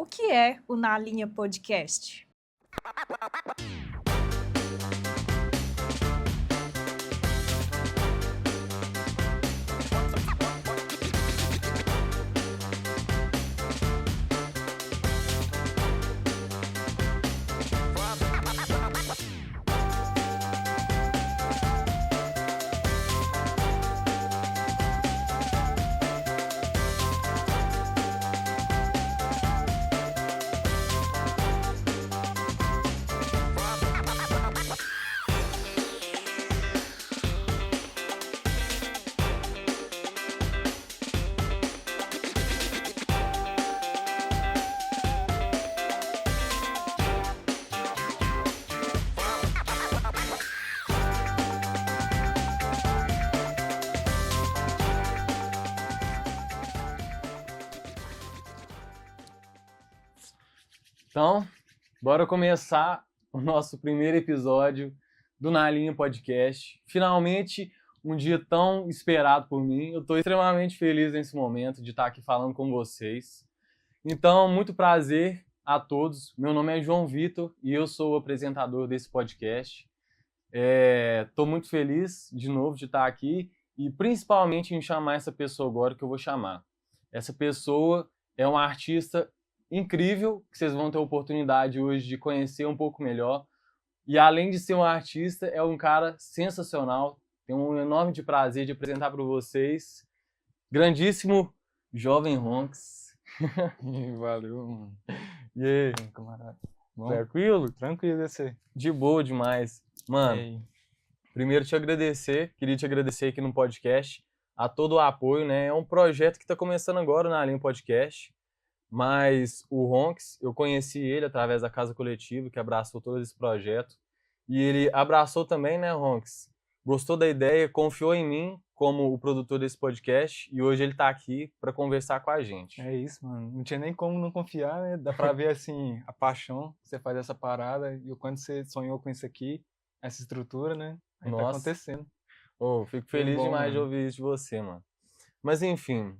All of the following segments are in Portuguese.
O que é o Na Linha Podcast? Então, bora começar o nosso primeiro episódio do Na Linha Podcast. Finalmente, um dia tão esperado por mim. Eu estou extremamente feliz nesse momento de estar aqui falando com vocês. Então, muito prazer a todos. Meu nome é João Vitor e eu sou o apresentador desse podcast. Estou muito feliz de novo de estar aqui e principalmente em chamar essa pessoa agora que eu vou chamar. Essa pessoa é uma artista incrível, que vocês vão ter a oportunidade hoje de conhecer um pouco melhor. E além de ser um artista, é um cara sensacional. Tenho um enorme prazer de apresentar para vocês grandíssimo Jovem Ronks. Valeu, mano. E aí? Camarada. Bom, Tranquilo? tranquilo esse. De boa demais. Mano, primeiro queria te agradecer aqui no podcast, a todo o apoio, né? É um projeto que está começando agora na Linha Podcast. Mas o Ronks, eu conheci ele através da Casa Coletiva, que abraçou todo esse projeto. E ele abraçou também, né, Ronks? Gostou da ideia, confiou em mim como o produtor desse podcast. E hoje ele tá aqui para conversar com a gente. É isso, mano. Não tinha nem como não confiar, né? Dá pra ver, assim, a paixão que você faz essa parada e o quanto você sonhou com isso aqui, essa estrutura, né? Aí tá Nossa. acontecendo. Fico feliz bom, demais de mano. ouvir isso de você, mano. Mas enfim,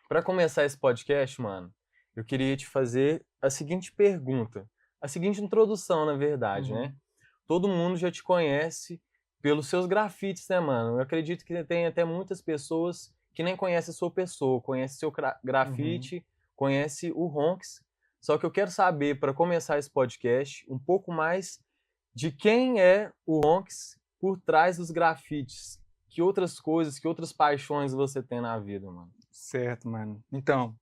para começar esse podcast, mano, eu queria te fazer a seguinte pergunta. A seguinte introdução, na verdade, né? Todo mundo já te conhece pelos seus grafites, né, mano? Eu acredito que tem até muitas pessoas que nem conhecem a sua pessoa, conhecem seu grafite, conhecem o Ronks. Só que eu quero saber, para começar esse podcast, um pouco mais de quem é o Ronks por trás dos grafites. Que outras coisas, que outras paixões você tem na vida, mano? Certo, mano. Então,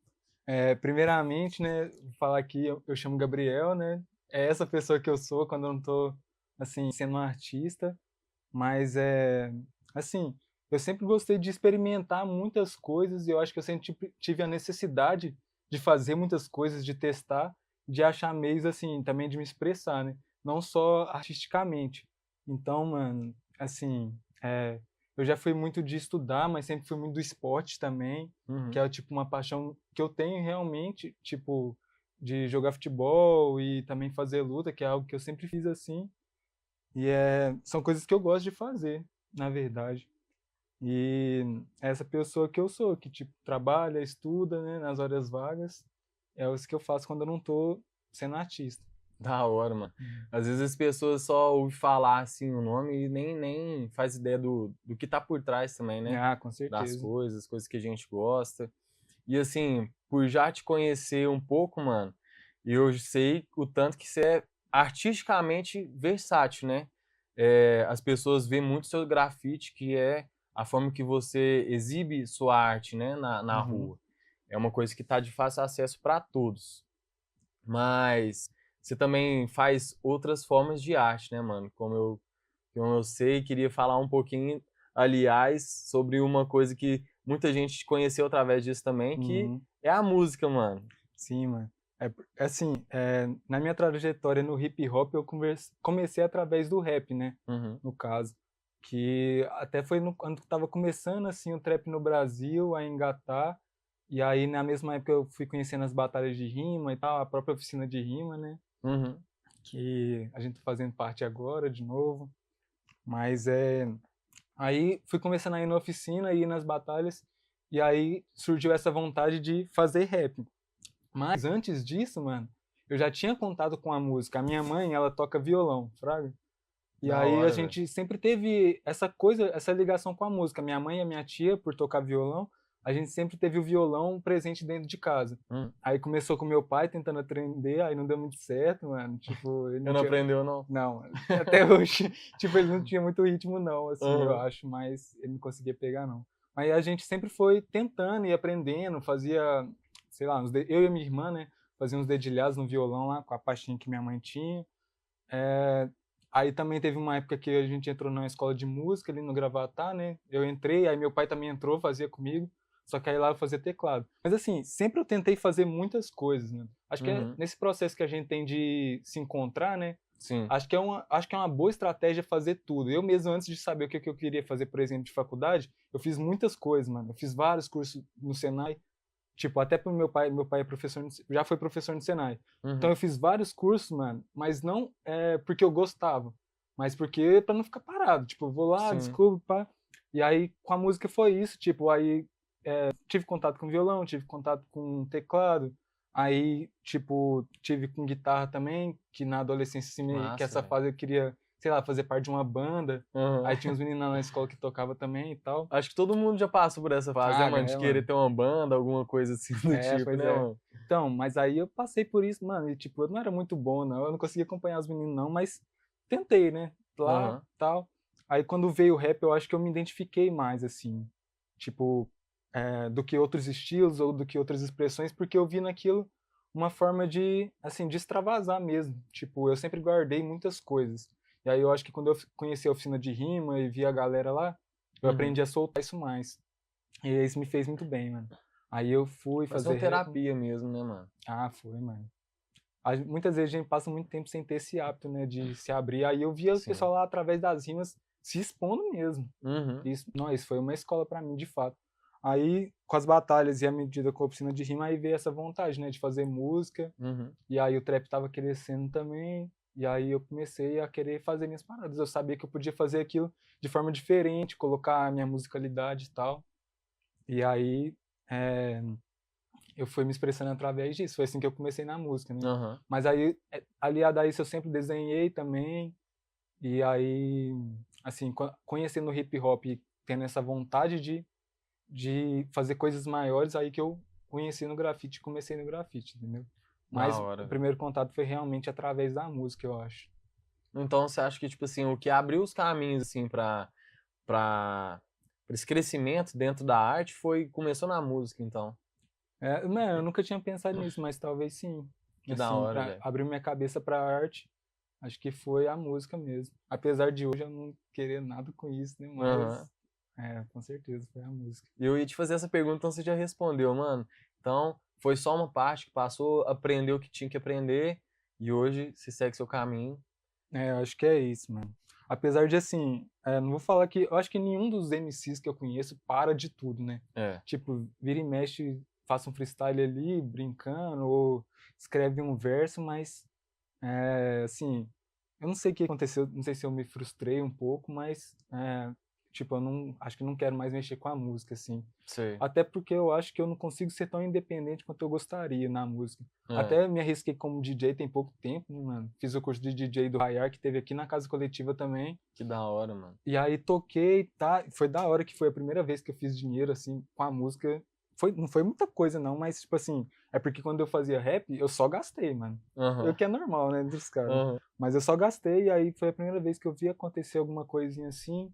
primeiramente, né, vou falar aqui, eu chamo Gabriel, né? É essa pessoa que eu sou quando eu não tô, assim, sendo um artista. Mas, assim, eu sempre gostei de experimentar muitas coisas e eu acho que eu sempre tive a necessidade de fazer muitas coisas, de testar, de achar meios, assim, também de me expressar, né? Não só artisticamente. Então, mano, assim, eu já fui muito de estudar, mas sempre fui muito do esporte também, que é, tipo, uma paixão que eu tenho realmente, tipo, de jogar futebol e também fazer luta, que é algo que eu sempre fiz assim. E são coisas que eu gosto de fazer, na verdade. E essa pessoa que eu sou, que tipo, trabalha, estuda, né, nas horas vagas, é isso que eu faço quando eu não tô sendo artista. Da hora, mano. Às vezes as pessoas só ouvem falar assim o nome e nem faz ideia do que tá por trás também, né? Ah, com Das certeza. coisas que a gente gosta. E assim, por já te conhecer um pouco, mano, eu sei o tanto que você é artisticamente versátil, né? As pessoas veem muito seu grafite, que é a forma que você exibe sua arte, né, na rua. É uma coisa que tá de fácil acesso para todos. Mas você também faz outras formas de arte, né, mano? Como eu sei, queria falar um pouquinho, aliás, sobre uma coisa que muita gente te conheceu através disso também, que é a música, mano. Sim, mano. Assim, na minha trajetória no hip hop, eu comecei através do rap, né? No caso. Que até foi quando tava começando, assim, o trap no Brasil, a engatar. E aí, na mesma época, eu fui conhecendo as batalhas de rima e tal, a própria oficina de rima, né? Que a gente tá fazendo parte agora, de novo. Mas aí fui começando a ir na oficina, ir nas batalhas. E aí surgiu essa vontade de fazer rap. Mas antes disso, mano, eu já tinha contato com a música. A minha mãe, ela toca violão, fraga. E Da aí a hora, velho. gente sempre teve essa coisa, essa ligação com a música. Minha mãe e a minha tia, por tocar violão, a gente sempre teve o violão presente dentro de casa. Hum. Aí começou com meu pai tentando aprender, aí não deu muito certo, mano. Tipo, ele Eu não tinha... aprendeu, não? Não, até hoje, tipo, ele não tinha muito ritmo não, assim, eu Aham. acho, mas ele não conseguia pegar não. Mas a gente sempre foi tentando e aprendendo, fazia, sei lá, eu e a minha irmã, né, fazia uns dedilhados no violão lá, com a pastinha que minha mãe tinha. Aí também teve uma época que a gente entrou na escola de música ali no Gravatá, né, eu entrei, aí meu pai também entrou, fazia comigo, só que aí lá eu fazia teclado. Mas assim, sempre eu tentei fazer muitas coisas, né. Acho que é Uhum. nesse processo que a gente tem de se encontrar, né, Sim. acho que é uma boa estratégia fazer tudo. Eu mesmo, antes de saber o que eu queria fazer, por exemplo, de faculdade, eu fiz muitas coisas, mano. Eu fiz vários cursos no Senai, tipo, até pro meu pai é professor, já foi professor no Senai. Então Uhum. eu fiz vários cursos, mano, mas não porque eu gostava, mas porque pra não ficar parado. Tipo, eu vou lá, Sim. descubro, pá. E aí com a música foi isso, tipo, aí tive contato com violão, tive contato com teclado, aí, tipo, tive com guitarra também, que na adolescência, assim, que Massa, essa velho. fase eu queria, sei lá, fazer parte de uma banda. Aham. Aí tinha uns meninos lá na escola que tocavam também e tal. Acho que todo mundo já passou por essa fase, né, mano? De querer Mano. ter uma banda, alguma coisa assim do tipo, Pois né, é. mano? Então, mas aí eu passei por isso, mano, e tipo, eu não era muito bom, não. Eu não conseguia acompanhar os meninos, não, mas tentei, né? Lá, Aham. tal. Aí quando veio o rap, eu acho que eu me identifiquei mais, assim. Tipo, do que outros estilos ou do que outras expressões, porque eu vi naquilo uma forma de, assim, de extravasar mesmo. Tipo, eu sempre guardei muitas coisas. E aí eu acho que quando eu conheci a oficina de rima e vi a galera lá, eu Uhum. aprendi a soltar isso mais. E isso me fez muito bem, mano. Aí eu fui Mas fazer uma rap. terapia mesmo, né, mano? Ah, foi, mano. Muitas vezes a gente passa muito tempo sem ter esse hábito, né, de se abrir. Aí eu via o Sim. pessoal lá através das rimas se expondo mesmo. Uhum. Isso, não, isso foi uma escola pra mim, de fato. Aí, com as batalhas e à medida com a oficina de rima, aí veio essa vontade, né, de fazer música. Uhum. E aí o trap tava crescendo também. E aí eu comecei a querer fazer minhas paradas. Eu sabia que eu podia fazer aquilo de forma diferente, colocar a minha musicalidade e tal. E aí, eh, eu fui me expressando através disso. Foi assim que eu comecei na música, né. Aham. Mas aí, aliado a isso, eu sempre desenhei também. E aí, assim, conhecendo o hip hop e tendo essa vontade de fazer coisas maiores, aí que eu conheci no grafite, comecei no grafite, entendeu. Da Mas hora, o velho. primeiro contato foi realmente através da música, eu acho. Então você acha que, tipo assim, o que abriu os caminhos, assim, pra esse crescimento dentro da arte começou na música, então. Não, eu nunca tinha pensado nisso, mas talvez sim. Que da Assim, hora, pra velho. abrir minha cabeça pra arte, acho que foi a música mesmo. Apesar de hoje eu não querer nada com isso, né, Aham. mas com certeza foi a música. E eu ia te fazer essa pergunta, então você já respondeu, mano. Então, foi só uma parte que passou, aprendeu o que tinha que aprender, e hoje você segue seu caminho. Eu acho que é isso, mano. Apesar de, assim, não vou falar que eu acho que nenhum dos MCs que eu conheço para de tudo, né. É. Tipo, vira e mexe, faça um freestyle ali, brincando, ou escreve um verso, mas, assim, eu não sei o que aconteceu, não sei se eu me frustrei um pouco, mas, tipo, eu não acho que não quero mais mexer com a música, assim. Sei. Até porque eu acho que eu não consigo ser tão independente quanto eu gostaria na música. É. Até me arrisquei como DJ tem pouco tempo, né, mano. Fiz o curso de DJ do Rayar, que teve aqui na Casa Coletiva também. Que da hora, mano. E aí toquei, tá? Foi da hora, que foi a primeira vez que eu fiz dinheiro, assim, com a música. Não foi muita coisa, não, mas, tipo assim, é porque quando eu fazia rap, eu só gastei, mano. O Aham. que é normal, né, dos caras. Aham. Mas eu só gastei, e aí foi a primeira vez que eu vi acontecer alguma coisinha assim.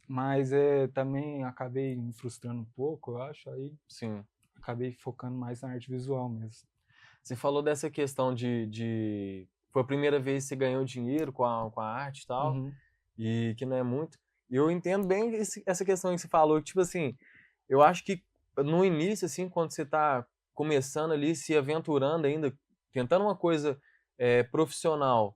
Mas também acabei me frustrando um pouco, eu acho, aí Sim. acabei focando mais na arte visual mesmo. Você falou dessa questão de... Foi a primeira vez que você ganhou dinheiro com a arte e tal, Uhum. e que não é muito. E eu entendo bem essa questão que você falou, que, tipo assim, eu acho que no início, assim, quando você tá começando ali, se aventurando ainda, tentando uma coisa profissional,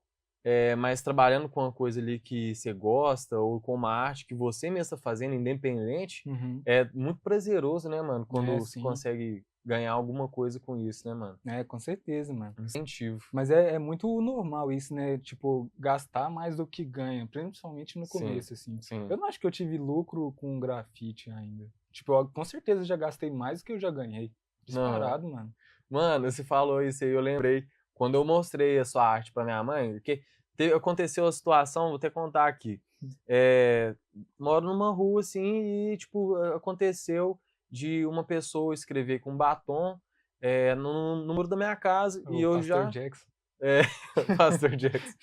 mas trabalhando com uma coisa ali que você gosta, ou com uma arte que você mesmo está fazendo, independente, Uhum. é muito prazeroso, né, mano? Quando você Sim. consegue ganhar alguma coisa com isso, né, mano? Com certeza, mano. Incentivo. Mas é muito normal isso, né? Tipo, gastar mais do que ganha, principalmente no Sim, começo, assim. sim. Eu não acho que eu tive lucro com grafite ainda. Tipo, com certeza eu já gastei mais do que eu já ganhei. Aham. Disparado, mano. Mano, você falou isso aí, eu lembrei. Quando eu mostrei a sua arte pra minha mãe, porque aconteceu a situação, vou até contar aqui. É, moro numa rua assim e, tipo, aconteceu de uma pessoa escrever com batom no muro da minha casa e O eu Pastor já. Jackson. É, Pastor Jackson.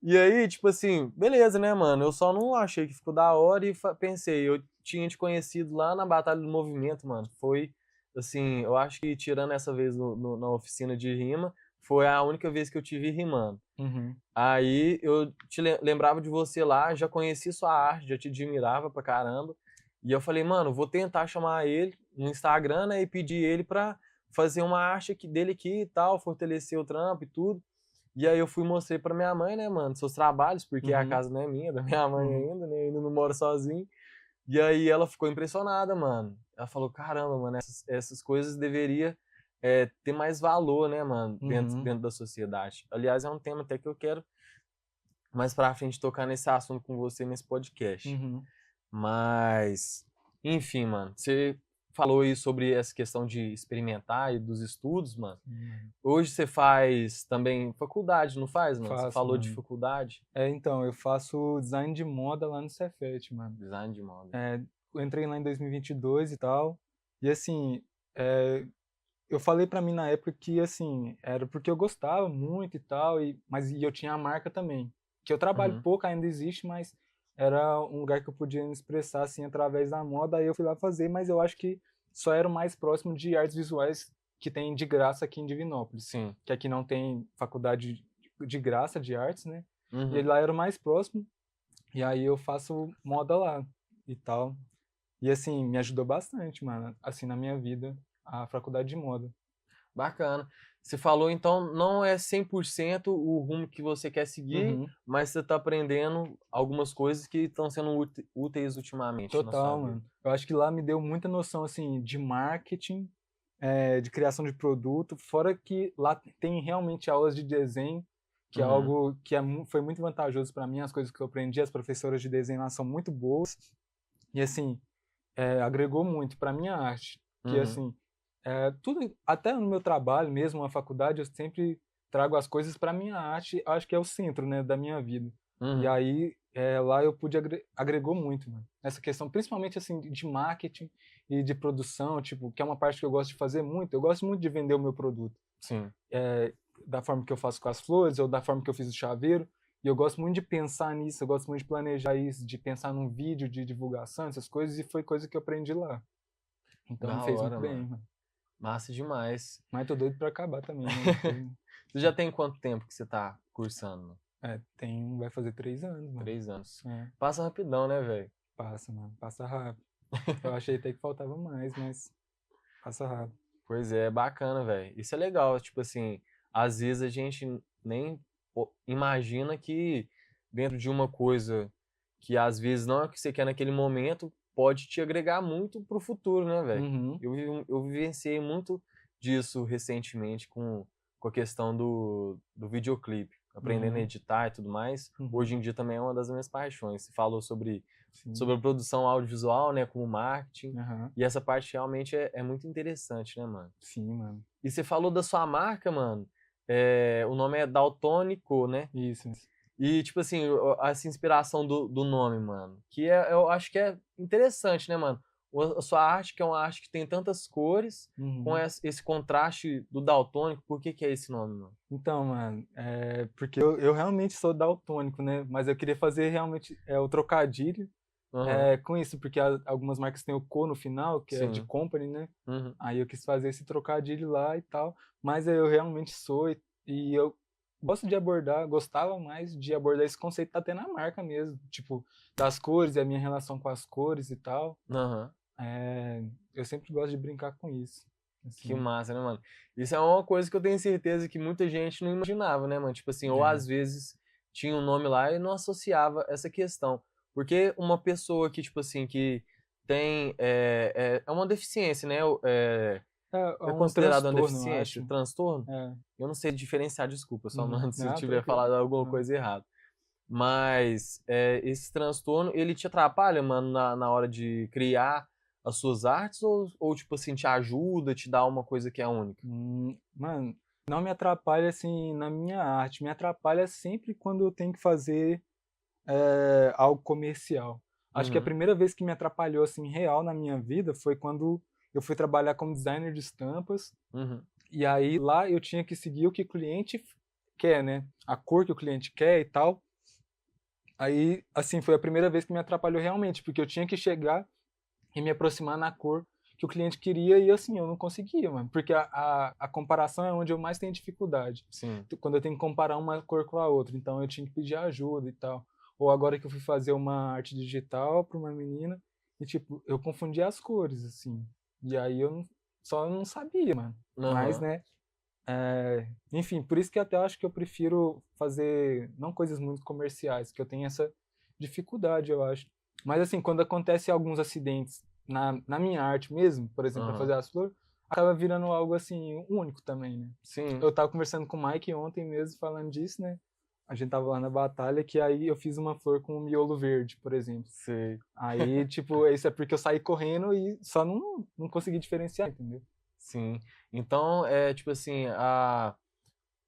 E aí, tipo assim, beleza, né, mano? Eu só não achei que ficou da hora e pensei, eu tinha te conhecido lá na Batalha do Movimento, mano. Foi, assim, eu acho que tirando essa vez na oficina de rima, foi a única vez que eu te vi rimando. Uhum. Aí eu te lembrava de você lá, já conheci sua arte, já te admirava pra caramba. E eu falei, mano, vou tentar chamar ele no Instagram, né, e pedir ele pra fazer uma arte dele aqui e tal, fortalecer o trampo e tudo. E aí eu fui e mostrei pra minha mãe, né, mano, seus trabalhos, porque a Uhum. casa não é minha, é da minha mãe Uhum. ainda, né, ainda não moro sozinho. E aí ela ficou impressionada, mano. Ela falou, caramba, mano, essas coisas deveria ter mais valor, né, mano, Uhum. dentro da sociedade. Aliás, é um tema até que eu quero mais pra frente tocar nesse assunto com você nesse podcast. Uhum. Mas, enfim, mano, você falou aí sobre essa questão de experimentar e dos estudos, mano. Uhum. Hoje você faz também faculdade, não faz, mano? Você Faço, falou de mano. faculdade, Então, eu faço design de moda lá no Cefet, mano. design de moda. Eu entrei lá em 2022 e tal. E assim, é, eu falei pra mim na época que assim, era porque eu gostava muito e tal, mas eu tinha a marca também. Que eu trabalho Uhum, pouco, ainda existe, mas era um lugar que eu podia me expressar assim através da moda, aí eu fui lá fazer, mas eu acho que só era o mais próximo de artes visuais que tem de graça aqui em Divinópolis. sim. Que aqui não tem faculdade de graça de artes, né? E Uhum. lá era o mais próximo, e aí eu faço moda lá e tal. E assim, me ajudou bastante, mano, assim, na minha vida, a faculdade de moda. Bacana. Você falou, então, não é 100% o rumo que você quer seguir, Uhum. mas você tá aprendendo algumas coisas que estão sendo úteis ultimamente na sua Total, vida. mano. Eu acho que lá me deu muita noção, assim, de marketing, de criação de produto, fora que lá tem realmente aulas de desenho, que é Uhum, algo que foi muito vantajoso para mim, as coisas que eu aprendi, as professoras de desenho lá são muito boas, e assim, agregou muito para minha arte, que uhum, assim, tudo, até no meu trabalho mesmo, na faculdade, eu sempre trago as coisas para minha arte, acho que é o centro, né, da minha vida. E uhum. aí, lá eu pude agregou muito, mano. Nessa questão, principalmente assim, de marketing e de produção, tipo, que é uma parte que eu gosto de fazer muito. Eu gosto muito de vender o meu produto, Sim. eh, da forma que eu faço com as flores ou da forma que eu fiz o chaveiro. E eu gosto muito de pensar nisso, eu gosto muito de planejar isso, de pensar num vídeo de divulgação, essas coisas, e foi coisa que eu aprendi lá. Então me Da fez muito hora, bem, mano. mano. Massa demais. Mas tô doido pra acabar também, né? Você já tem quanto tempo que você tá cursando, mano? Vai fazer 3 anos, mano. 3 anos. É, Passa rapidão, né, velho? passa, mano. Passa rápido. Eu achei até que faltava mais, mas passa rápido. Pois é, bacana, velho. Isso é legal, tipo assim, às vezes a gente nem imagina que dentro de uma coisa que às vezes não é o que você quer naquele momento, pode te agregar muito pro futuro, né, velho? Uhum, Eu vivenciei muito disso recentemente com a questão do videoclipe, aprendendo a uhum, editar e tudo mais. uhum. Hoje em dia também é uma das minhas paixões. Você falou sobre Sim, a produção audiovisual, né, como marketing. aham. E essa parte realmente é muito interessante, né, mano? Sim, mano. E você falou da sua marca, mano. O nome é Daltônico, né? Isso. E, tipo assim, essa inspiração do nome, mano. Eu acho que é interessante, né, mano? A sua arte, que é uma arte que tem tantas cores, com Uhum. esse contraste do daltônico, por que é esse nome, mano? Então, mano, porque eu realmente sou daltônico, né? Mas eu queria fazer realmente o trocadilho Aham, com isso, porque algumas marcas têm o co no final, que é de sim. company, né? Uhum, Aí eu quis fazer esse trocadilho lá e tal, mas eu realmente sou e eu gosto de abordar, gostava mais de abordar esse conceito até na marca mesmo, tipo, das cores e a minha relação com as cores e tal. aham. Eu sempre gosto de brincar com isso, Que assim. massa, né, mano? Isso é uma coisa que eu tenho certeza que muita gente não imaginava, né, mano? Tipo assim, ou É. às vezes tinha um nome lá e não associava essa questão. Porque uma pessoa que, tipo assim, que tem. É uma deficiência, né? É É um considerado uma transtorno, eu deficiência? acho. Transtorno? É. Eu não sei diferenciar, desculpa, só Uhum. mano, se eu Não, tiver tranquilo. falado alguma Não. coisa errada. Mas esse transtorno, ele te atrapalha, mano, na hora de criar as suas artes ou tipo assim, te ajuda, te dá uma coisa que é única? Mano, não me atrapalha assim na minha arte, me atrapalha sempre quando eu tenho que fazer algo comercial. Acho que a Uhum, primeira vez que me atrapalhou assim real na minha vida foi quando eu fui trabalhar como designer de estampas. uhum, E aí lá eu tinha que seguir o que o cliente quer, né? A cor que o cliente quer e tal. Aí, assim, foi a primeira vez que me atrapalhou realmente, porque eu tinha que chegar e me aproximar na cor que o cliente queria e assim, eu não conseguia, mano. Porque a comparação é onde eu mais tenho dificuldade. sim. Quando eu tenho que comparar uma cor com a outra. Então eu tinha que pedir ajuda e tal. Ou agora que eu fui fazer uma arte digital para uma menina e, tipo, eu confundi as cores, assim. E aí só não sabia, mano. Mas, Aham, né, enfim, por isso que até acho que eu prefiro fazer não coisas muito comerciais, que eu tenho essa dificuldade, eu acho. Mas assim, quando acontece alguns acidentes na minha arte mesmo, por exemplo, para aham. fazer as flores, acaba virando algo assim único também, né? Sim, Eu tava conversando com o Mike ontem mesmo falando disso, né? A gente tava lá na batalha que aí eu fiz uma flor com um miolo verde, por exemplo. sei. Aí, tipo, isso é porque eu saí correndo e só não consegui diferenciar, entendeu? Sim. Então, é tipo assim,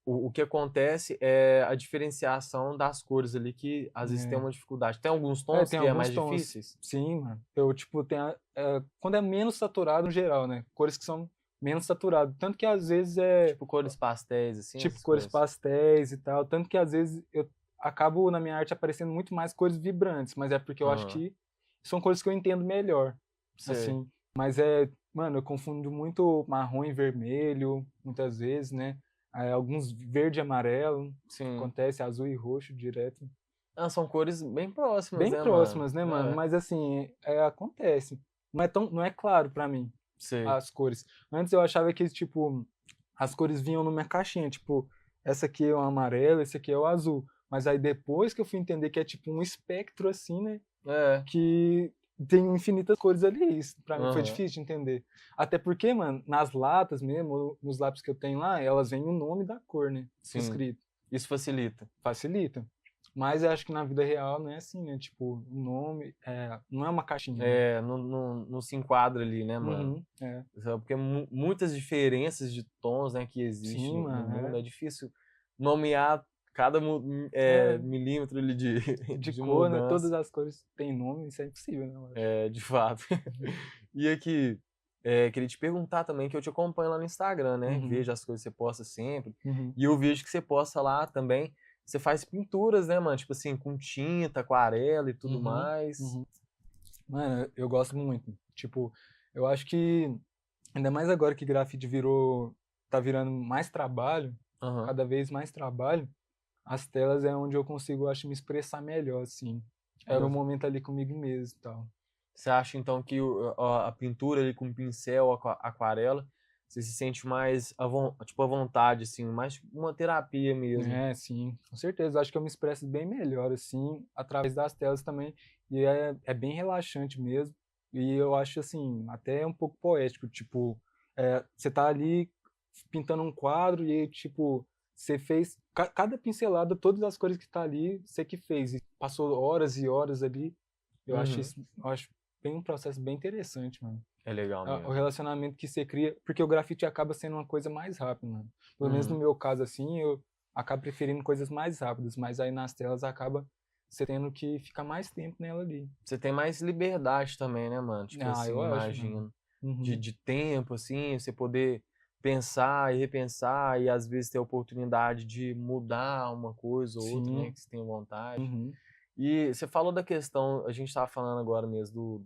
o que acontece é a diferenciação das cores ali, que às vezes tem É. uma dificuldade. Tem alguns É, tons tem que é alguns mais tons. difíceis? Sim, mano. Eu, tipo, quando é menos saturado no geral, né? Cores que são menos saturadas. Tanto que às vezes Tipo cores pastéis, assim, tipo, essas cores coisas. pastéis e tal. Tanto que às vezes eu acabo na minha arte aparecendo muito mais cores vibrantes, mas é porque eu acho Aham, que são cores que eu entendo melhor, sei. assim. Mas mano, eu confundo muito marrom e vermelho, muitas vezes, né? Alguns verde e amarelo, Sim. acontece azul e roxo direto. Ah, são cores bem próximas, Bem né, mano? próximas, né, mano? É, Mas assim, acontece. Não é claro pra mim sei. as cores. Antes eu achava que, tipo, as cores vinham numa caixinha, tipo, essa aqui é o amarelo, esse aqui é o azul. Mas aí depois que eu fui entender que é tipo um espectro assim, né? É, Que tem infinitas cores ali. Isso pra mim foi aham, difícil de entender. Até porque, mano, nas latas mesmo, nos lápis que eu tenho lá, elas vêm o nome da cor, né? sim. Escrito. Isso facilita. Facilita. Mas eu acho que na vida real não é assim, né? Tipo, o nome não é uma caixinha, né? É, não se enquadra ali, né, mano? Uhum, é. Sabe? Porque muitas diferenças de tons, né, que existem Sim, no mano, mundo, é difícil nomear cada é. milímetro ali de, De de cor, né? mudança, Todas as cores têm nome, isso é impossível, né? Eu acho. de fato. E aqui, queria te perguntar também, que eu te acompanho lá no Instagram, né? Uhum, Vejo as coisas que você posta sempre. uhum, E eu vejo que você posta lá também. Você faz pinturas, né, mano? Tipo assim, com tinta, aquarela e tudo uhum, mais. uhum. Mano, eu gosto muito. Tipo, eu acho que, ainda mais agora que grafite tá virando mais trabalho, Aham. cada vez mais trabalho, as telas é onde eu consigo, eu acho, me expressar melhor, assim. É o meu momento ali comigo mesmo e tal. Você acha então que a pintura ali com pincel, aquarela, você se sente mais tipo à vontade, assim, mais tipo uma terapia mesmo? É, sim, com certeza. Acho que eu me expresso bem melhor, assim, através das telas também. E é bem relaxante mesmo. E eu acho, assim, até um pouco poético. Tipo, você tá ali pintando um quadro e, aí, tipo, você fez. Cada pincelada, todas as cores que tá ali, você que fez. E passou horas e horas ali. Uhum. Eu acho bem um processo bem interessante, mano. É legal O mesmo. relacionamento que você cria, porque o grafite acaba sendo uma coisa mais rápida, mano. Pelo menos no Uhum. meu caso, assim, eu acabo preferindo coisas mais rápidas, mas aí nas telas acaba você tendo que ficar mais tempo nela ali. Você tem mais liberdade também, né, mano? Tipo Ah, assim, eu acho, mano. imagino. De, Uhum. de tempo, assim, você poder pensar e repensar e às vezes ter a oportunidade de mudar uma coisa ou outra, né, Sim. que você tem vontade. Uhum. E você falou da questão, a gente tava falando agora mesmo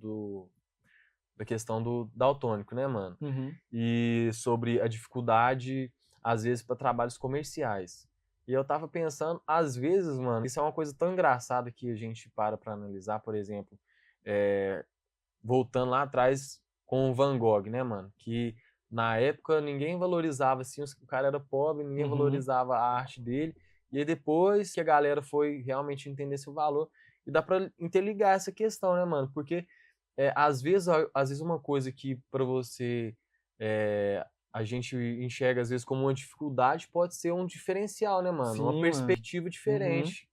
da questão do daltônico, né, mano? Uhum. E sobre a dificuldade, às vezes, para trabalhos comerciais. E eu tava pensando, às vezes, mano, isso é uma coisa tão engraçada que a gente para analisar, por exemplo, é, voltando lá atrás com o Van Gogh, né, mano? Que na época ninguém valorizava, assim, o cara era pobre, ninguém Uhum. valorizava a arte dele. E aí depois que a galera foi realmente entender seu valor, e dá pra interligar essa questão, né, mano? Porque às vezes uma coisa que para você é, a gente enxerga às vezes como uma dificuldade pode ser um diferencial, né, mano? Uma Sim, mano. perspectiva Uhum. diferente.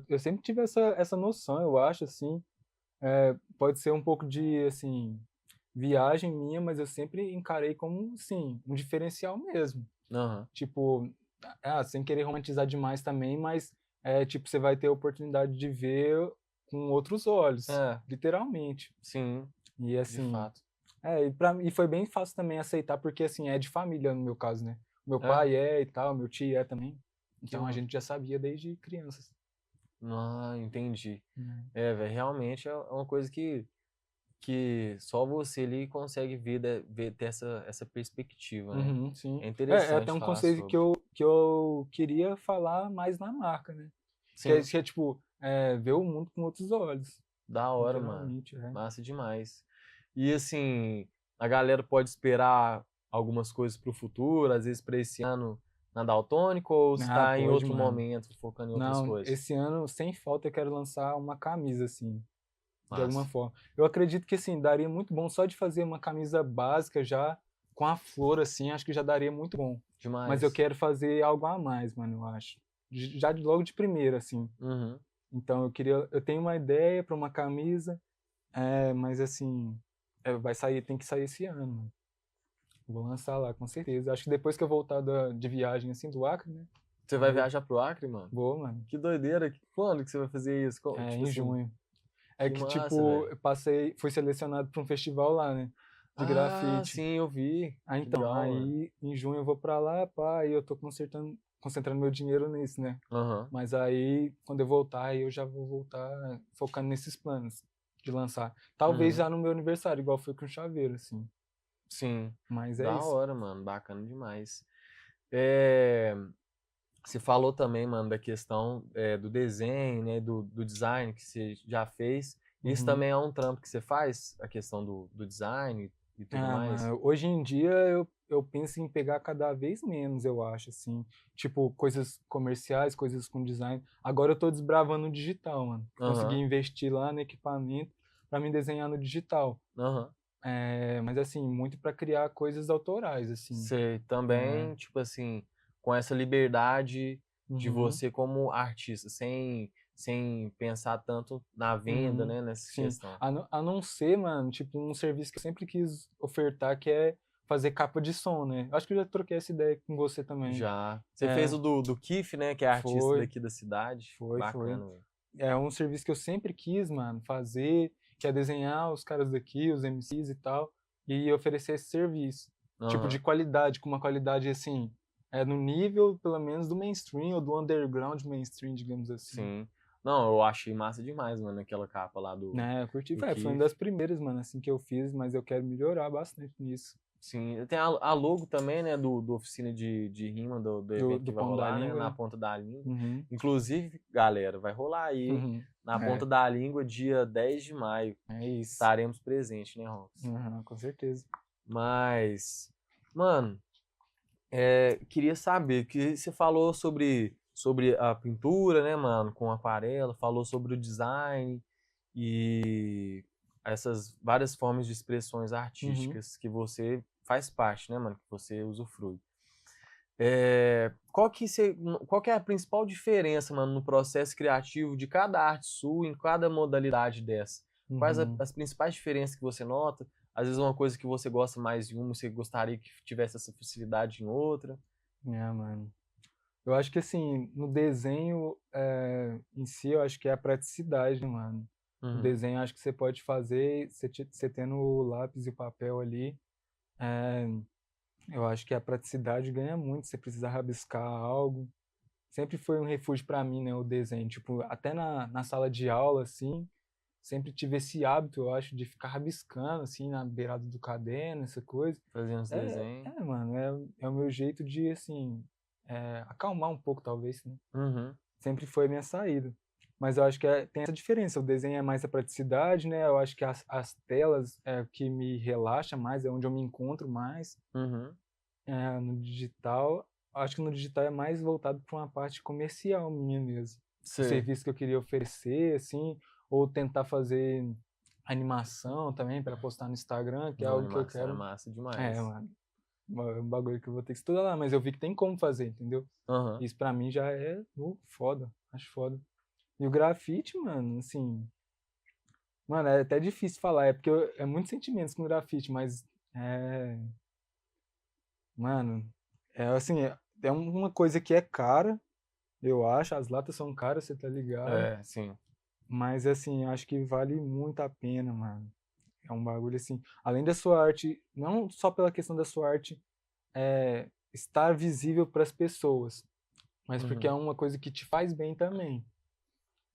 Eu sempre tive essa noção, eu acho, assim. Pode ser um pouco de, assim, viagem minha, mas eu sempre encarei como, assim, um diferencial mesmo. Aham. Tipo, sem querer romantizar demais também, mas, tipo, você vai ter a oportunidade de ver com outros olhos, É, literalmente. sim, E de assim, fato. e foi bem fácil também aceitar, porque assim, é de família no meu caso, né? Meu É? pai é e tal, meu tio é também. Que Então a massa. gente já sabia desde crianças. Ah, entendi. Né? É, velho, realmente é uma coisa que só você ali consegue ver, ter essa perspectiva, né? Uhum, sim. É É até interessante um falar conceito sobre. que eu queria falar mais na marca, né? Sim, Que é tipo, ver o mundo com outros olhos. da hora, mano. Literalmente, é. Massa demais. E assim, a galera pode esperar algumas coisas pro futuro, às vezes pra esse ano na Daltônico, ou Ah, está em pode, outro mano. momento, focando em outras Não, coisas? esse ano, sem falta, eu quero lançar uma camisa, assim, de alguma Massa. forma. Eu acredito que, assim, daria muito bom só de fazer uma camisa básica já, com a flor, assim, acho que já daria muito bom. Mas eu Demais. quero fazer algo a mais, mano, eu acho. Logo de primeira, assim. Uhum. Então eu tenho uma ideia para uma camisa, mas assim, tem que sair esse ano, mano. Vou lançar lá, com certeza. Acho que depois que eu voltar de viagem, assim, do Acre, né? Você Eu vai vou, viajar pro Acre, mano? vou, mano. Que doideira. Quando que você vai fazer isso? Tipo Em assim, junho. É que que, massa, tipo, velho. fui selecionado para um festival lá, né? De Ah, grafite. sim, eu vi. Que Então, legal, mano. aí em junho eu vou pra lá, pá, e eu tô concentrando meu dinheiro nisso, né? Aham. Mas aí, quando eu voltar, aí eu já vou voltar focando nesses planos de lançar. Talvez Uhum. já no meu aniversário, igual foi com o Chaveiro, assim. Sim. Mas é Da isso. hora, mano. Bacana demais. É, você falou também, mano, da questão do desenho, né? Do design que você já fez. Isso Uhum. também é um trampo que você faz? A questão do design e tudo Ah, mais? mano, hoje em dia eu penso em pegar cada vez menos, eu acho, assim. Tipo, coisas comerciais, coisas com design. Agora eu tô desbravando o digital, mano. Consegui Aham. investir lá no equipamento pra me desenhar no digital. Aham. Mas assim, muito pra criar coisas autorais, assim. Você É. também, tipo assim, com essa liberdade de Uhum. você como artista, sem pensar tanto na venda, Uhum. né, nessa Sim. questão. A não ser, mano, tipo, um serviço que eu sempre quis ofertar, que é fazer capa de som, né? Acho que eu já troquei essa ideia com você também. Já. Você fez É, o do Kif, né, que é artista foi, daqui da cidade. foi. Bacana, velho. É um serviço que eu sempre quis, mano, fazer, que é desenhar os caras daqui, os MCs e tal, e oferecer esse serviço. Tipo, de Aham. qualidade, com uma qualidade, assim, no nível, pelo menos, do mainstream ou do underground mainstream, digamos assim. Sim. Não, eu achei massa demais, mano, aquela capa lá do, Né, eu curti. do Foi uma Kif. das primeiras, mano, assim, que eu fiz, mas eu quero melhorar bastante nisso. Sim. Tem a logo também, né, do oficina de rima, do evento Do que vai pão da rolar, né, língua, na né? ponta da língua. Uhum. Inclusive, galera, vai rolar aí, hein, Uhum. na ponta É, da língua, dia 10 de maio. é isso. Estaremos presentes, né, Roms? Uhum, com certeza. Mas, mano, queria saber, que você falou sobre a pintura, né, mano, com aquarela, falou sobre o design e essas várias formas de expressões Uhum. artísticas que você faz parte, né, mano, que você usufrui. Qual que é a principal diferença, mano, no processo criativo de cada arte sua, em cada modalidade dessa? Quais Uhum. as principais diferenças que você nota? Às vezes uma coisa que você gosta mais em uma, você gostaria que tivesse essa facilidade em outra? Mano. Eu acho que assim, no desenho em si, eu acho que é a praticidade, mano. O Uhum, desenho acho que você pode fazer, você tendo o lápis e o papel ali, é, eu acho que a praticidade ganha muito, você precisa rabiscar algo. Sempre foi um refúgio para mim, né, o desenho. Tipo, até na sala de aula, assim, sempre tive esse hábito, eu acho, de ficar rabiscando, assim, na beirada do caderno, essa coisa. fazendo os desenhos. Mano, é o meu jeito de, assim, acalmar um pouco, talvez, né? Uhum, Sempre foi a minha saída. Mas eu acho que tem essa diferença. O desenho é mais a praticidade, né? Eu acho que as telas é o que me relaxa mais, é onde eu me encontro mais. uhum. No digital, acho que no digital é mais voltado para uma parte comercial minha mesmo. O Sei. serviço que eu queria oferecer, assim, ou tentar fazer animação também para postar no Instagram, que é Não, algo que eu animação é quero. massa demais. Mano, é um bagulho que eu vou ter que estudar lá, mas eu vi que tem como fazer, entendeu? Aham. Isso pra mim já foda, acho foda. E o grafite, mano, assim, Mano, é até difícil falar, é porque é muitos sentimentos com grafite, mas mano, é assim, é uma coisa que é cara, eu acho, as latas são caras, você tá ligado? É, sim. Mas assim, acho que vale muito a pena, mano. É um bagulho assim, além da sua arte, não só pela questão da sua arte estar visível para as pessoas, mas porque é Uhum. uma coisa que te faz bem também.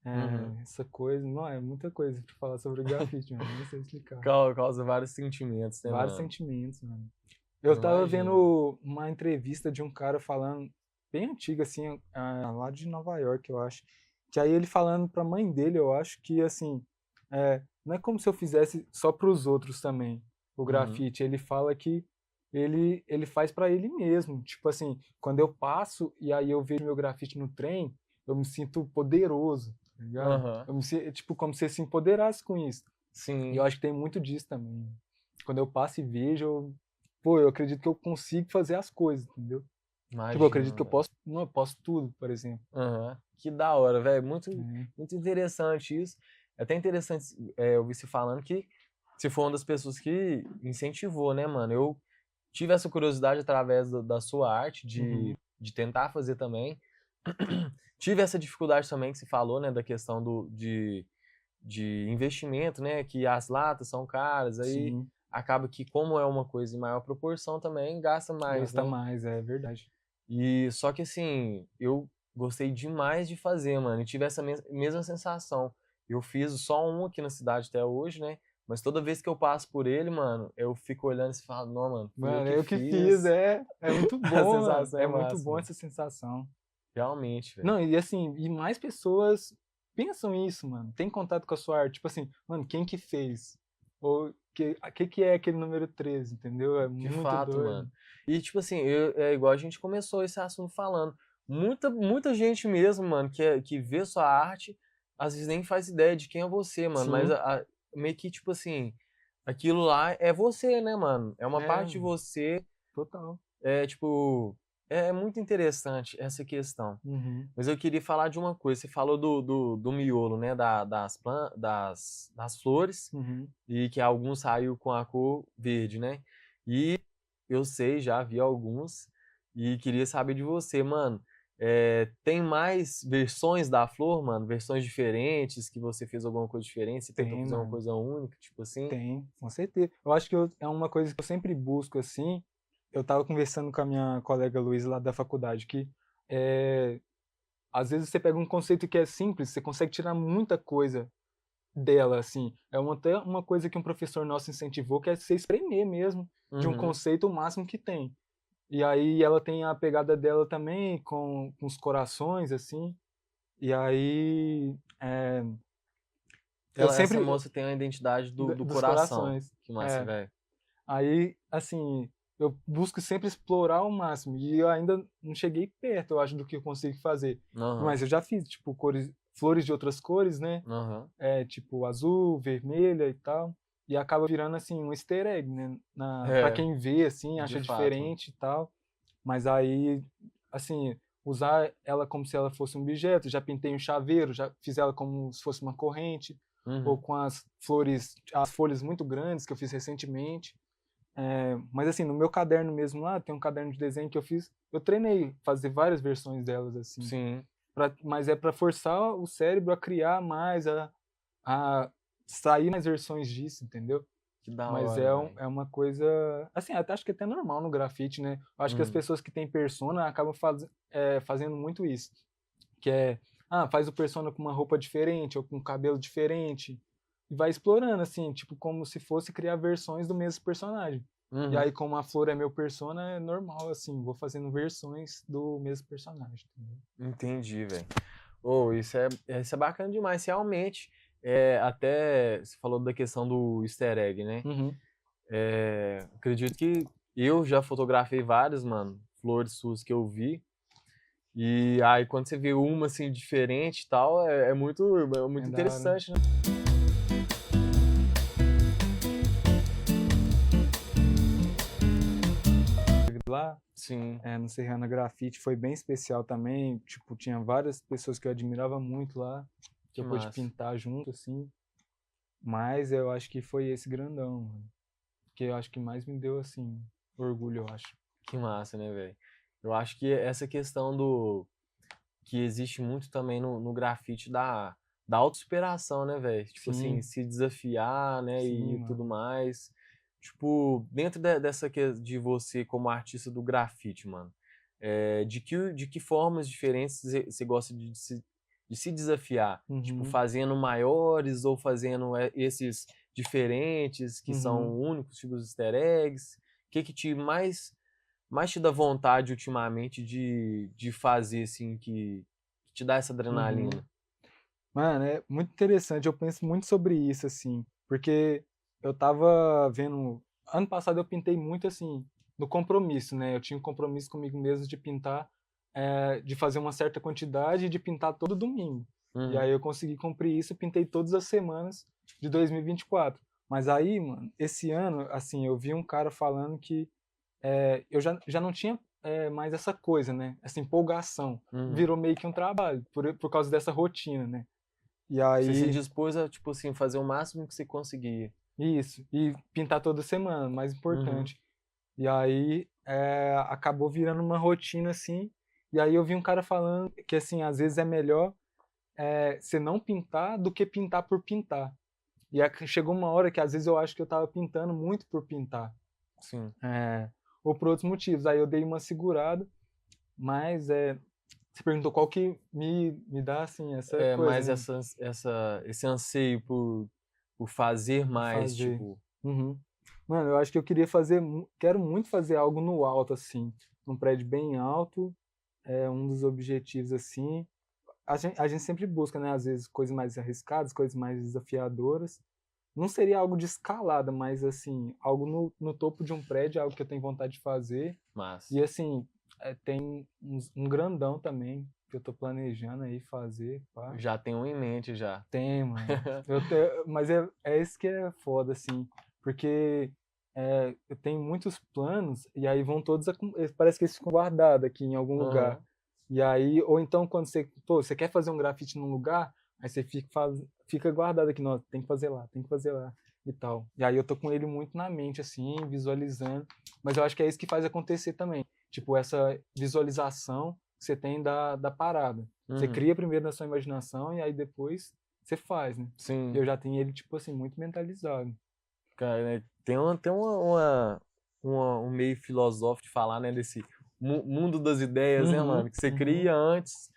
Uhum. Essa coisa, não, é muita coisa pra falar sobre grafite, mano, nem sei explicar. Causa vários sentimentos, né, Vários mano? sentimentos, mano. Eu Eu tava imagino. vendo uma entrevista de um cara falando, bem antiga, assim, lá de Nova York, eu acho. Que aí ele falando pra mãe dele, eu acho que, assim, não é como se eu fizesse só pros outros também, o Uhum. grafite. Ele fala que ele faz pra ele mesmo. Tipo assim, quando eu passo e aí eu vejo meu grafite no trem, eu me sinto poderoso, tá ligado? Aham. Eu me sinto, tipo, como se você se empoderasse com isso. E eu Sim, acho que tem muito disso também. Quando eu passo e vejo, pô, eu acredito que eu consigo fazer as coisas, entendeu? Tipo, eu acredito que imagino, eu velho. posso, não, eu posso tudo, por exemplo. Aham. Que da hora, velho. É. Muito interessante isso. É até interessante ouvir você falando que você foi uma das pessoas que incentivou, né, mano? Eu tive essa curiosidade através da sua arte, Uhum. de tentar fazer também. Tive essa dificuldade também que você falou, né, da questão de investimento, né, que as latas são caras, aí Sim, acaba que, como é uma coisa em maior proporção também, gasta mais, gasta né? mais, é verdade. E só que assim, eu gostei demais de fazer, mano, e tive essa mesma sensação. Eu fiz só um aqui na cidade até hoje, né? Mas toda vez que eu passo por ele, mano, eu fico olhando e falo, não, mano, fui eu Mano, que eu que fiz, fiz. é muito A bom, mano. sensação É é muito massa, bom mano. essa sensação. Realmente, velho. Não, e assim, e mais pessoas pensam isso, mano. Tem contato com a sua arte, tipo assim, mano, quem que fez? Ou que é aquele número 13, entendeu? É De muito fato, doido. mano. E, tipo assim, é igual a gente começou esse assunto falando. Muita gente mesmo, mano, que vê sua arte, às vezes nem faz ideia de quem é você, mano. Mas Sim, meio que, tipo assim, aquilo lá é você, né, mano? É uma parte de mano, você. total. É, tipo, é muito interessante essa questão. Uhum. Mas eu queria falar de uma coisa. Você falou do miolo, né? Das flores, Uhum. e que alguns saiu com a cor verde, né? E eu sei, já vi alguns, e queria saber de você, mano. Tem mais versões da flor, mano? Versões diferentes, que você fez alguma coisa diferente? Você tentou Tem, fazer uma mano. coisa única, tipo assim? Tem, com certeza. Eu acho que é uma coisa que eu sempre busco, assim. Eu tava conversando com a minha colega Luísa lá da faculdade, que é, às vezes você pega um conceito que é simples, você consegue tirar muita coisa dela, assim. Até uma coisa que um professor nosso incentivou, que é você espremer mesmo de um Uhum. conceito o máximo que tem. E aí ela tem a pegada dela também com os corações, assim. E aí eu Essa sempre moça tem a identidade do dos coração. corações. Que massa, É. velho. Aí, assim, eu busco sempre explorar ao máximo. E eu ainda não cheguei perto, eu acho, do que eu consigo fazer. Aham, Mas eu já fiz, tipo, flores de outras cores, né? aham. Tipo, azul, vermelha e tal. E acaba virando, assim, um easter egg, né? Pra É, quem vê, assim, de acha fato, mano. diferente e tal. Mas aí, assim, usar ela como se ela fosse um objeto. Já pintei um chaveiro, já fiz ela como se fosse uma corrente. Ou Uhum. com as folhas muito grandes que eu fiz recentemente. Mas assim, no meu caderno mesmo lá, tem um caderno de desenho que eu fiz, eu treinei fazer várias versões delas assim, Sim, mas é para forçar o cérebro a criar mais, a sair mais versões disso, entendeu? que da Mas hora, velho. é uma coisa, assim, até acho que é até normal no grafite, né? Eu acho que as Uhum. pessoas que têm persona acabam fazendo muito isso, que é, faz o persona com uma roupa diferente ou com um cabelo diferente, e vai explorando, assim, tipo, como se fosse criar versões do mesmo personagem. E Uhum. aí, como a flor é meu persona, é normal, assim, vou fazendo versões do mesmo personagem. Entendeu? Entendi, velho. Oh, isso é bacana demais, realmente. Até você falou da questão do easter egg, né? Uhum. Acredito que eu já fotografei várias, mano, flores suas que eu vi. E aí, quando você vê uma assim diferente e tal, é É muito da hora. interessante, né? Lá, Sim, no Serrana Grafite foi bem especial também. Tipo, tinha várias pessoas que eu admirava muito lá, que que eu pude massa. pintar junto, assim. Mas eu acho que foi esse grandão, mano. Que eu acho que mais me deu, assim, orgulho, eu acho. Que massa, né, velho? Eu acho que essa questão do... que existe muito também no grafite da autossuperação, né, velho? Tipo assim, Sim, se desafiar, né, sim, e tudo mano. mais. Tipo, dentro dessa de você como artista do grafite, mano, de que formas diferentes você gosta de se desafiar? Tipo, Uhum, fazendo maiores ou fazendo esses diferentes, que são uhum, únicos, tipo os easter eggs? O que te mais te dá vontade ultimamente de fazer, assim, que te dá essa uhum. adrenalina? Mano, é muito interessante, eu penso muito sobre isso, assim, porque eu tava vendo. Ano passado eu pintei muito, assim, no compromisso, né? Eu tinha um compromisso comigo mesmo de pintar, de fazer uma certa quantidade e de pintar todo domingo. E Uhum. aí eu consegui cumprir isso, pintei todas as semanas de 2024. Mas aí, mano, esse ano, assim, eu vi um cara falando que eu já não tinha mais essa coisa, né? Essa empolgação. Uhum. Virou meio que um trabalho, por causa dessa rotina, né? E Você se aí, dispôs a, tipo assim, fazer o máximo que você conseguia. isso. E pintar toda semana, mais Uhum. importante. E aí, acabou virando uma rotina assim. E aí eu vi um cara falando que, assim, às vezes é melhor você não pintar do que pintar por pintar. E aí chegou uma hora que às vezes eu acho que eu tava pintando muito por pintar. Sim. É, ou por outros motivos. Aí eu dei uma segurada, mas você perguntou qual que me dá, assim, essa É, coisa, mas né? esse anseio por fazer De mais, fazer. tipo... Uhum. Mano, eu acho que eu queria fazer, quero muito fazer algo no alto, assim, num prédio bem alto, é um dos objetivos, assim. A gente sempre busca, né, às vezes, coisas mais arriscadas, coisas mais desafiadoras. Não seria algo de escalada, mas, assim, algo no topo de um prédio, é algo que eu tenho vontade de fazer. Mas E, assim, tem um grandão também, que eu tô planejando aí fazer, pá. já tem um em mente, já. Tem, mano. Mas é isso que é foda, assim. Porque eu tenho muitos planos e aí vão todos. Parece que eles ficam guardados aqui em algum lugar. Aham. E aí, ou então quando você quer fazer um grafite num lugar, aí você fica guardado aqui, não, tem que fazer lá, tem que fazer lá e tal. E aí eu tô com ele muito na mente, assim, visualizando. Mas eu acho que é isso que faz acontecer também. Tipo, essa visualização que você tem da parada. Você Uhum. cria primeiro na sua imaginação e aí depois você faz, né? E Sim. eu já tenho ele, tipo assim, muito mentalizado. Cara, né, um meio filosófico de falar, né, desse mundo das ideias, né, Uhum, mano? Que você uhum. cria antes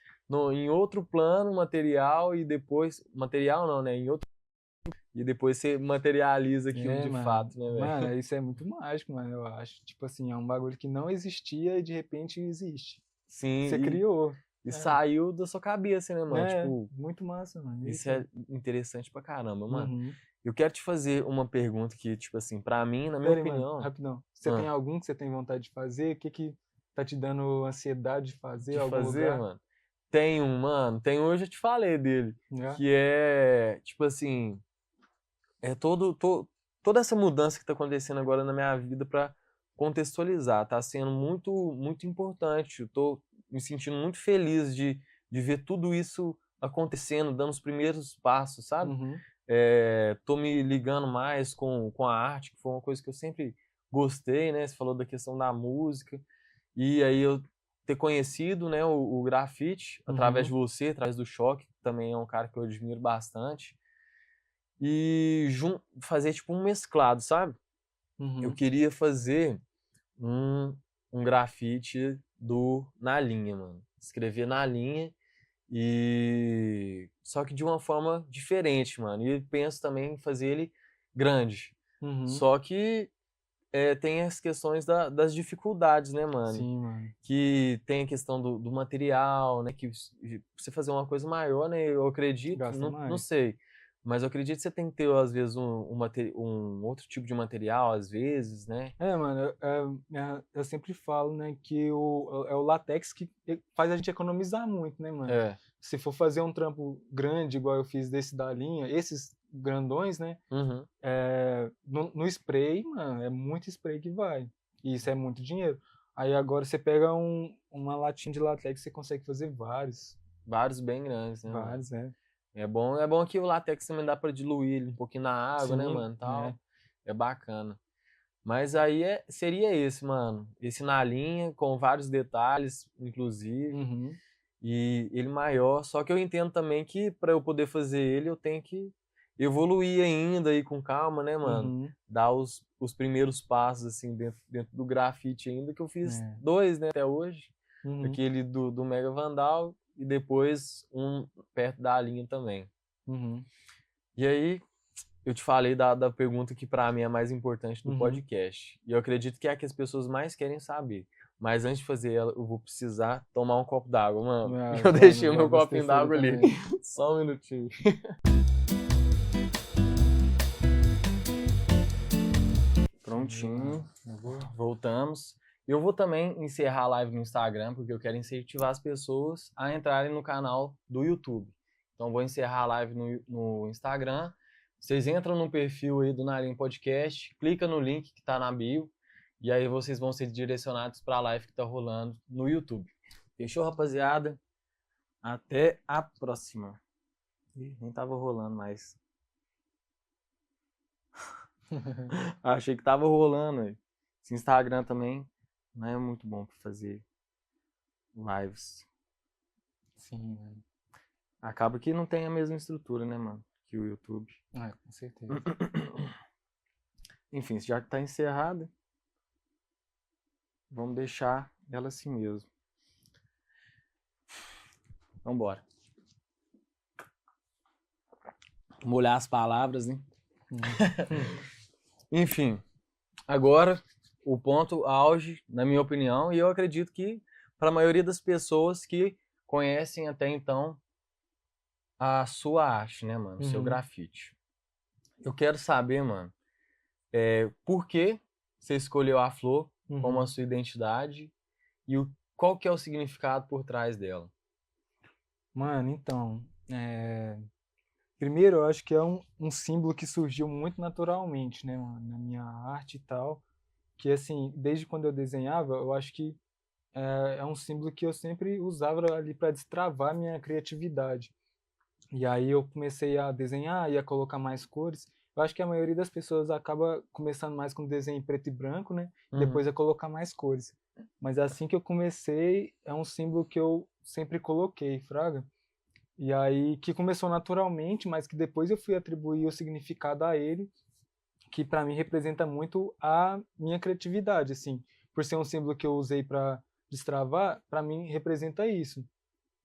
em outro plano material e depois. Material não, né? Em outro. E depois você materializa aquilo É, de mano. fato, né, Mano, velho? isso é muito mágico, mano, eu acho. Tipo assim, é um bagulho que não existia e de repente existe. Sim, Você criou. e É, saiu da sua cabeça, né, mano? né? Tipo, Muito massa, mano. isso Isso é. é interessante pra caramba, mano. Uhum. Eu quero te fazer uma pergunta que, tipo assim, pra mim, na minha Pera aí, mano, opinião, rapidão. Você tem ah, algum que você tem vontade de fazer? O que que tá te dando ansiedade de fazer? de Algum fazer, lugar? mano. Tem um, mano, tem um, eu já te falei dele, Já? que é, tipo assim, é toda essa mudança que tá acontecendo agora na minha vida pra contextualizar, tá sendo muito, muito importante. Eu tô me sentindo muito feliz de ver tudo isso acontecendo, dando os primeiros passos, sabe? Uhum. Tô me ligando mais com a arte, que foi uma coisa que eu sempre gostei, né? Você falou da questão da música. E aí eu ter conhecido, né, o grafite através de Uhum. você, através do Choque, que também é um cara que eu admiro bastante. E fazer tipo um mesclado, sabe? Eu Uhum. queria fazer um, um grafite na linha, mano. Escrever na linha e só que de uma forma diferente, mano. E penso também em fazer ele grande. Uhum. Só que tem as questões das dificuldades, né, mano? Sim, mano. Que tem a questão do material, né? Que você fazer uma coisa maior, né? Eu acredito, Gasta não mais. sei. Mas eu acredito que você tem que ter, às vezes, um outro tipo de material, às vezes, né? Mano, eu sempre falo, né, que é o latex que faz a gente economizar muito, né, mano? É. Se for fazer um trampo grande, igual eu fiz desse da linha, esses grandões, né, Uhum. no spray, mano, é muito spray que vai. E isso é muito dinheiro. Aí agora você pega uma latinha de latex, você consegue fazer vários. Vários bem grandes, né, mano? Vários, é. É bom que o látex também dá pra diluir ele um pouquinho na água, né, Sim, mano, tal. é. É bacana. Mas aí seria esse, mano. Esse na linha, com vários detalhes, inclusive. Uhum. E ele maior. Só que eu entendo também que pra eu poder fazer ele, eu tenho que evoluir ainda aí com calma, né, mano? Uhum. Dar os primeiros passos, assim, dentro do grafite ainda, que eu fiz É. 2, né, até hoje. Uhum. Aquele do Mega Vandal e depois um perto da linha também. Uhum. E aí, eu te falei da pergunta que pra mim é a mais importante do Uhum. podcast. E eu acredito que é a que as pessoas mais querem saber. Mas antes de fazer ela, eu vou precisar tomar um copo d'água, mano. Ah, Eu deixei o meu vamos copinho terceiro d'água ali. também. Só um minutinho. Prontinho. Voltamos. Eu vou também encerrar a live no Instagram, porque eu quero incentivar as pessoas a entrarem no canal do YouTube. Então, vou encerrar a live no Instagram. Vocês entram no perfil aí do Nalinha Podcast, clica no link que tá na bio, e aí vocês vão ser direcionados para a live que tá rolando no YouTube. Fechou, rapaziada? Até a próxima. Ih, nem tava rolando mais. Achei que tava rolando aí. Esse Instagram também não é muito bom pra fazer lives. Sim, mano. Acaba que não tem a mesma estrutura, né, mano, que o YouTube. Ah, com certeza. Enfim, já que tá encerrada, vamos deixar ela assim mesmo. Vambora. Molhar as palavras, né? Enfim, agora o ponto auge, na minha opinião, e eu acredito que para a maioria das pessoas que conhecem até então a sua arte, né, mano? O seu Uhum. grafite. Eu quero saber, mano, por que você escolheu a flor como a Uhum. sua identidade e qual que é o significado por trás dela? Mano, então, primeiro eu acho que é um símbolo que surgiu muito naturalmente, né, mano, na minha arte e tal, que assim, desde quando eu desenhava, eu acho que é um símbolo que eu sempre usava ali para destravar minha criatividade. E aí eu comecei a desenhar e a colocar mais cores. Eu acho que a maioria das pessoas acaba começando mais com desenho em preto e branco, né? E Uhum. depois a colocar mais cores. Mas assim que eu comecei, é um símbolo que eu sempre coloquei, fraga. E aí que começou naturalmente, mas que depois eu fui atribuir o significado a ele, que para mim representa muito a minha criatividade, assim. Por ser um símbolo que eu usei para destravar, para mim representa isso.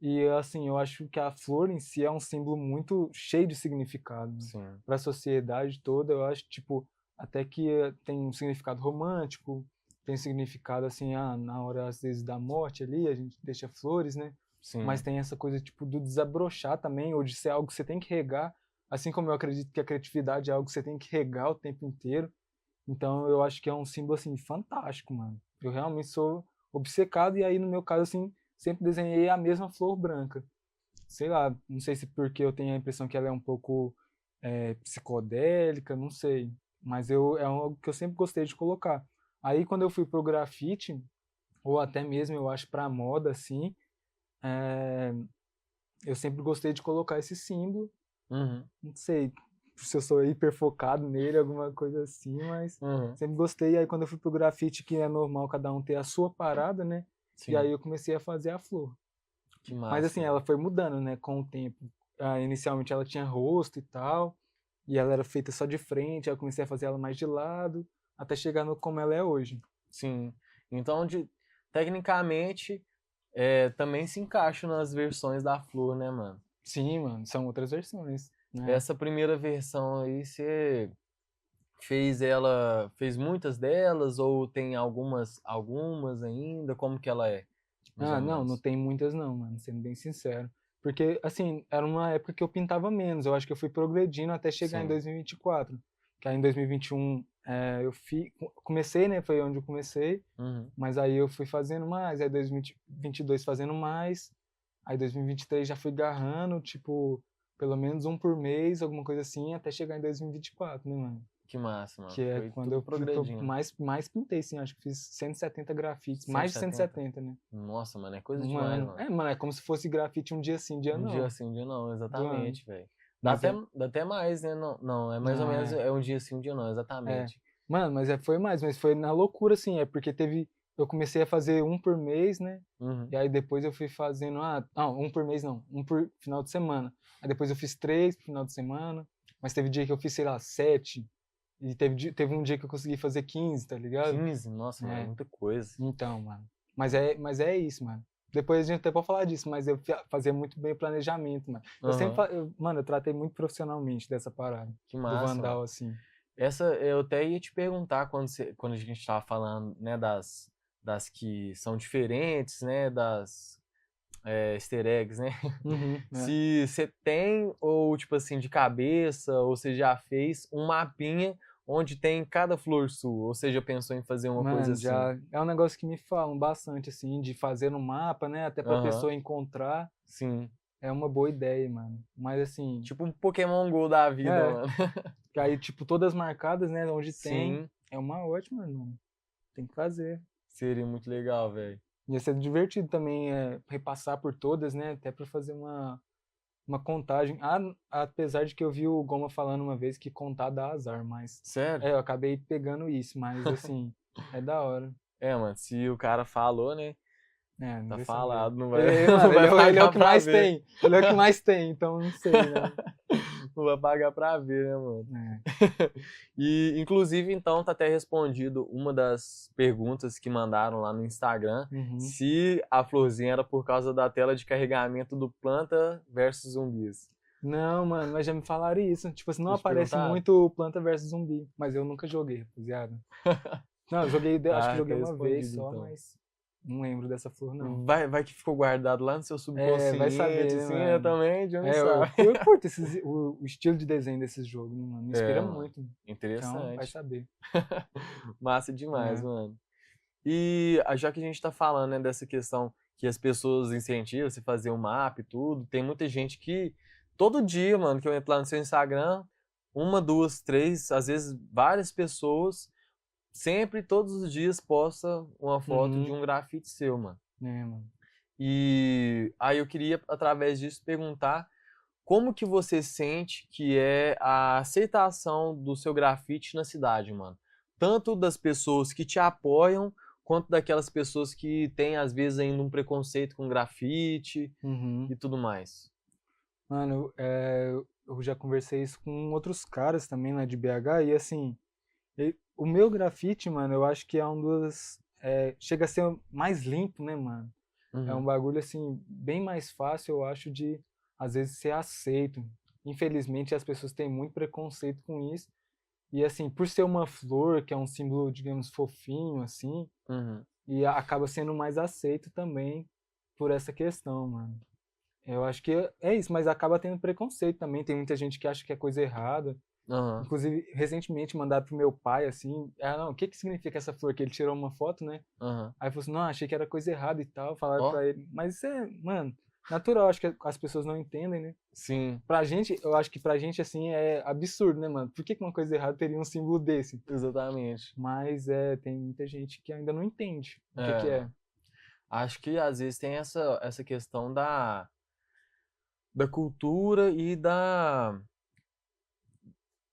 E assim, eu acho que a flor em si é um símbolo muito cheio de significado Sim. para a sociedade toda. Eu acho, tipo, até que tem um significado romântico, tem significado assim, na hora às vezes da morte ali, a gente deixa flores, né? Sim. Mas tem essa coisa tipo do desabrochar também, ou de ser algo que você tem que regar, assim como eu acredito que a criatividade é algo que você tem que regar o tempo inteiro. Então eu acho que é um símbolo assim fantástico, mano. Eu realmente sou obcecado e aí no meu caso assim, sempre desenhei a mesma flor branca. Sei lá, não sei se porque eu tenho a impressão que ela é um pouco psicodélica, não sei. Mas é algo que eu sempre gostei de colocar. Aí quando eu fui pro grafite, ou até mesmo eu acho pra moda assim, eu sempre gostei de colocar esse símbolo. Uhum. Não sei se eu sou hiper focado nele, alguma coisa assim, mas Uhum. sempre gostei. E aí quando eu fui pro grafite, que é normal cada um ter a sua parada, né? Sim. E aí eu comecei a fazer a flor. Que massa. Mas assim, ela foi mudando, né, com o tempo. Inicialmente ela tinha rosto e tal, e ela era feita só de frente, aí eu comecei a fazer ela mais de lado, até chegar no como ela é hoje. Sim. Então, tecnicamente, também se encaixa nas versões da flor, né, mano? Sim, mano, são outras versões, né? Essa primeira versão aí, você fez muitas delas ou tem algumas ainda? Como que ela é, mais ou Não, não menos? tem muitas não, mano, sendo bem sincero. Porque, assim, era uma época que eu pintava menos, eu acho que eu fui progredindo até chegar em Sim. 2024. Que aí em 2021 comecei, né, foi onde eu comecei, Uhum. mas aí eu fui fazendo mais, aí 2022 fazendo mais, aí 2023 já fui garrando, tipo, pelo menos um por mês, alguma coisa assim, até chegar em 2024, né, mano? Que massa, mano. Que é Foi quando tudo eu progredindo. mais pintei, assim, acho que fiz 170 grafites, mais de 170. 170, né? Nossa, mano, é coisa Um demais, ano. mano. Mano, é como se fosse grafite um dia sim, um dia Um não. dia sim, um dia não, Do ano. exatamente, velho. Mas Dá até mais, né? Não, é mais ou Não, menos, é. é um dia sim, um dia não, É. exatamente. Mano, mas foi mais, mas foi na loucura, assim, é porque eu comecei a fazer um por mês, né? Uhum. E aí depois eu fui fazendo, um por mês não, um por final de semana. Aí depois eu fiz 3 pro final de semana, mas teve dia que eu fiz, sei lá, 7. E teve um dia que eu consegui fazer 15, tá ligado? 15, nossa, mano, é É. muita coisa. Então, mano. Mas é isso, mano. Depois a gente até pode falar disso, mas eu fazia muito bem o planejamento, mano. Eu sempre, Aham. mano, eu tratei muito profissionalmente dessa parada. Que Do massa, Vandal, mano. assim. Essa eu até ia te perguntar quando a gente tava falando, né, das que são diferentes, né, das easter eggs, né? Uhum, Se você tem, ou tipo assim, de cabeça, ou você já fez um mapinha onde tem cada flor sua, ou seja, pensou em fazer uma coisa Mano, assim. já é um negócio que me falam bastante, assim, de fazer no mapa, né? Até pra Aham, pessoa encontrar. sim. É uma boa ideia, mano. Mas assim, Tipo um Pokémon Go da vida, é, mano. que aí, tipo, todas marcadas, né? Onde tem, Sim, é uma ótima, mano. Tem que fazer. seria muito legal, velho. Ia ser divertido também repassar por todas, né? Até pra fazer uma contagem. Apesar de que eu vi o Goma falando uma vez que contar dá azar, mas. Sério? Eu acabei pegando isso, mas assim, é da hora. É, mano, se o cara falou, né? Não Tá vai saber. falado, não vai, Mano, não vai ele é o pagar que pra mais ver. tem. Ele é o que mais tem, então não sei, né? Não vai pagar pra ver, né, mano? É. E, inclusive, então, tá até respondido uma das perguntas que mandaram lá no Instagram, Uhum. se a florzinha era por causa da tela de carregamento do Planta versus Zumbis. Não, mano, mas já me falaram isso. Tipo assim, não Eles aparece perguntaram? muito Planta vs Zumbi, mas eu nunca joguei, rapaziada. Não, eu joguei, acho que Tá joguei uma vez respondido, só, então. mas não lembro dessa flor, não. Vai que ficou guardado lá no seu Vai subconsciente, saber, né, assim, eu mano? também, de não Eu sabe. curto o estilo de desenho desses jogos, né, mano? Me inspira Mano, muito. Então, vai interessante. saber. Massa demais, É. mano. E já que a gente tá falando, né, dessa questão que as pessoas incentivam você fazer um mapa e tudo, tem muita gente que todo dia, mano, que eu entro lá no seu Instagram, uma, duas, três, às vezes várias pessoas, sempre, todos os dias, posta uma foto de Uhum. um grafite seu, mano. Mano. E aí eu queria, através disso, perguntar como que você sente que é a aceitação do seu grafite na cidade, mano? Tanto das pessoas que te apoiam, quanto daquelas pessoas que têm, às vezes, ainda um preconceito com grafite Uhum. e tudo mais. Mano, eu já conversei isso com outros caras também lá de BH e assim, o meu grafite, mano, eu acho que é um dos. Chega a ser mais limpo, né, mano? É um Uhum. bagulho assim, bem mais fácil, eu acho, de às vezes ser aceito. Infelizmente, as pessoas têm muito preconceito com isso. E assim, por ser uma flor, que é um símbolo, digamos, fofinho, assim, Uhum. e acaba sendo mais aceito também por essa questão, mano. Eu acho que é isso, mas acaba tendo preconceito também. Tem muita gente que acha que é coisa errada. Aham. Inclusive, recentemente mandaram pro meu pai, assim, não, o que que significa essa flor? Que ele tirou uma foto, né? Aham. Aí falou assim, não, achei que era coisa errada e tal, falaram Ó, pra ele. Mas isso mano, natural, acho que as pessoas não entendem, né? sim, Pra gente, eu acho que pra gente, assim, é absurdo, né, mano? Por que que uma coisa errada teria um símbolo desse? exatamente. Mas tem muita gente que ainda não entende o que que É, é. mano. Acho que às vezes tem essa questão da cultura e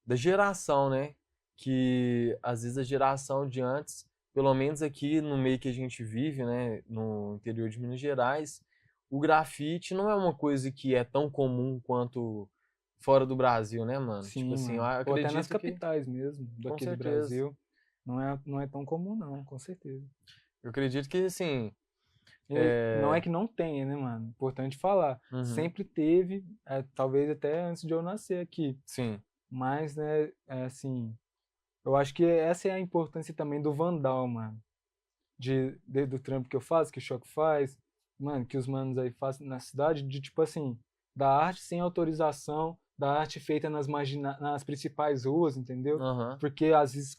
da geração, né? Que às vezes a geração de antes, pelo menos aqui no meio que a gente vive, né, no interior de Minas Gerais, o grafite não é uma coisa que é tão comum quanto fora do Brasil, né, mano? Tipo Sim, assim, eu mano. Ou até nas acredito que, capitais mesmo, com daqui do certeza, Brasil. Não é tão comum, não, com certeza. eu acredito que, assim, E não é é... que não tenha, né, mano? Importante falar. Uhum, Sempre teve, talvez até antes de eu nascer aqui. sim, Mas, né, assim, eu acho que essa é a importância também do Vandal, mano. Do trampo que eu faço, que o Choque faz, mano, que os manos aí fazem na cidade, de tipo assim, da arte sem autorização, da arte feita nas principais ruas, entendeu? aham, Porque às vezes,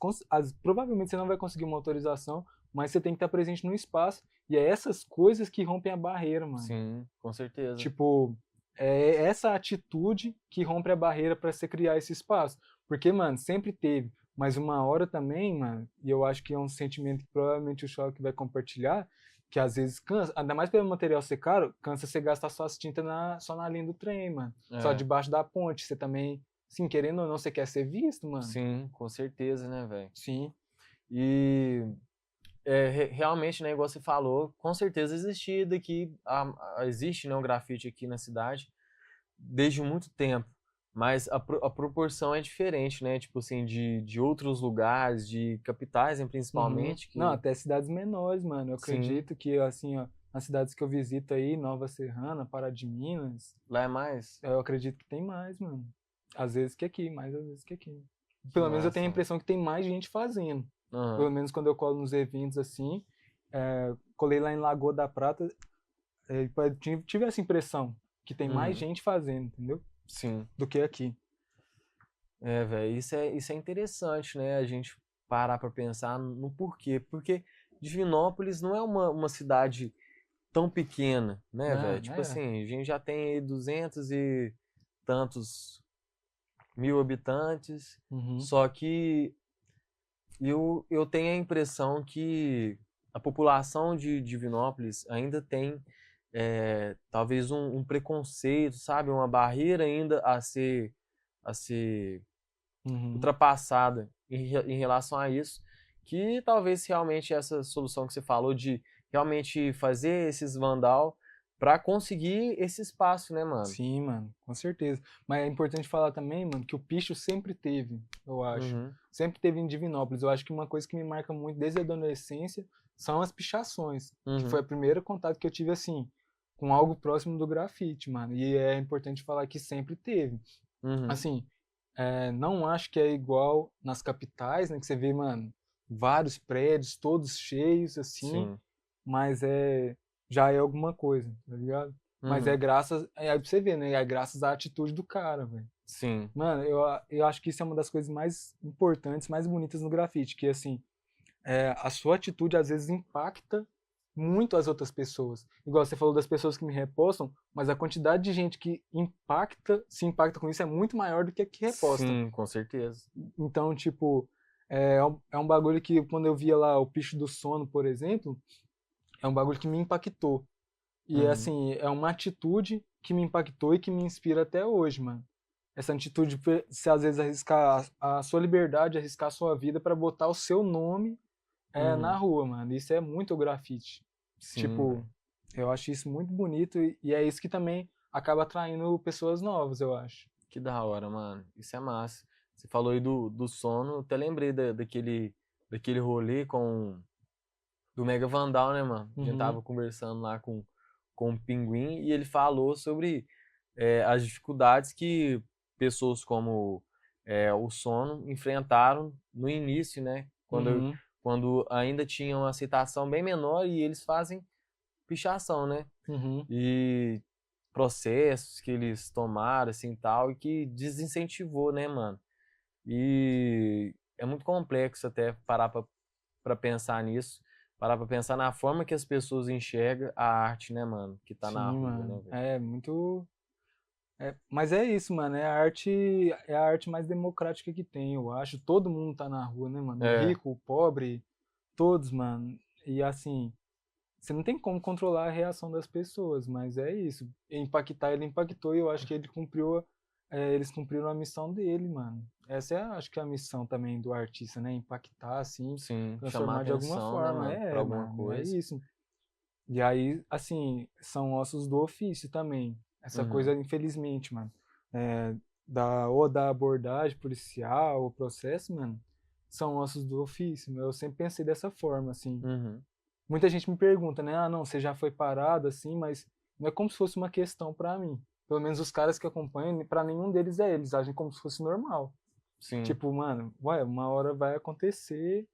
provavelmente você não vai conseguir uma autorização, mas você tem que estar presente no espaço. E é essas coisas que rompem a barreira, mano. sim, com certeza. Tipo, é essa atitude que rompe a barreira para você criar esse espaço. Porque, mano, sempre teve. Mas uma hora também, mano, e eu acho que é um sentimento que provavelmente o Choque vai compartilhar, que às vezes cansa, ainda mais pelo material ser caro, cansa você gastar suas tintas só na linha do trem, mano. Só É, debaixo da ponte. Você também, assim, querendo ou não, você quer ser visto, mano. sim, com certeza, né, velho? Sim. E realmente, né, igual você falou, com certeza existia daqui, existe, né, o grafite aqui na cidade desde muito tempo, mas a proporção é diferente, né, tipo assim, de outros lugares, de capitais, né, Uhum. principalmente, Não, que, até cidades menores, mano. Eu sim, acredito que, assim, ó, nas cidades que eu visito aí, Nova Serrana, Pará de Minas, lá é mais, eu acredito que tem mais, mano. Às vezes que aqui, mais às vezes que aqui. que Pelo menos eu tenho a massa, impressão que tem mais gente fazendo. Pelo aham, menos quando eu colo nos eventos assim, colei lá em Lagoa da Prata, tive essa impressão que tem mais uhum, gente fazendo, entendeu? sim, Do que aqui. velho, isso é interessante, né, a gente parar pra pensar no porquê, porque Divinópolis não é uma cidade tão pequena, né, velho? Não, Tipo é. assim, a gente já tem aí 200 e tantos mil habitantes, Uhum, só que eu tenho a impressão que a população de Divinópolis ainda tem talvez um preconceito, sabe? Uma barreira ainda a ser uhum. ultrapassada em relação a isso, que talvez realmente essa solução que você falou de realmente fazer esses vandal para conseguir esse espaço, né, mano? Sim, mano, com certeza. Mas é importante falar também, mano, que o picho sempre teve, eu acho. Uhum, Sempre teve em Divinópolis. Eu acho que uma coisa que me marca muito desde a adolescência são as pichações, que foi uhum, o primeiro contato que eu tive, assim, com algo próximo do grafite, mano. E é importante falar que sempre teve. uhum, Assim, não acho que é igual nas capitais, né, que você vê, mano, vários prédios, todos cheios, assim, sim, mas já é alguma coisa, tá ligado? Mas é uhum, graças, aí pra você ver, né? É graças à atitude do cara, velho. sim, Mano, eu acho que isso é uma das coisas mais importantes, mais bonitas no grafite, que assim, a sua atitude às vezes impacta muito as outras pessoas. Igual você falou das pessoas que me repostam, mas a quantidade de gente que se impacta com isso é muito maior do que a que reposta. sim, com certeza. Então, tipo, é um bagulho que quando eu via lá o Picho do Sono, por exemplo, é um bagulho que me impactou. E Uhum, assim, é uma atitude que me impactou e que me inspira até hoje, mano. Essa atitude de se às vezes arriscar a sua liberdade, arriscar a sua vida pra botar o seu nome na uhum, rua, mano. Isso é muito grafite. sim, Tipo, velho. eu acho isso muito bonito e é isso que também acaba atraindo pessoas novas, eu acho. Que da hora, mano. Isso é massa. Você falou aí do sono, eu até lembrei daquele rolê do Mega Vandal, né, mano? A gente Uhum, tava conversando lá com o Pinguim e ele falou sobre as dificuldades que pessoas como o sono enfrentaram no início, né? uhum, Quando ainda tinham uma aceitação bem menor e eles fazem pichação, né? uhum. E processos que eles tomaram, assim, tal, e que desincentivou, né, mano? E é muito complexo até parar pra pensar nisso, parar pra pensar na forma que as pessoas enxergam a arte, né, mano? Que tá na Sim, rua, né, mano. velho? É muito. Mas é isso, mano. É a arte mais democrática que tem, eu acho. Todo mundo tá na rua, né, mano? O É, rico, o pobre, todos, mano. E assim, você não tem como controlar a reação das pessoas, mas é isso. Impactar, ele impactou e eu acho que eles cumpriram a missão dele, mano. Essa acho que é a missão também do artista, né? Impactar, assim, sim, chamar transformar de alguma atenção, né, forma. mano, pra alguma Mano, é coisa. isso. E aí, assim, são ossos do ofício também. Essa Uhum, coisa, infelizmente, mano, é, ou da abordagem policial, o processo, mano, são ossos do ofício. Eu sempre pensei dessa forma, assim. uhum, Muita gente me pergunta, né? Ah, não, você já foi parado, assim, mas não é como se fosse uma questão pra mim. Pelo menos os caras que acompanham, pra nenhum deles eles agem como se fosse normal. sim. Tipo, mano, ué, uma hora vai acontecer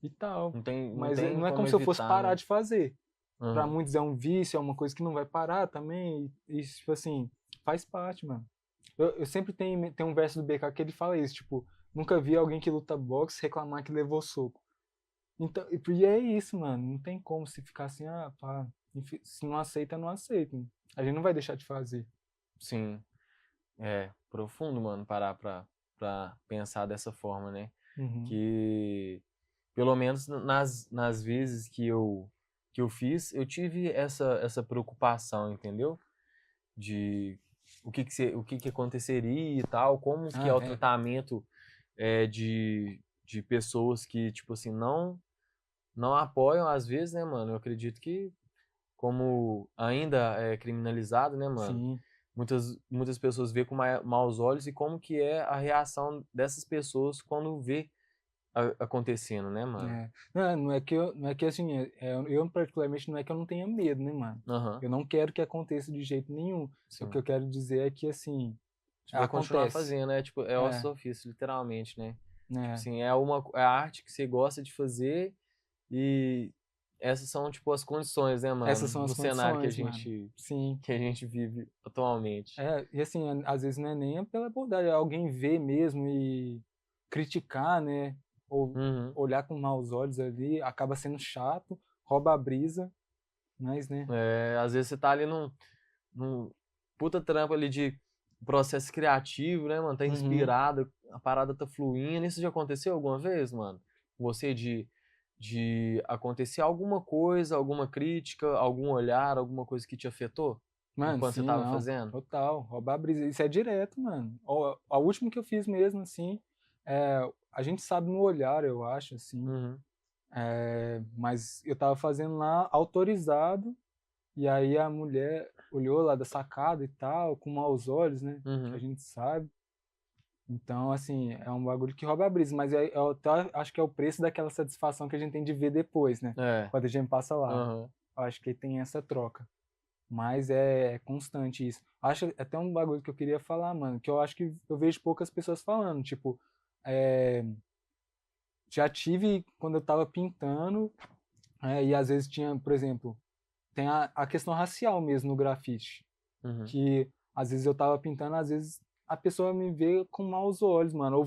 e tal. Não Mas tem não é como como se eu fosse evitar, parar né? de fazer. Pra Uhum, muitos é um vício, é uma coisa que não vai parar também. E tipo assim, faz parte, mano. Eu sempre tem um verso do BK que ele fala isso, tipo, nunca vi alguém que luta boxe reclamar que levou soco. Então, e é isso, mano. Não tem como se ficar assim, pá, se não aceita, não aceita. A gente não vai deixar de fazer. sim. É profundo, mano, parar pra pensar dessa forma, né? Uhum. Que, pelo menos nas vezes que eu fiz, eu tive essa preocupação, entendeu? De o que que aconteceria e tal, como que é o tratamento de pessoas que, tipo assim, não apoiam às vezes, né, mano? Eu acredito que, como ainda é criminalizado, né, mano? Sim. Muitas pessoas vê com maus olhos e como que é a reação dessas pessoas quando vê acontecendo, né, mano? É. Não é que assim, eu particularmente não é que eu não tenha medo, né, mano? Aham, Eu não quero que aconteça de jeito nenhum. O que sim. eu quero dizer é que, assim, A gente vai continuar acontece. fazendo, né? Tipo, é É, osso ofício, literalmente, né? Tipo né? assim, é a arte que você gosta de fazer e essas são, tipo, as condições, né, Essas mano? são No as cenário condições, mano. Sim. que a gente vive atualmente. E assim, às vezes não é nem pela bondade, é alguém ver mesmo e criticar, né? Ou Uhum. olhar com maus olhos ali, acaba sendo chato, rouba a brisa, mas, né? É, às vezes você tá ali num puta trampo ali de processo criativo, né, mano? Tá Uhum. inspirado, a parada tá fluindo. Isso já aconteceu alguma vez, mano? Com você de acontecer alguma coisa, alguma crítica, algum olhar, alguma coisa que te afetou Mano, enquanto você sim, tava não. fazendo? Total. Roubar a brisa. Isso é direto, mano. A última que eu fiz mesmo, assim, a gente sabe no olhar, eu acho, assim. Uhum, Mas eu tava fazendo lá autorizado, e aí a mulher olhou lá da sacada e tal, com maus olhos, né? Que a uhum. gente sabe. Então, assim, é um bagulho que rouba a brisa. Mas eu até acho que é o preço daquela satisfação que a gente tem de ver depois, né? É, Quando a gente passa lá. aham, Eu acho que tem essa troca. Mas é constante isso. Acho até um bagulho que eu queria falar, mano, que eu acho que eu vejo poucas pessoas falando. Tipo, é, já tive quando eu tava pintando, e às vezes tinha, por exemplo, tem a questão racial mesmo no grafite. uhum, Que às vezes eu tava pintando, às vezes a pessoa me vê com maus olhos, mano.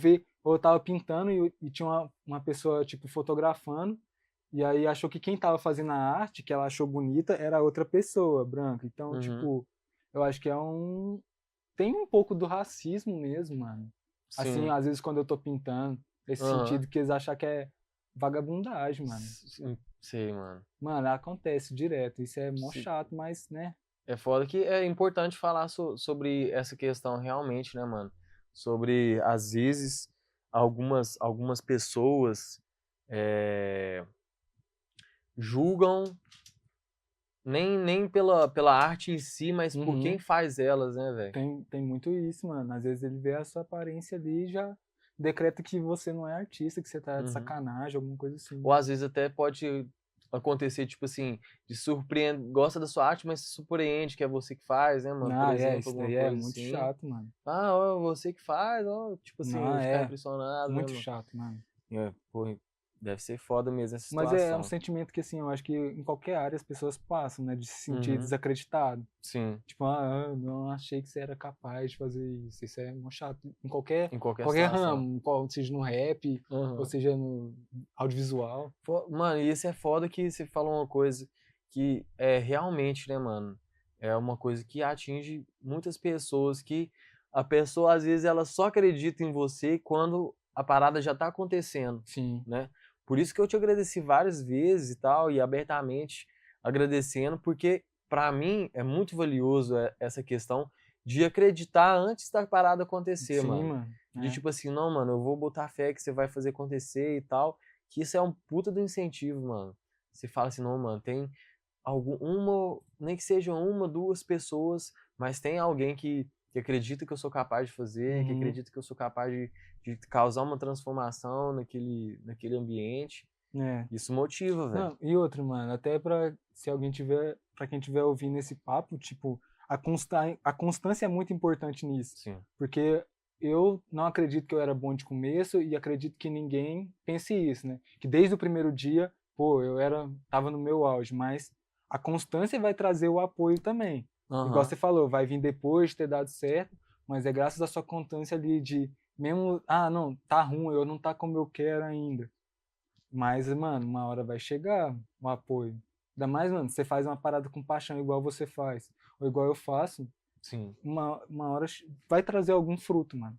Ou eu tava pintando e tinha uma pessoa, tipo, fotografando, e aí achou que quem tava fazendo a arte, que ela achou bonita, era outra pessoa, branca. Então, uhum. tipo, eu acho que tem um pouco do racismo mesmo, mano. Assim, Sim, às vezes quando eu tô pintando, nesse aham. sentido que eles acham que é vagabundagem, mano. Sim, sei, mano. Mano, acontece direto. Isso é mó chato, mas, né? É foda que é importante falar sobre essa questão realmente, né, mano? Sobre, às vezes, algumas pessoas é, julgam nem pela arte em si, mas por quem Uhum. faz elas, né, velho? Tem muito isso, mano. Às vezes ele vê a sua aparência ali e já decreta que você não é artista, que você tá de Uhum. sacanagem, alguma coisa assim. Ou às vezes até pode acontecer, tipo assim, de surpreender, gosta da sua arte, mas se surpreende que é você que faz, né, mano? Por Ah, exemplo, isso alguma daí é coisa muito assim. chato, mano. Ah, ó, você que faz, ó, tipo assim, Não, ficar é impressionado, né, muito mano? chato, mano. É, pô, deve ser foda mesmo essa Mas é um situação. sentimento que, assim, eu acho que em qualquer área as pessoas passam, né? De se sentir Uhum, desacreditado. sim, Tipo, eu não achei que você era capaz de fazer isso. Isso é mó chato. Em em qualquer qualquer situação. ramo, seja no rap, ou Uhum. seja no audiovisual. Mano, e isso é foda que você falou uma coisa que é realmente, né, mano? É uma coisa que atinge muitas pessoas que a pessoa, às vezes, ela só acredita em você quando a parada já tá acontecendo, Sim. né? Por isso que eu te agradeci várias vezes e tal, e abertamente agradecendo, porque pra mim é muito valioso essa questão de acreditar antes da parada acontecer, Sim, mano. mano. De tipo assim, não, mano, eu vou botar fé que você vai fazer acontecer e tal, que isso é um puta do incentivo, mano. Você fala assim, não, mano, tem nem que seja uma, duas pessoas, mas tem alguém que acredita que eu sou capaz de fazer, que Uhum. acredita que eu sou capaz de causar uma transformação naquele ambiente. É. Isso motiva, velho. Não, e outro, mano, até se alguém tiver, pra quem tiver ouvindo esse papo, tipo, a constância é muito importante nisso. Sim. Porque eu não acredito que eu era bom de começo e acredito que ninguém pense isso, né? Que desde o primeiro dia, pô, tava no meu auge, mas a constância vai trazer o apoio também. Igual Aham. você falou, vai vir depois de ter dado certo, mas é graças à sua constância ali de, mesmo, não, tá ruim, eu não tá como eu quero ainda. Mas, mano, uma hora vai chegar o apoio. Ainda mais, mano, você faz uma parada com paixão igual você faz, ou igual eu faço, Sim. uma hora vai trazer algum fruto, mano.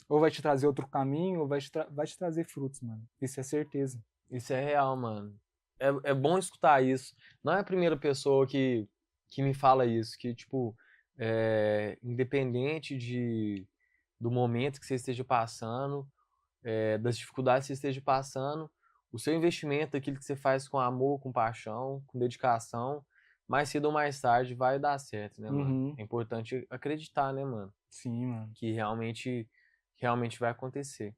ou vai te trazer outro caminho, ou vai te trazer frutos, mano. Isso é certeza. Isso é real, mano. É bom escutar isso. Não é a primeira pessoa que me fala isso, que, tipo, independente do momento que você esteja passando, das dificuldades que você esteja passando, o seu investimento, aquilo que você faz com amor, com paixão, com dedicação, mais cedo ou mais tarde vai dar certo, né, mano? Uhum. É importante acreditar, né, mano? Sim, mano. Que realmente vai acontecer.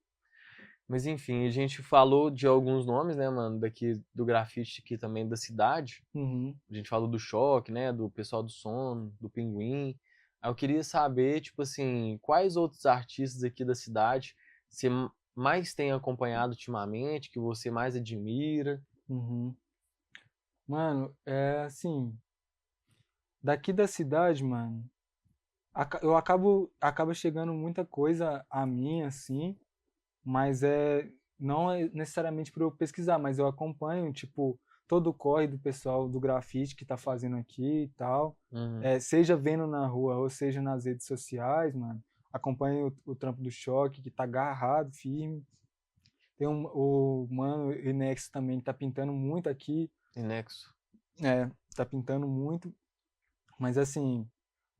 Mas enfim, a gente falou de alguns nomes, né, mano, daqui do grafite aqui também da cidade. Uhum. A gente falou do Choque, né, do pessoal do Sono, do Pinguim. Aí eu queria saber, tipo assim, quais outros artistas aqui da cidade você mais tem acompanhado ultimamente, que você mais admira? Uhum. Mano, é assim, daqui da cidade, mano, eu acaba chegando muita coisa a mim, assim, mas não é necessariamente para eu pesquisar, mas eu acompanho, tipo, todo o corre do pessoal do grafite que tá fazendo aqui e tal, Uhum. seja vendo na rua ou seja nas redes sociais, mano, acompanho o trampo do Choque, que tá agarrado, firme. Tem o mano Inex também, que tá pintando muito aqui, E Nexo. tá pintando muito, mas assim,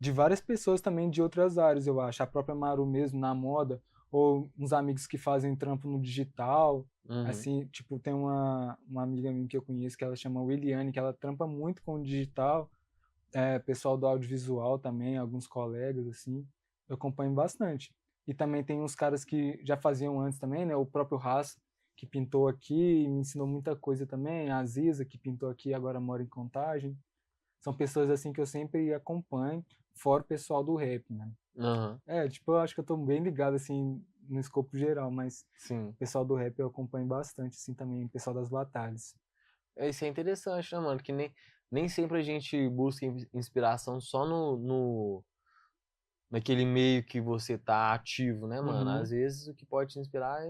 de várias pessoas também de outras áreas, eu acho. A própria Maru mesmo na moda, ou uns amigos que fazem trampo no digital. Uhum. Assim, tipo, tem uma amiga minha que eu conheço que ela chama Williane, que ela trampa muito com o digital. Pessoal do audiovisual também, alguns colegas, assim. Eu acompanho bastante. E também tem uns caras que já faziam antes também, né? O próprio Haas, que pintou aqui e me ensinou muita coisa também. A Aziza, que pintou aqui e agora mora em Contagem. São pessoas assim que eu sempre acompanho, fora o pessoal do rap, né? Aham. Tipo, eu acho que eu tô bem ligado, assim, no escopo geral, mas Sim. o pessoal do rap eu acompanho bastante, assim, também, o pessoal das batalhas. Isso é interessante, né, mano? Que nem sempre a gente busca inspiração só naquele meio que você tá ativo, né, mano? Às Uhum. vezes o que pode te inspirar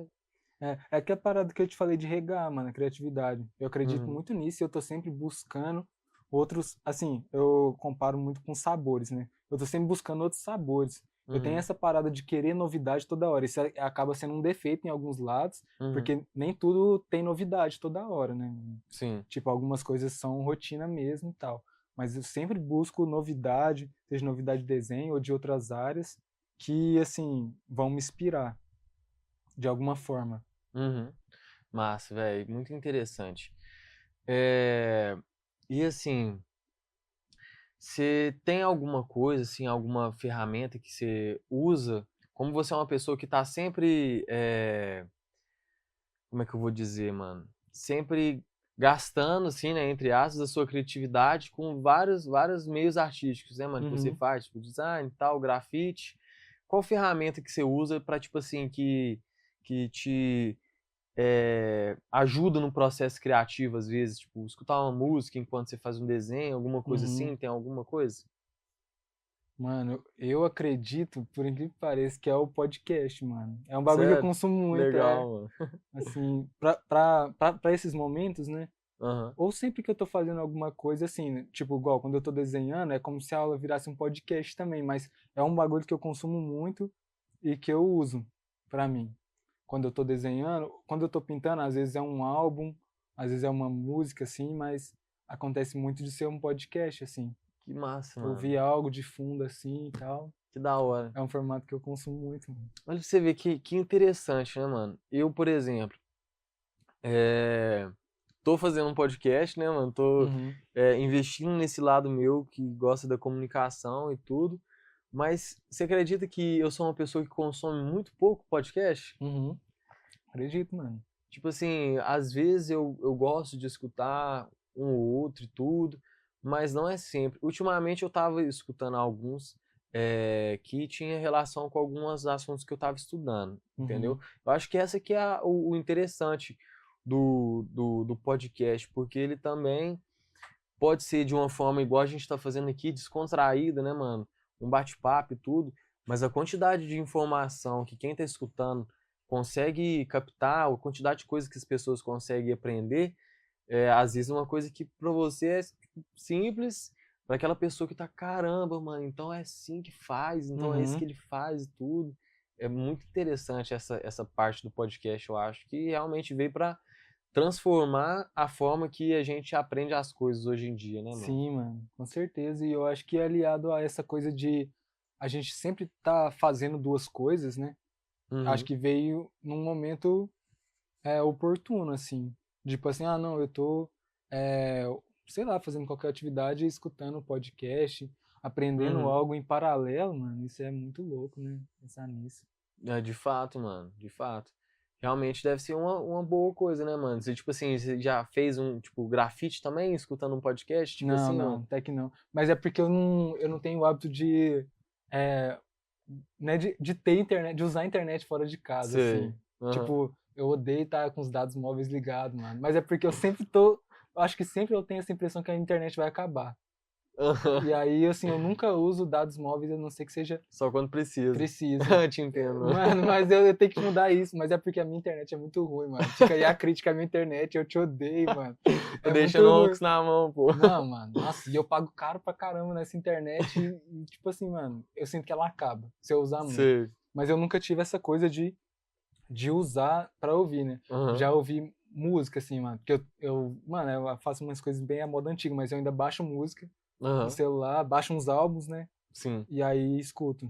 é. É que a parada que eu te falei de regar, mano, a criatividade. Eu acredito Uhum. muito nisso e eu tô sempre buscando outros, assim, eu comparo muito com sabores, né? Eu tô sempre buscando outros sabores. Eu tenho Uhum. essa parada de querer novidade toda hora. Isso acaba sendo um defeito em alguns lados, Uhum. porque nem tudo tem novidade toda hora, né? Sim. Tipo, algumas coisas são rotina mesmo e tal. Mas eu sempre busco novidade, seja novidade de desenho ou de outras áreas, que, assim, vão me inspirar de alguma forma. Uhum. Massa, velho. Muito interessante. É, E assim, você tem alguma coisa, assim, alguma ferramenta que você usa? Como você é uma pessoa que tá sempre, como é que eu vou dizer, mano? Sempre gastando, assim, né, entre aspas, a sua criatividade com vários meios artísticos, né, mano, que você Uhum. faz, tipo design, tal, grafite. Qual ferramenta que você usa pra, tipo assim, que te ajuda no processo criativo, às vezes, tipo, escutar uma música enquanto você faz um desenho, alguma coisa Uhum. assim, tem alguma coisa? Mano, eu acredito, por incrível que pareça, que é o podcast, mano. É um bagulho que eu Sério? consumo muito, Legal, mano. assim, pra esses momentos, né? Aham. Ou sempre que eu tô fazendo alguma coisa assim, né? Tipo, igual quando eu tô desenhando, é como se a aula virasse um podcast também, mas é um bagulho que eu consumo muito e que eu uso pra mim. Quando eu tô desenhando, quando eu tô pintando, às vezes é um álbum, às vezes é uma música, assim, mas acontece muito de ser um podcast, assim. Que massa, Ouvir mano. algo de fundo, assim, e tal. Que da hora. É um formato que eu consumo muito, mano. Olha pra você ver que interessante, né, mano? Eu, por exemplo, é, tô fazendo um podcast, né, mano? Tô Uhum, investindo nesse lado meu que gosta da comunicação e tudo. Mas você acredita que eu sou uma pessoa que consome muito pouco podcast? uhum. Acredito, mano. Tipo assim, às vezes eu gosto de escutar um ou outro e tudo, mas não é sempre. Ultimamente eu tava escutando alguns que tinha relação com alguns assuntos que eu tava estudando, entendeu? Uhum, Eu acho que essa que é o interessante do podcast, porque ele também pode ser de uma forma igual a gente tá fazendo aqui, descontraída, né, mano? Um bate-papo e tudo, mas a quantidade de informação que quem tá escutando consegue captar, a quantidade de coisas que as pessoas conseguem aprender, às vezes uma coisa que para você é simples, para aquela pessoa que tá, caramba, mano, então é assim que faz, então é isso que uhum. ele faz e tudo. é muito interessante essa parte do podcast, eu acho, que realmente veio para transformar a forma que a gente aprende as coisas hoje em dia, né, mano? Sim, mano, com certeza. E eu acho que aliado a essa coisa de a gente sempre tá fazendo duas coisas, né? Acho Uhum. que veio num momento oportuno, assim. Tipo assim, ah, não, eu tô, é, sei lá, fazendo qualquer atividade, escutando podcast, aprendendo Uhum. algo em paralelo, mano. Isso é muito louco, né? Pensar nisso. É, de fato, mano, de fato. Realmente deve ser uma boa coisa, né, mano? Você, tipo assim, você já fez um, tipo, grafite também, escutando um podcast, tipo Não, assim, mano? não, até que não. Mas é porque eu não tenho o hábito é, né, de ter internet, de usar a internet fora de casa, Sei. assim. Aham. Tipo, eu odeio estar com os dados móveis ligados, mano. Mas é porque eu sempre tô. Eu acho que sempre eu tenho essa impressão que a internet vai acabar. Aham. E aí, assim, eu nunca uso dados móveis, a não ser que seja Só quando precisa. preciso. Te entendo. Mano, mas eu tenho que mudar isso. Mas é porque a minha internet é muito ruim, mano. Fica aí a crítica à minha internet, eu te odeio, mano. Tô É muito deixando o ruim. Ox na mão, pô. Não, mano, nossa, e eu pago caro pra caramba nessa internet tipo assim, mano, eu sinto que ela acaba se eu usar muito. Sei. Mas eu nunca tive essa coisa de usar pra ouvir, né? Aham. Já ouvi música, assim, mano, porque mano, eu faço umas coisas bem à moda antiga, mas eu ainda baixo música no Aham. celular, baixo uns álbuns, né? Sim. E aí escuto,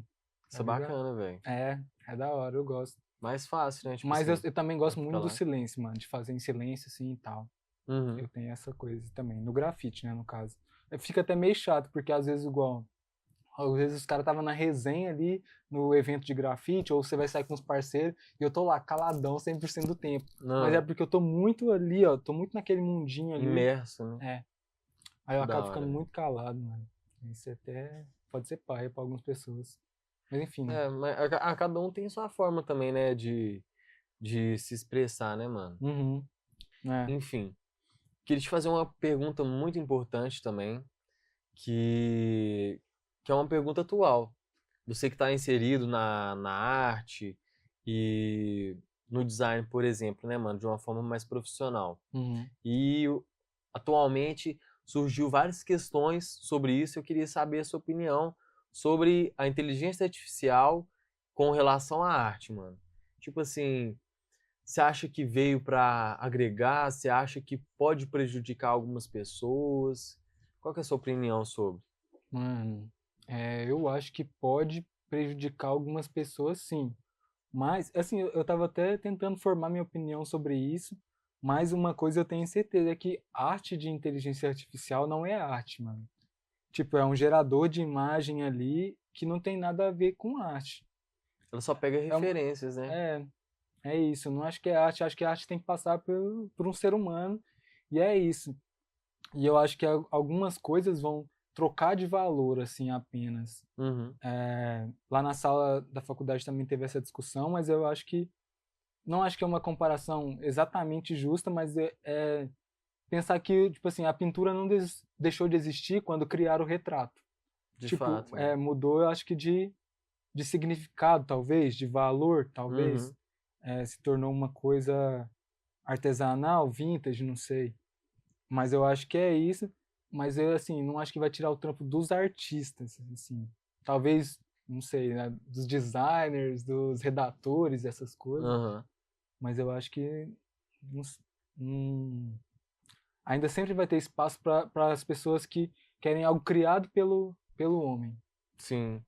Isso tá é ligado? bacana, velho. É da hora, eu gosto. Mais fácil, né? Tipo Mas eu, assim, eu também pra gosto ficar muito do lá. silêncio, mano, de fazer em silêncio, assim, e tal. Uhum. Eu tenho essa coisa também, no grafite, né, no caso. Fica até meio chato, porque às vezes igual. Às vezes os caras estavam na resenha ali, no evento de grafite, ou você vai sair com os parceiros, e eu tô lá, caladão 100% do tempo. Mas é Não, porque eu tô muito ali, ó, tô muito naquele mundinho ali. imerso, né? É. Aí eu Que da acabo hora, ficando velho. muito calado, mano. Isso até pode ser paia pra algumas pessoas. Mas enfim, né? É, mas cada um tem sua forma também, né? De se expressar, né, mano? Uhum. É. Enfim. Queria te fazer uma pergunta muito importante também, que, que é uma pergunta atual. Você que está inserido na arte e no design, por exemplo, né, mano, de uma forma mais profissional. Uhum. E atualmente surgiu várias questões sobre isso. Eu queria saber a sua opinião sobre a inteligência artificial com relação à arte, mano. Tipo assim, você acha que veio para agregar? Você acha que pode prejudicar algumas pessoas? Qual que é a sua opinião sobre? Mano, eu acho que pode prejudicar algumas pessoas, sim. Mas, assim, eu tava até tentando formar minha opinião sobre isso, mas uma coisa eu tenho certeza é que arte de inteligência artificial não é arte, mano. Tipo, é um gerador de imagem ali que não tem nada a ver com arte. Ela só pega É, um- referências, né? é, é isso. Eu não acho que é arte, acho que a arte tem que passar por um ser humano, e é isso. E eu acho que algumas coisas vão trocar de valor, assim, apenas. Uhum. Lá na sala da faculdade também teve essa discussão, mas eu acho que não acho que é uma comparação exatamente justa, mas é pensar que, tipo assim, a pintura não deixou de existir quando criaram o retrato. De Tipo, fato, mano. mudou, eu acho que de significado, talvez, de valor, talvez. Uhum. Se tornou uma coisa artesanal, vintage, não sei. Mas eu acho que é isso. Mas eu, assim, não acho que vai tirar o trampo dos artistas, assim. Talvez, não sei, né, dos designers, dos redatores, essas coisas. Aham. Mas eu acho que não s- ainda sempre vai ter espaço para as pessoas que querem algo criado pelo homem. Sim.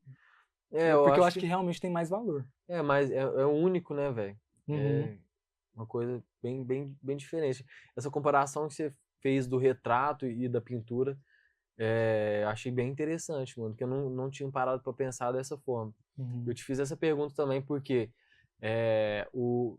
É, eu Porque eu acho acho que que realmente tem mais valor. mas é único, né, velho? Uhum, É uma coisa bem diferente. Essa comparação que você fez do retrato e da pintura, achei bem interessante, mano, porque eu não tinha parado para pensar dessa forma. Eu uhum, te fiz essa pergunta também porque o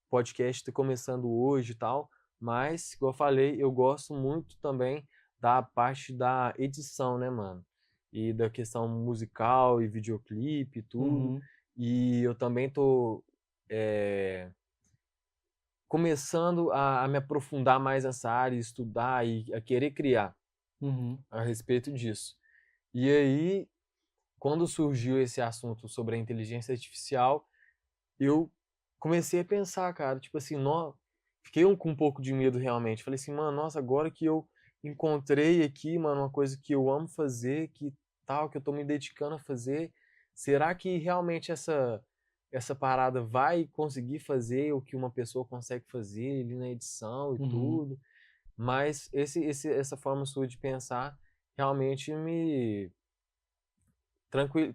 podcast está começando hoje e tal, mas, como eu falei, eu gosto muito também da parte da edição, né, mano? E da questão musical e videoclipe e tudo. uhum, E eu também tô é, começando a me aprofundar mais nessa área, estudar e a querer criar uhum, a respeito disso. E aí, quando surgiu esse assunto sobre a inteligência artificial, eu comecei a pensar, cara, tipo assim, fiquei com um pouco de medo realmente. Falei assim, mano, nossa, agora que eu encontrei aqui, mano, uma coisa que eu amo fazer, que tal, que eu tô me dedicando a fazer, será que realmente essa parada vai conseguir fazer o que uma pessoa consegue fazer ali na edição e Uhum. tudo. Mas essa forma sua de pensar realmente me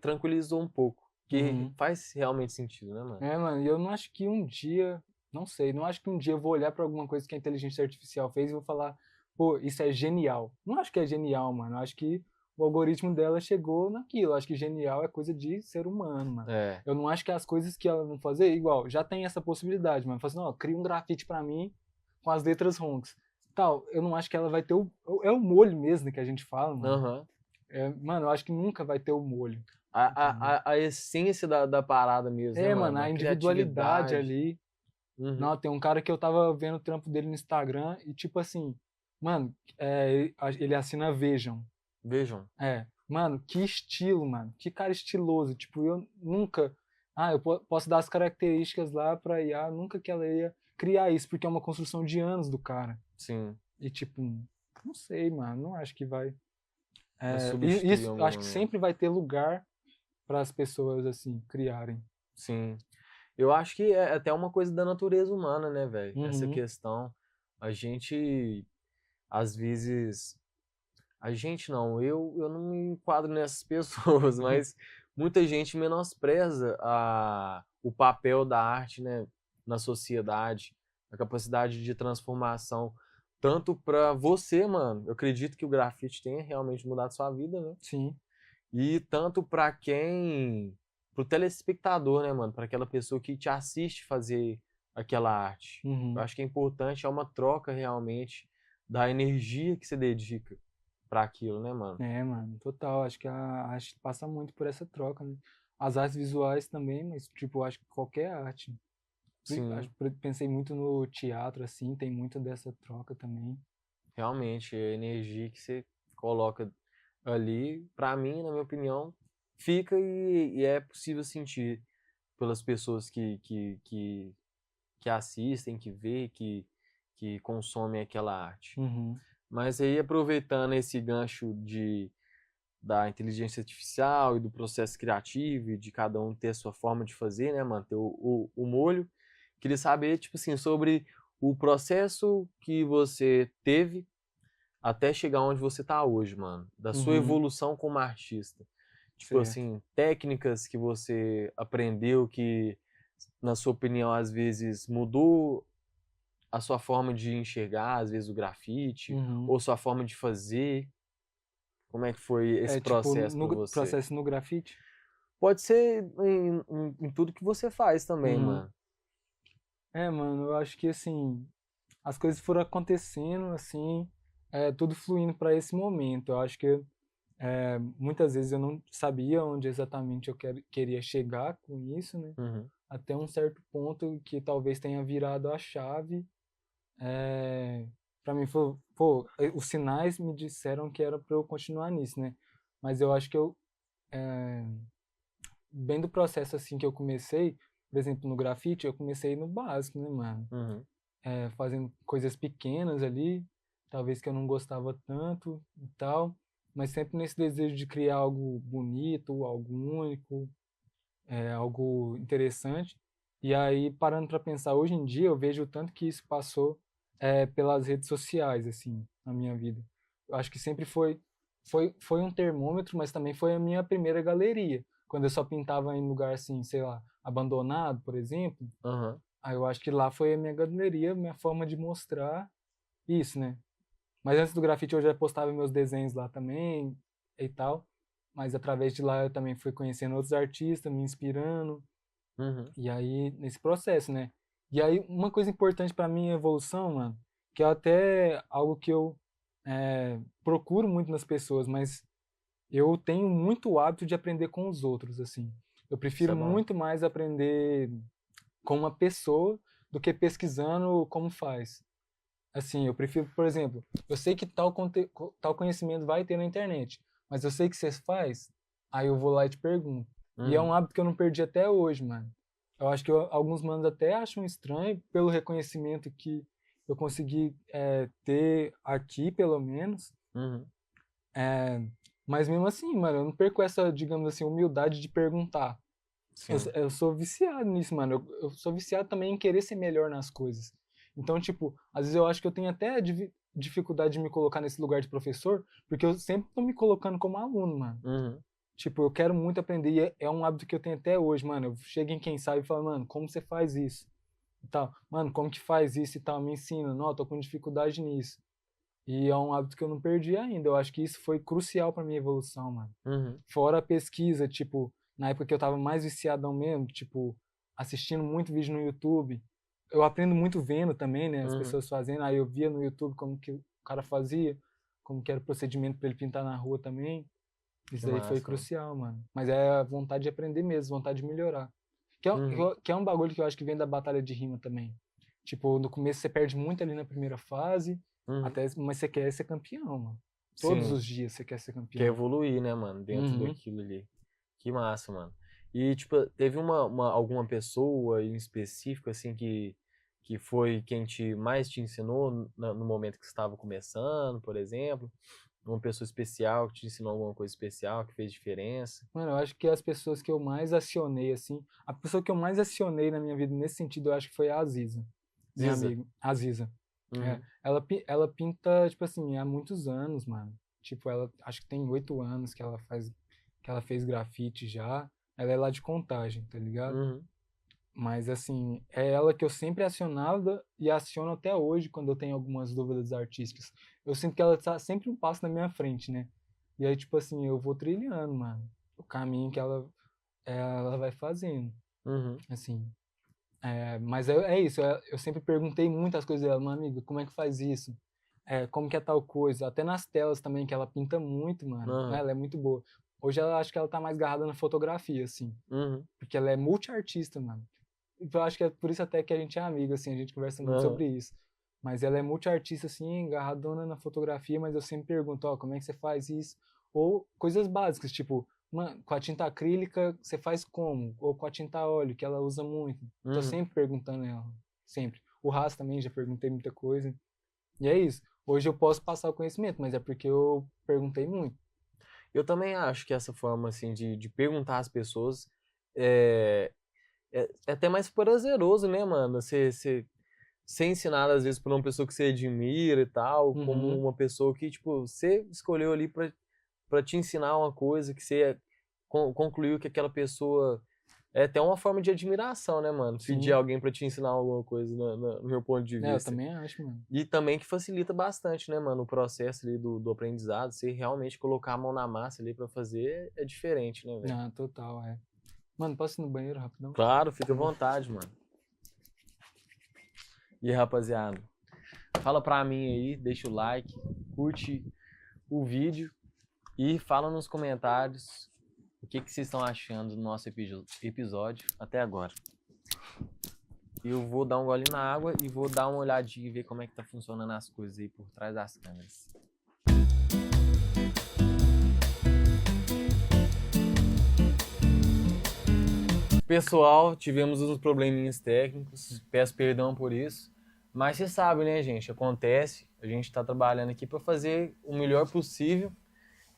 tranquilizou um pouco. Que Uhum. faz realmente sentido, né, mano? É, mano, e eu não acho que um dia, não sei, não acho que um dia eu vou olhar pra alguma coisa que a inteligência artificial fez e vou falar, pô, isso é genial. Não acho que é genial, mano. Eu acho que o algoritmo dela chegou naquilo. Eu acho que genial é coisa de ser humano, mano. É. Eu não acho que as coisas que ela vão fazer, igual, já tem essa possibilidade, mano. Fala assim, ó, cria um grafite pra mim com as letras ronks. Tal, eu não acho que ela vai ter é o molho mesmo que a gente fala, mano. Aham. Mano, eu acho que nunca vai ter o molho. A essência da parada mesmo, né, Mano, mano? a A individualidade criatividade. ali. Uhum. Não, tem um cara que eu tava vendo o trampo dele no Instagram e, tipo assim, mano, ele assina Vejam. Vejam. Mano, que estilo, mano. Que cara estiloso. Tipo, eu nunca. Eu posso dar as características lá pra IA, nunca que ela ia criar isso, porque é uma construção de anos do cara. Sim. E, tipo, não sei, mano, não acho que vai. Vai E substituir em isso, eu algum acho que momento. sempre vai ter lugar para as pessoas, assim, criarem. Sim. Eu acho que é até uma coisa da natureza humana, né, velho? Essa Uhum. questão. A gente, às vezes. A gente não, eu não me enquadro nessas pessoas, mas muita gente menospreza o papel da arte, né, na sociedade, a capacidade de transformação. Tanto pra você, mano, eu acredito que o grafite tenha realmente mudado sua vida, né? Sim. E tanto pra pro telespectador, né, mano, pra aquela pessoa que te assiste fazer aquela arte. Eu Uhum. acho que é importante, é uma troca realmente da energia que você dedica pra aquilo, né, mano? Mano, total. Acho que a arte passa muito por essa troca, né? As artes visuais também, mas, tipo, acho que qualquer arte. Sim, Pensei muito no teatro, assim, tem muito dessa troca também. realmente, a energia que você coloca ali, pra mim, na minha opinião, fica e é possível sentir pelas pessoas que assistem, que vê, que consomem aquela arte. Uhum. Mas aí, aproveitando esse gancho da inteligência artificial e do processo criativo e de cada um ter a sua forma de fazer, né, manter o molho, queria saber, tipo assim, sobre o processo que você teve até chegar onde você tá hoje, mano, da sua Uhum. evolução como artista. Tipo Certo. assim, técnicas que você aprendeu que, na sua opinião, às vezes mudou a sua forma de enxergar, às vezes, o grafite, Uhum. ou sua forma de fazer. Como é que foi esse Tipo, processo pra no você? processo no grafite. Pode ser em tudo que você faz também, Uhum. mano. Mano, eu acho que, assim, as coisas foram acontecendo, assim, tudo fluindo para esse momento. Eu acho que muitas vezes eu não sabia onde exatamente eu queria chegar com isso, né? Uhum. Até um certo ponto que talvez tenha virado a chave. Para mim, foi, pô, os sinais me disseram que era para eu continuar nisso, né? Mas eu acho que bem do processo assim que eu comecei, por exemplo, no grafite, eu comecei no básico, né, mano? Uhum. Fazendo coisas pequenas ali, talvez que eu não gostava tanto e tal, mas sempre nesse desejo de criar algo bonito, algo único, algo interessante. E aí, parando para pensar, hoje em dia eu vejo o tanto que isso passou pelas redes sociais, assim, na minha vida. Eu acho que sempre foi um termômetro, mas também foi a minha primeira galeria. Quando eu só pintava em lugar assim, sei lá, abandonado, por exemplo, Aham. aí eu acho que lá foi a minha galeria, minha forma de mostrar isso, né? Mas antes do grafite eu já postava meus desenhos lá também e tal. Mas através de lá eu também fui conhecendo outros artistas, me inspirando. Uhum. E aí, nesse processo, né? E aí, uma coisa importante para minha evolução, mano, que é até algo que eu procuro muito nas pessoas, mas eu tenho muito o hábito de aprender com os outros, assim. Eu Isso prefiro é bom. muito mais aprender com uma pessoa do que pesquisando como faz. Assim, eu prefiro, por exemplo, eu sei que tal conhecimento vai ter na internet, mas eu sei que você faz, aí eu vou lá e te pergunto. E é um Uhum. hábito que eu não perdi até hoje, mano. Eu acho que alguns manos até acham estranho pelo reconhecimento que eu consegui ter aqui, pelo menos. Uhum. É, mas mesmo assim, mano, eu não perco essa, digamos assim, humildade de perguntar. Sim. Eu sou viciado nisso, mano. Eu sou viciado também em querer ser melhor nas coisas. Então, tipo, às vezes eu acho que eu tenho até dificuldade de me colocar nesse lugar de professor, porque eu sempre tô me colocando como aluno, mano. Uhum. Tipo, eu quero muito aprender e é um hábito que eu tenho até hoje, mano. Eu chego em quem sabe e falo, mano, como você faz isso? E tal. Mano, como que faz isso e tal? Me ensina. Não, eu tô com dificuldade nisso. E é um hábito que eu não perdi ainda. Eu acho que isso foi crucial pra minha evolução, mano. Uhum. Fora a pesquisa, tipo, na época que eu tava mais viciadão mesmo, tipo, assistindo muito vídeo no YouTube. Eu aprendo muito vendo também, né, as Uhum. pessoas fazendo. Aí eu via no YouTube como que o cara fazia, como que era o procedimento pra ele pintar na rua também. Isso Que daí foi massa, mano. crucial, mano. Mas é a vontade de aprender mesmo, vontade de melhorar. Uhum. Que é um bagulho que eu acho que vem da batalha de rima também. Tipo, no começo você perde muito ali na primeira fase, Uhum. mas você quer ser campeão, mano. Todos Sim, os dias você quer ser quer campeão. evoluir, né, mano, dentro Uhum. daquilo ali. Que massa, mano. E, tipo, teve alguma pessoa em específico, assim, que foi quem mais te ensinou no momento que você estava começando, por exemplo? Uma pessoa especial que te ensinou alguma coisa especial, que fez diferença? Mano, eu acho que as pessoas que eu mais acionei, assim, a pessoa que eu mais acionei na minha vida nesse sentido, eu acho que foi a Aziza, minha Ziza? amiga. A Aziza. É, Uhum. ela pinta, tipo assim, há muitos anos, mano. Tipo, ela, acho que tem 8 anos que ela fez grafite já. Ela é lá de Contagem, tá ligado? Uhum. Mas, assim, é ela que eu sempre acionava e aciono até hoje quando eu tenho algumas dúvidas artísticas. Eu sinto que ela tá sempre um passo na minha frente, né? E aí, tipo assim, eu vou trilhando, mano, o caminho que ela vai fazendo, Uhum. assim. Mas é isso, eu sempre perguntei muitas coisas dela, meu amigo, como é que faz isso? Como que é tal coisa? Até nas telas também, que ela pinta muito, mano. Uhum. Ela é muito boa. Hoje ela acho que ela tá mais agarrada na fotografia, assim. Uhum. Porque ela é multiartista, mano. Então eu acho que é por isso até que a gente é amigo, assim, a gente conversa muito Uhum. sobre isso. Mas ela é multiartista, assim, agarradona na fotografia, mas eu sempre pergunto, ó, como é que você faz isso? Ou coisas básicas, tipo, mano, com a tinta acrílica você faz como? Ou com a tinta a óleo, que ela usa muito. Tô Uhum. sempre perguntando ela, sempre. O Ras também, já perguntei muita coisa. E é isso. Hoje eu posso passar o conhecimento, mas é porque eu perguntei muito. Eu também acho que essa forma, assim, de perguntar às pessoas é, é até mais prazeroso, né, mano? Você ser ensinado, às vezes, por uma pessoa que você admira e tal, como Uhum. uma pessoa que, tipo, você escolheu ali pra te ensinar uma coisa que você concluiu que aquela pessoa é até uma forma de admiração, né, mano? Pedir Sim. alguém pra te ensinar alguma coisa, no meu ponto de Eu vista. também acho, mano. E também que facilita bastante, né, mano, o processo ali do aprendizado. Você realmente colocar a mão na massa ali pra fazer é diferente, né, velho? Ah, total, é. Mano, posso ir no banheiro rapidão? Claro, fica à vontade, mano. E aí, rapaziada, fala pra mim aí, deixa o like, curte o vídeo e fala nos comentários o que vocês estão achando do nosso episódio até agora. Eu vou dar um gole na água e vou dar uma olhadinha e ver como é que tá funcionando as coisas aí por trás das câmeras. Pessoal, tivemos uns probleminhas técnicos, peço perdão por isso, mas você sabe, né, gente? Acontece, a gente está trabalhando aqui para fazer o melhor possível,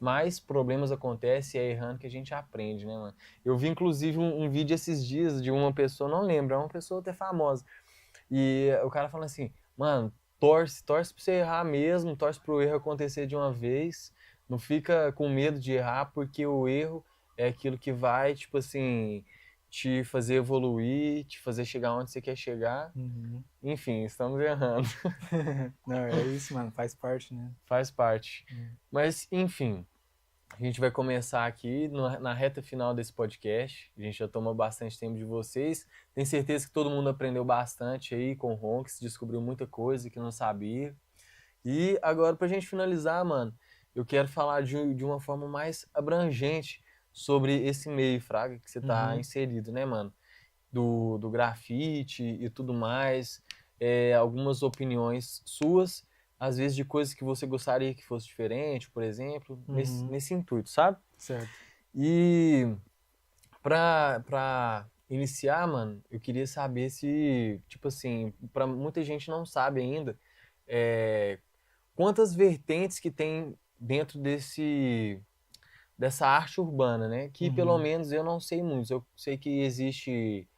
mas problemas acontecem e é errando que a gente aprende, né, mano? Eu vi inclusive um vídeo esses dias de uma pessoa, não lembro, é uma pessoa até famosa, e o cara falando assim, mano, torce pra você errar mesmo, torce pro erro acontecer de uma vez, não fica com medo de errar, porque o erro é aquilo que vai, tipo assim, te fazer evoluir, te fazer chegar onde você quer chegar. Uhum. Enfim, estamos errando. Não, é isso, mano, faz parte, né? Faz parte. Hum. Mas, enfim, a gente vai começar aqui na reta final desse podcast. A gente já tomou bastante tempo de vocês. Tenho certeza que todo mundo aprendeu bastante aí com o Ronks, descobriu muita coisa que não sabia. E agora, pra gente finalizar, mano, eu quero falar de uma forma mais abrangente sobre esse meio, Fraga, que você tá Uhum. inserido, né, mano? Do grafite e tudo mais. Algumas opiniões suas, às vezes de coisas que você gostaria que fosse diferente, por exemplo, Uhum. nesse intuito, sabe? Certo. E pra iniciar, mano, eu queria saber se, tipo assim, pra muita gente não sabe ainda, quantas vertentes que tem dentro dessa arte urbana, né? Que pelo Uhum. menos eu não sei muito. Eu sei que existe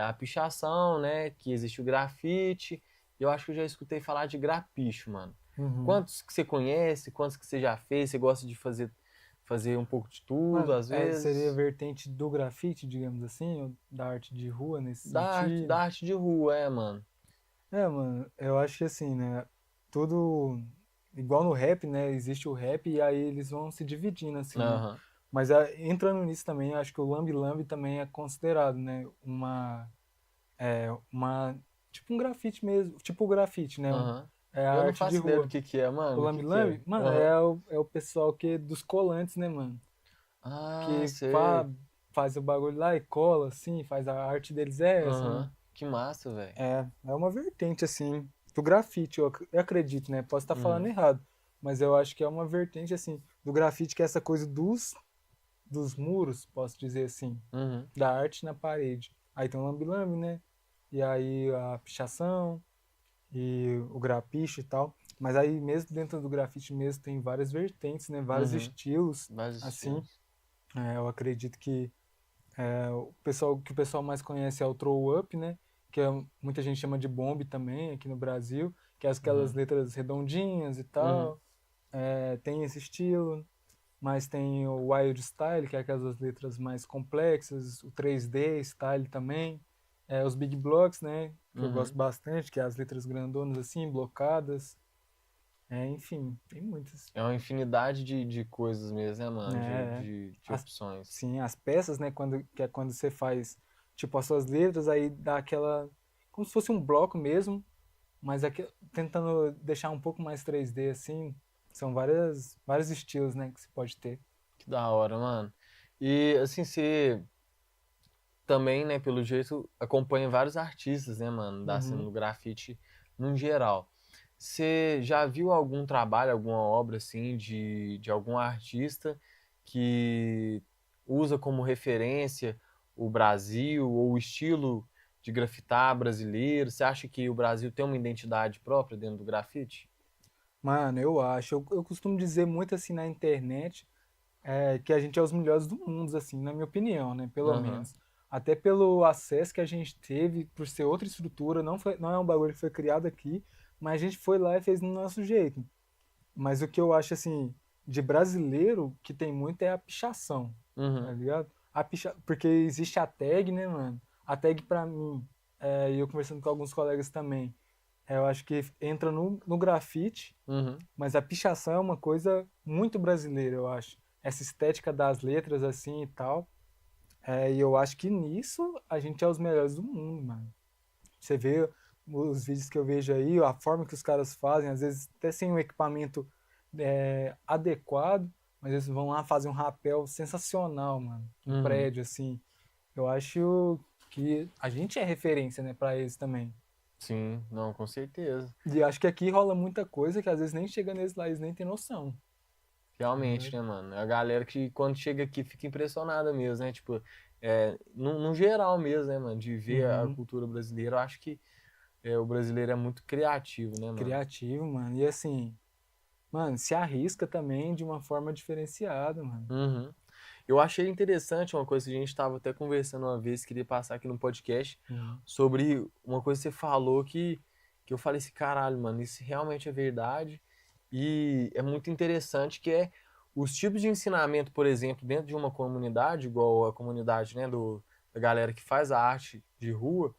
a pichação, né? Que existe o grafite. Eu acho que eu já escutei falar de grapicho, mano. Uhum. Quantos que você conhece? Quantos que você já fez? Você gosta de fazer um pouco de tudo, Mano, às seria a vezes? vertente do grafite, digamos assim, ou da arte de rua nesse Da sentido. arte de rua, mano. Mano, eu acho que assim, né? Tudo igual no rap, né? Existe o rap e aí eles vão se dividindo, assim, né? Aham. Mas entrando nisso também, eu acho que o Lambi Lambi também é considerado, né? Uma, tipo um grafite mesmo, tipo o grafite, né? Aham. É a Eu não arte de faço ideia do rua. que é, O mano. O Lambi que é? Lambi, mano, Aham. é o pessoal que dos colantes, né, mano? Ah, Que sei. faz o bagulho lá e cola, assim, faz a arte deles é essa, né? Aham. Que massa, velho. É uma vertente, assim, do grafite, eu acredito, né? Posso estar falando Uhum. errado, mas eu acho que é uma vertente, assim, do grafite, que é essa coisa dos muros, posso dizer assim, Uhum. da arte na parede. Aí tem o lambi-lambi, né? E aí a pichação e o grapiche e tal. Mas aí mesmo dentro do grafite mesmo tem várias vertentes, né? Vários Uhum. estilos, Vários assim. estilos. Eu acredito que o pessoal mais conhece é o throw up, né? Que muita gente chama de bomb também aqui no Brasil, que é aquelas Uhum. letras redondinhas e Uhum. tal. Tem esse estilo, mas tem o wild style, que é aquelas letras mais complexas, o 3D style também. Os big blocks, né? Que eu gosto Uhum. bastante, que é as letras grandonas assim, blocadas. Enfim, tem muitas. É uma infinidade de coisas mesmo, né, É, mano? é. De As, opções. sim, as peças, né? Que é quando você faz, tipo, as suas letras, aí dá aquela. Como se fosse um bloco mesmo, mas tentando deixar um pouco mais 3D, assim. São vários estilos, né? Que você pode ter. Que da hora, mano. E assim, você também, né, pelo jeito, acompanha vários artistas, né, mano, da cena Uhum. do grafite no geral. Você já viu algum trabalho, alguma obra, assim, de algum artista que usa como referência o Brasil ou o estilo de grafitar brasileiro? Você acha que o Brasil tem uma identidade própria dentro do grafite? Mano, eu acho. Eu costumo dizer muito assim na internet que a gente é os melhores do mundo, assim, na minha opinião, né? Pelo Aham, menos. Até pelo acesso que a gente teve, por ser outra estrutura, não é um bagulho que foi criado aqui, mas a gente foi lá e fez do nosso jeito. Mas o que eu acho, assim, de brasileiro que tem muito é a pichação, tá uhum, ligado? Porque existe a tag, né, mano? A tag pra mim, e eu conversando com alguns colegas também, eu acho que entra no grafite, uhum. mas a pichação é uma coisa muito brasileira, eu acho. Essa estética das letras, assim, e tal. E eu acho que nisso a gente é os melhores do mundo, mano. Você vê os vídeos que eu vejo aí, a forma que os caras fazem, às vezes até sem um equipamento adequado, mas eles vão lá fazer um rapel sensacional, mano. Um Uhum. prédio, assim. Eu acho que a gente é referência, né, pra eles também. Sim, não, com certeza. E acho que aqui rola muita coisa que às vezes nem chega neles lá, eles nem tem noção. Tá Realmente, ligado? né, mano? É a galera que quando chega aqui fica impressionada mesmo, né? Tipo, no geral mesmo, né, mano? De ver a Uhum. cultura brasileira, eu acho que o brasileiro é muito criativo, né, mano? Criativo, mano. E assim, mano, se arrisca também de uma forma diferenciada, mano. Uhum. Eu achei interessante uma coisa que a gente estava até conversando uma vez, queria passar aqui no podcast, Uhum. sobre uma coisa que você falou que eu falei assim, caralho, mano, isso realmente é verdade. E é muito interessante que é os tipos de ensinamento, por exemplo, dentro de uma comunidade, igual a comunidade, né, da galera que faz a arte de rua,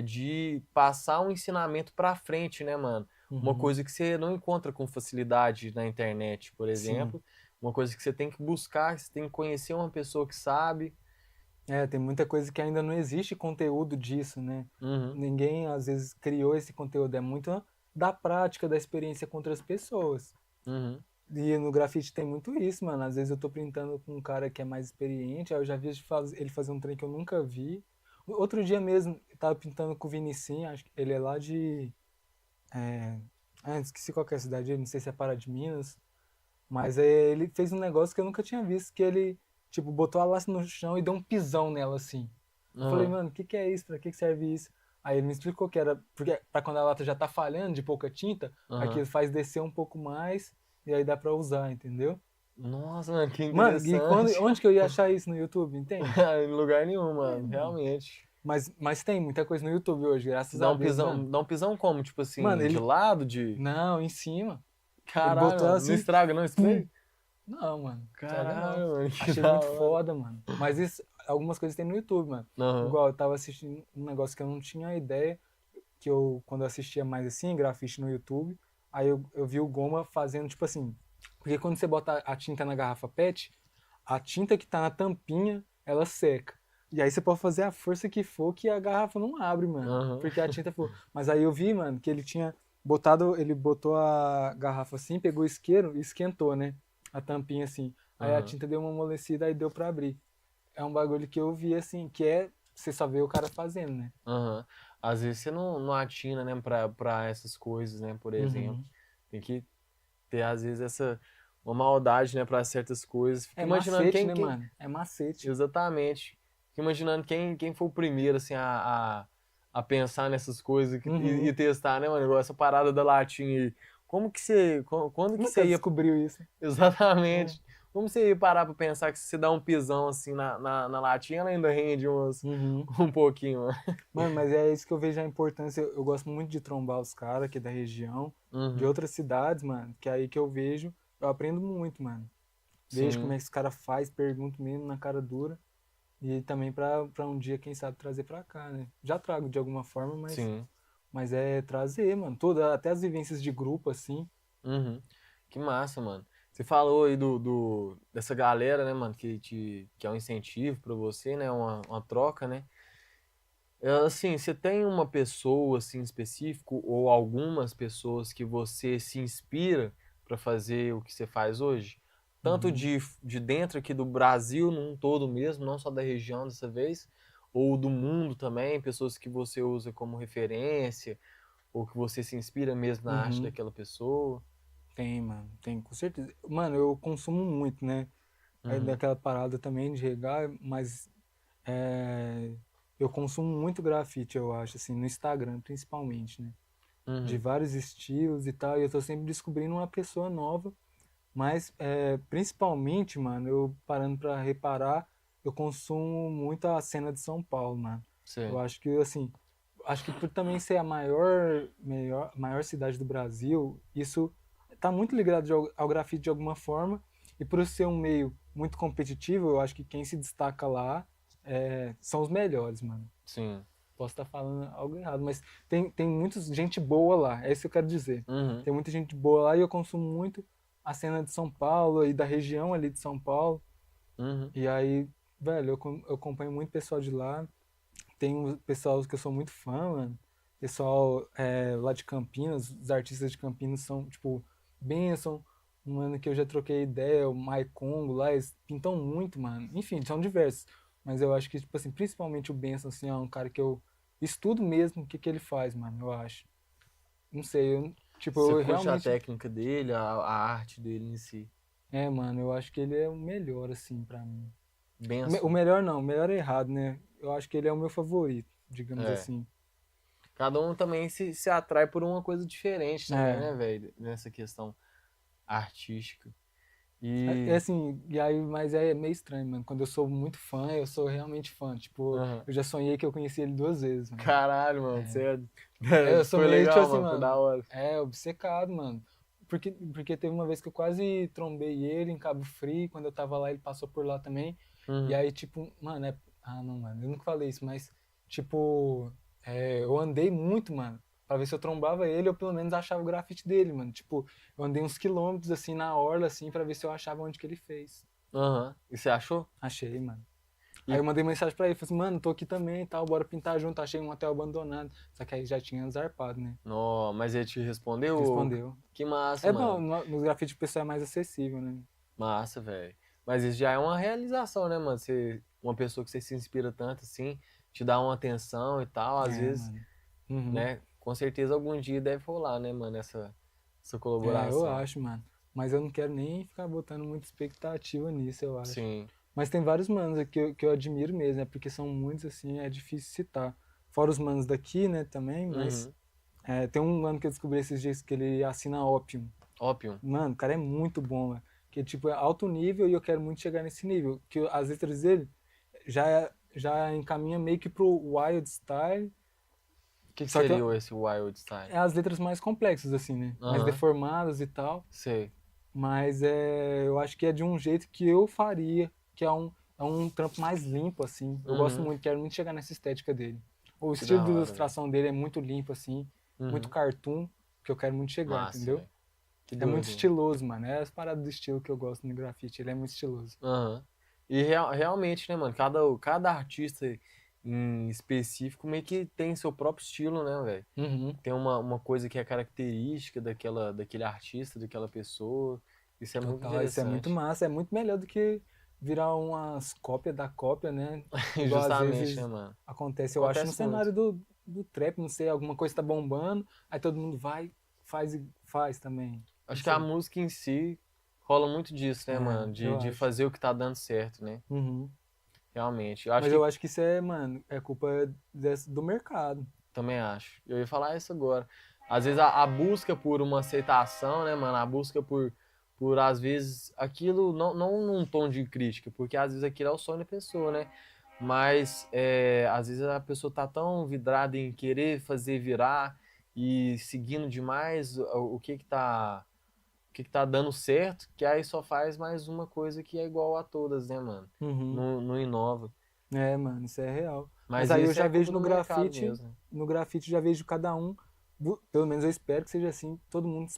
de passar um ensinamento pra frente, né, mano? Uma Uhum. coisa que você não encontra com facilidade na internet, por Sim. exemplo. Uma coisa que você tem que buscar, que você tem que conhecer uma pessoa que sabe. Tem muita coisa que ainda não existe conteúdo disso, né? Uhum, Ninguém às vezes criou esse conteúdo, é muito da prática, da experiência com outras pessoas. uhum, E no grafite tem muito isso, mano. Às vezes eu tô printando com um cara que é mais experiente, aí eu já vi ele fazer um trem que eu nunca vi. Outro dia mesmo, eu tava pintando com o Vinicim, acho que ele é lá de. É... esqueci qual que é a cidade, não sei se é Pará de Minas. Mas ele fez um negócio que eu nunca tinha visto, que ele, tipo, botou a laça no chão e deu um pisão nela, assim. Eu falei, uhum, mano, o que que é isso? Pra que que serve isso? Aí ele me explicou que era porque pra quando a lata já tá falhando de pouca tinta, uhum. aquilo faz descer um pouco mais e aí dá pra usar, entendeu? Nossa, mano, que Mano, e interessante. onde que eu ia achar isso no YouTube, entende? Em lugar nenhum, mano, realmente. Mas tem muita coisa no YouTube hoje, graças a Deus, mano. Dá um pisão como? Tipo Mano, assim, de ele... lado, de... Não, em cima. Ele Caralho, botou mano, não assim... estraga não esse play? Não, mano. Estraga não. Caralho, mano, que Achei da muito hora. foda, mano. Mas isso, algumas coisas tem no YouTube, mano. Aham. Igual, eu tava assistindo um negócio que eu não tinha ideia, que eu, quando eu assistia mais assim, grafite no YouTube, aí eu vi o Goma fazendo, tipo assim, porque quando você bota a tinta na garrafa PET, a tinta que tá na tampinha, ela seca. E aí você pode fazer a força que for que a garrafa não abre, mano. Aham. Porque a tinta for. Mas aí eu vi, mano, que ele tinha botado, ele botou a garrafa assim, pegou o isqueiro e esquentou, né? A tampinha assim. Aí a Aham. tinta deu uma amolecida, aí deu pra abrir. É um bagulho que eu vi assim, que é, você só vê o cara fazendo, né? Aham. Às vezes você não atina, né, pra essas coisas, né, por exemplo. Uhum. Tem que ter, às vezes, uma maldade, né, pra certas coisas. Fico É imaginando macete, né, mano? É macete. Exatamente. Fico imaginando quem foi o primeiro, assim, a pensar nessas coisas Uhum. e testar, né, mano? Igual essa parada da latinha aí. Como que você... Quando que Nunca você ia... descobriu isso. Exatamente. Como você ia parar pra pensar que se você dá um pisão, assim, na latinha, ela ainda rende Uhum. um pouquinho, mano? Mano, mas é isso que eu vejo a importância. Eu gosto muito de trombar os caras aqui da região, de Uhum. outras cidades, mano, que é aí que eu vejo, eu aprendo muito, mano. Vejo como Sim. é que esse cara faz, pergunto mesmo na cara dura. E também pra um dia, quem sabe, trazer pra cá, né? Já trago de alguma forma, Sim. mas é trazer, mano. Toda, até as vivências de grupo, assim. Uhum. Que massa, mano. Você falou aí dessa galera, né, mano, que é um incentivo pra você, né, uma troca, né? Assim, você tem uma pessoa, assim, específico ou algumas pessoas que você se inspira pra fazer o que você faz hoje? Tanto Uhum. de dentro aqui do Brasil, num todo mesmo, não só da região dessa vez, ou do mundo também, pessoas que você usa como referência, ou que você se inspira mesmo na arte Uhum. daquela pessoa. Tem, mano, tem, com certeza. Mano, eu consumo muito, né? Aí Uhum. daquela parada também de regar, mas é, eu consumo muito grafite, eu acho, assim, no Instagram, principalmente, né? De Uhum. vários estilos e tal, e eu tô sempre descobrindo uma pessoa nova, mas principalmente, mano, eu parando pra reparar, eu consumo muito a cena de São Paulo, mano. Eu Sei. acho que, assim, acho que por também ser a maior cidade do Brasil, isso tá muito ligado ao grafite de alguma forma, e por ser um meio muito competitivo, eu acho que quem se destaca lá são os melhores, mano. Sim. Posso estar falando algo errado, mas tem muita gente boa lá, é isso que eu quero dizer. Uhum. Tem muita gente boa lá e eu consumo muito a cena de São Paulo e da região ali de São Paulo. Uhum. E aí, velho, eu acompanho muito pessoal de lá. Tem um pessoal que eu sou muito fã, mano. Pessoal lá de Campinas, os artistas de Campinas são, tipo, Benção, um mano que eu já troquei ideia, o Maikongo lá, eles pintam muito, mano. Enfim, são diversos. Mas eu acho que, tipo assim, principalmente o Benção, assim, é um cara que eu estudo mesmo o que que ele faz, mano, eu acho. Não sei, tipo, Você eu curte a realmente. técnica dele, a arte dele em si. É, mano, eu acho que ele é o melhor, assim, pra mim. O Benção. melhor não, o melhor é errado, né? Eu acho que ele é o meu favorito, digamos É. assim. Cada um também se atrai por uma coisa diferente também, É. né, velho? Nessa questão artística. É E. assim, e aí, mas é meio estranho, mano. Quando eu sou muito fã, eu sou realmente fã. Tipo, Aham. eu já sonhei que eu conheci ele 2 vezes, mano. Caralho, mano, você Eu sou foi meio, tipo legal, assim, mano, foi da mano, hora. obcecado, mano. Porque teve uma vez que eu quase trombei ele em Cabo Frio, quando eu tava lá, ele passou por lá também. E Uhum. aí, tipo, mano, ah, não, mano, eu nunca falei isso, mas, tipo, eu andei muito, mano, pra ver se eu trombava ele ou pelo menos achava o grafite dele, mano. Tipo, eu andei uns quilômetros, assim, na orla, assim, pra ver se eu achava onde que ele fez. Aham. E você achou? Achei, mano. Aí E. eu mandei mensagem pra ele, falei assim, mano, tô aqui também e tal, bora pintar junto, achei um hotel abandonado. Só que aí já tinha zarpado, né? Não, mas ele te respondeu? Respondeu. Que massa, É bom, mano. nos grafites o pessoal é mais acessível, né? Massa, velho. Mas isso já é uma realização, né, mano? Uma pessoa que você se inspira tanto assim, te dá uma atenção e tal, às É, vezes, mano. Uhum. né? Com certeza algum dia deve rolar, né, mano, essa Eu colaboração. acho, mano. Mas eu não quero nem ficar botando muita expectativa nisso, eu acho. Sim. Mas tem vários manos aqui que eu admiro mesmo, né? Porque são muitos, assim, é difícil citar. Fora os manos daqui, né, também, mas Uhum. tem um mano que eu descobri esses dias que ele assina Opium. Ópio. Mano, o cara é muito bom, mano. que tipo, é alto nível e eu quero muito chegar nesse nível. Que as letras dele já encaminha meio que pro wild style. O que Só que seria esse Wild Style? é as letras mais complexas, assim, né? Mais Aham. deformadas e tal. Sei. Mas eu acho que é de um jeito que eu faria, que é um trampo mais limpo, assim. Eu gosto Uhum. muito, quero muito chegar nessa estética dele. O Que estilo da de hora, ilustração dele é muito limpo, assim, muito Uhum. cartoon, que eu quero muito chegar, Massa, entendeu? velho. Que É doido, muito mano. estiloso, mano. É as paradas do estilo que eu gosto no grafite, ele é muito estiloso. Aham. E realmente, né, mano, cada artista em específico meio que tem seu próprio estilo, né, velho? Uhum. Tem uma coisa que é característica daquele artista, daquela pessoa. Isso é muito Total, isso é muito interessante. massa, é muito melhor do que virar umas cópias da cópia, né? Igual às Justamente, né, vezes mano? acontece, eu acho, no Acontece muito. cenário do trap, não sei, alguma coisa tá bombando, aí todo mundo vai, faz também. Não Acho que a sei. música em si rola muito disso, né, É, mano? De, eu de acho. fazer o que tá dando certo, né? Uhum. Realmente. Eu acho Mas que eu acho que isso mano, é culpa do mercado. também acho. Eu ia falar isso agora. Às vezes a busca por uma aceitação, né, mano? A busca por às vezes, aquilo, não num tom de crítica, porque às vezes aquilo é o sonho da pessoa, né? Mas às vezes a pessoa tá tão vidrada em querer fazer virar e seguindo demais o que que tá dando certo, que aí só faz mais uma coisa que é igual a todas, né, mano? Uhum. Não inova. É, mano, isso é real. Mas Mas aí eu isso já é culpa vejo do mercado mesmo. no grafite já vejo cada um, pelo menos eu espero que seja assim, todo mundo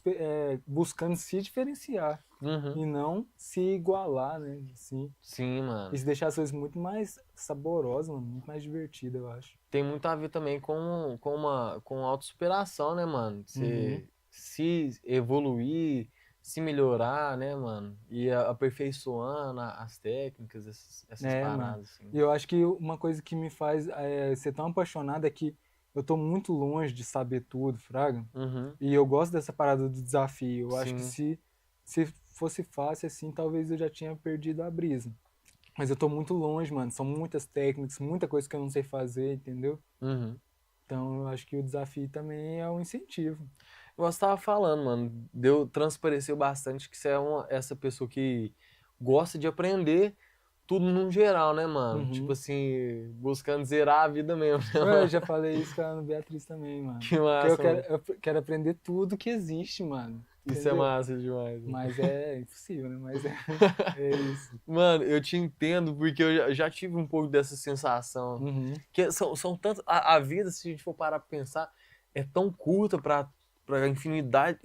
buscando se diferenciar Uhum. e não se igualar, né? Assim, Sim, e mano. se deixar as coisas muito mais saborosas, mano, muito mais divertidas, eu acho. Tem muito a ver também com autossuperação, né, mano? Uhum. Você se evoluir, se melhorar, né, mano? E aperfeiçoando as técnicas, essas É, mano. paradas, assim. E eu acho que uma coisa que me faz ser tão apaixonado é que eu tô muito longe de saber tudo, fraga. Uhum. E eu gosto dessa parada do desafio. Eu acho que Sim. se fosse fácil assim, talvez eu já tinha perdido a brisa. Mas eu tô muito longe, mano. São muitas técnicas, muita coisa que eu não sei fazer, entendeu? Uhum. Então eu acho que o desafio também é um incentivo. Você tava falando, mano, transpareceu bastante que você é essa pessoa que gosta de aprender tudo no geral, né, mano? Tipo Uhum. assim, buscando zerar a vida mesmo, né, Eu mano? já falei isso com a Ana Beatriz também, mano. Que Porque massa, mano. eu quero aprender tudo que existe, mano. Isso é Entendeu? massa demais, mano. Mas é impossível, né? Mas é isso. Mano, eu te entendo porque eu já tive um pouco dessa sensação. Uhum. Que são tanto. A vida, se a gente for parar pra pensar, é tão curta pra infinidade,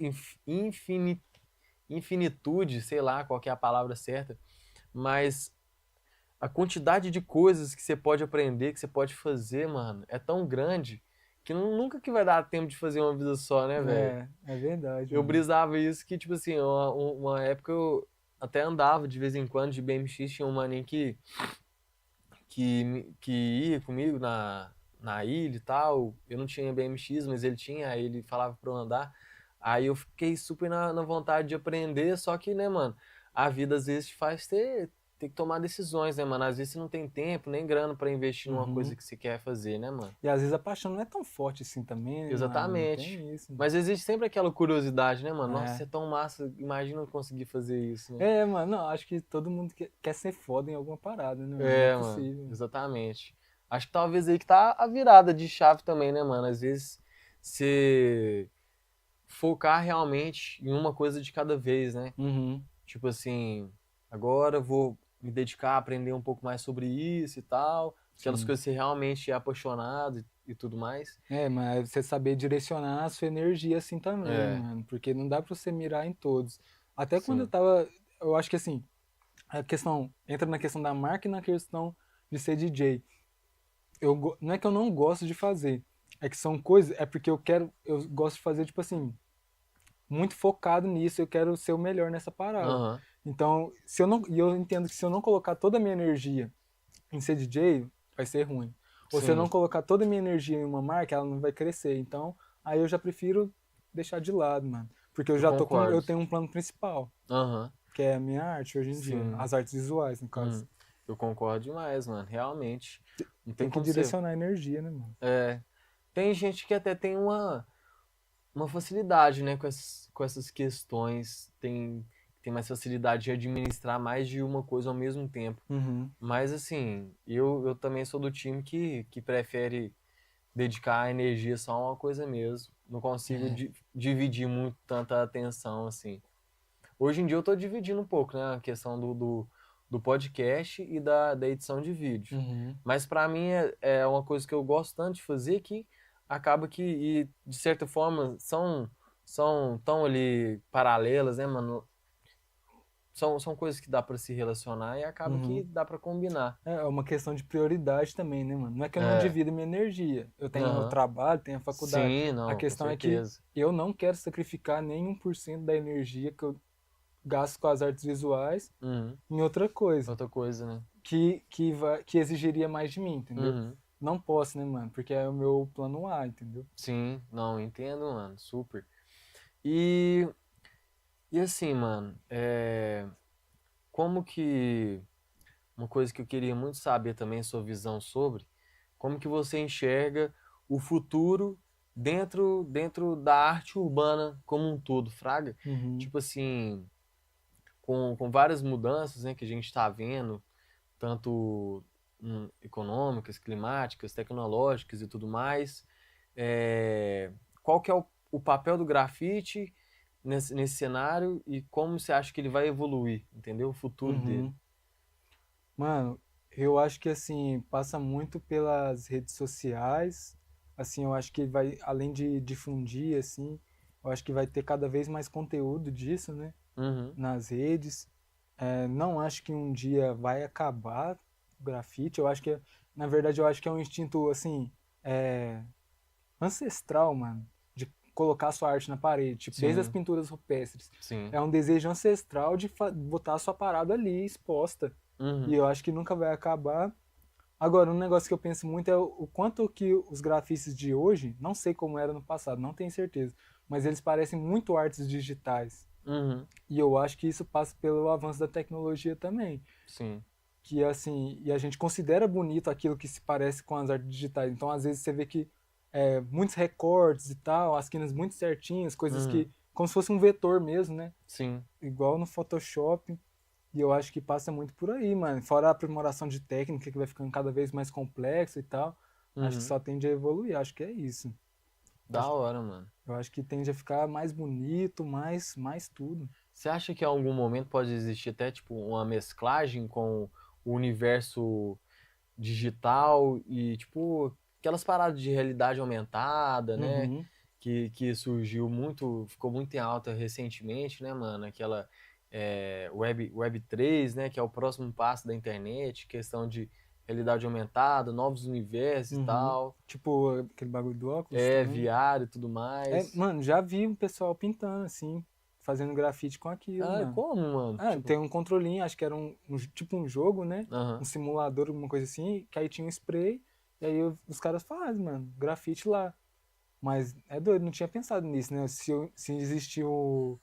infinitude, sei lá qual que é a palavra certa, mas a quantidade de coisas que você pode aprender, que você pode fazer, mano, é tão grande que nunca que vai dar tempo de fazer uma vida só, né, velho? É verdade, Eu mano. brisava isso que, tipo assim, uma época eu até andava de vez em quando de BMX, tinha um maninho que ia comigo na ilha e tal. Eu não tinha BMX, mas ele tinha, aí ele falava pra eu andar. Aí eu fiquei super na vontade de aprender, só que, né, mano, a vida às vezes te faz ter que tomar decisões, né, mano? Às vezes você não tem tempo nem grana pra investir numa Uhum. coisa que você quer fazer, né, mano? E às vezes a paixão não é tão forte assim também, né, mano? Exatamente. Tem isso. Mas existe sempre aquela curiosidade, né, mano? Nossa, É. você é tão massa, imagina eu conseguir fazer isso, né? É, mano, não, acho que todo mundo quer ser foda em alguma parada, né, mano? Não é É, mano, possível. exatamente. Acho que talvez aí que tá a virada de chave também, né, mano? Às vezes você focar realmente em uma coisa de cada vez, né? Uhum. Tipo assim, agora eu vou me dedicar a aprender um pouco mais sobre isso e tal, aquelas Sim. coisas que você realmente é apaixonado e tudo mais. É, mas você saber direcionar a sua energia assim também, É, mano. Porque não dá pra você mirar em todos. Até quando sim. eu acho que assim, entra na questão da marca e na questão de ser DJ. Não é que eu não gosto de fazer, é que são coisas, é porque eu gosto de fazer, tipo assim, muito focado nisso, eu quero ser o melhor nessa parada. Aham, Então, se eu não, e eu entendo que se eu não colocar toda a minha energia em ser DJ, vai ser ruim. Ou se eu não sim. colocar toda a minha energia em uma marca, ela não vai crescer. Então, aí eu já prefiro deixar de lado, mano. Porque Eu eu concordo. tenho um plano principal, Aham, que é a minha arte hoje em dia, sim. as artes visuais, no caso. Uhum. Eu concordo demais, mano. Realmente. Não tem Tem que como ser. direcionar a energia, né, mano? É, tem gente que até tem uma facilidade, né, com essas questões. Tem tem mais facilidade de administrar mais de uma coisa ao mesmo tempo. Uhum. Mas, assim, eu também sou do time que prefere dedicar a energia só a uma coisa mesmo. Não consigo dividir muito tanta atenção, assim. Hoje em dia eu tô dividindo um pouco, né? A questão do podcast e da edição de vídeo. Uhum. Mas pra mim é uma coisa que eu gosto tanto de fazer que acaba que, e de certa forma, são tão ali paralelas, né, mano? São coisas que dá pra se relacionar e acaba que Uhum. dá pra combinar. É uma questão de prioridade também, né, mano? Não é que eu não É. divido minha energia. Eu tenho o Aham. trabalho, tenho a faculdade. Sim, A não, com questão é que certeza. eu não quero sacrificar nem 1% da energia que eu gasto com as artes visuais Uhum. em outra coisa Outra coisa, né? que exigiria mais de mim, entendeu? Uhum. Não posso, né, mano? Porque é o meu plano A, entendeu? Sim, não, entendo, mano, super. E, e assim, mano, como que... Uma coisa que eu queria muito saber também, sua visão sobre, como que você enxerga o futuro dentro da arte urbana como um todo, fraga? Uhum. Tipo assim, com várias mudanças, né, que a gente está vendo, tanto econômicas, climáticas, tecnológicas e tudo mais, qual que é o papel do grafite nesse cenário e como você acha que ele vai evoluir, entendeu? O futuro dele. Uhum. Mano, eu acho que assim, passa muito pelas redes sociais. Assim, eu acho que vai, além de difundir, assim, eu acho que vai ter cada vez mais conteúdo disso, né? Uhum, Nas redes. Não acho que um dia vai acabar o grafite. Eu acho que, na verdade, eu acho que é um instinto, assim, é, ancestral, mano, de colocar sua arte na parede, tipo, desde as sim, pinturas rupestres. sim. É um desejo ancestral de botar a sua parada ali exposta. E Uhum, eu acho que nunca vai acabar. Agora, um negócio que eu penso muito é o quanto que os grafistas de hoje, não sei como era no passado, não tenho certeza, mas eles parecem muito artes digitais. uhum, E eu acho que isso passa pelo avanço da tecnologia também. sim. Que assim, e a gente considera bonito aquilo que se parece com as artes digitais. Então, às vezes você vê que muitos recortes e tal, as quinas muito certinhas, coisas Uhum, que como se fosse um vetor mesmo, né? sim. Igual no Photoshop. E eu acho que passa muito por aí, mano. Fora a aprimoração de técnica que vai ficando cada vez mais complexa e tal, acho que Uhum. só tende a evoluir. Acho que é isso. Da hora, mano. Eu acho que tende a ficar mais bonito, mais tudo. Você acha que em algum momento pode existir até tipo uma mesclagem com o universo digital e tipo aquelas paradas de realidade aumentada, né? Uhum. Que surgiu muito, ficou muito em alta recentemente, né, mano? Aquela Web3, né? Que é o próximo passo da internet, questão de realidade aumentada, novos universos e Uhum. tal, Tipo aquele bagulho do óculos também. VR e tudo mais. Mano, já vi o pessoal pintando assim, fazendo grafite com aquilo, Ah, mano. como, mano? Tem Tipo, um controlinho, acho que era tipo um jogo, né? Um aham. simulador, alguma coisa assim, que aí tinha um spray, e aí os caras fazem, mano, grafite lá. Mas é doido, não tinha pensado nisso, né? Se existir o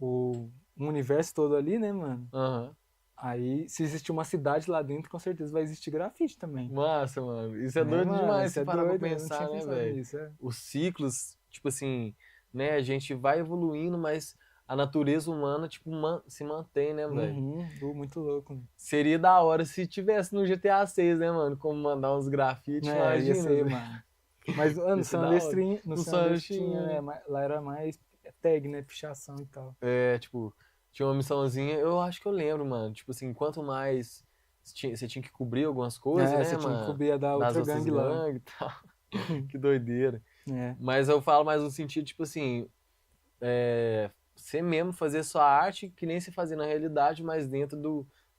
um universo todo ali, né, mano? Aham. Aí, se existir uma cidade lá dentro, com certeza vai existir grafite também. Massa, mano. Isso é Né, doido mano? demais Isso se é parar pra doido, eu não tinha pensar, né, pensado velho? nisso, Os ciclos, tipo assim, né? A gente vai evoluindo, mas a natureza humana, tipo, se mantém, né, velho? Uhum, muito louco, né? Seria da hora se tivesse no GTA 6, né, mano? Como mandar uns grafites, Ia imagina, ser, velho. mano. Mas Ia no ser San da hora. Andreas, no No San Andreas tinha, Santinho, né? né? Lá era mais tag, né? Pichação e tal. Tipo, tinha uma missãozinha, eu acho que eu lembro, mano. Tipo assim, quanto mais você tinha que cobrir algumas coisas, né, Você tinha que mano? cobrir a da Das outra outras gangue lá. gangues e tal. Que doideira. É. Mas eu falo mais no sentido, tipo assim, você mesmo fazer sua arte que nem se fazia na realidade, mas dentro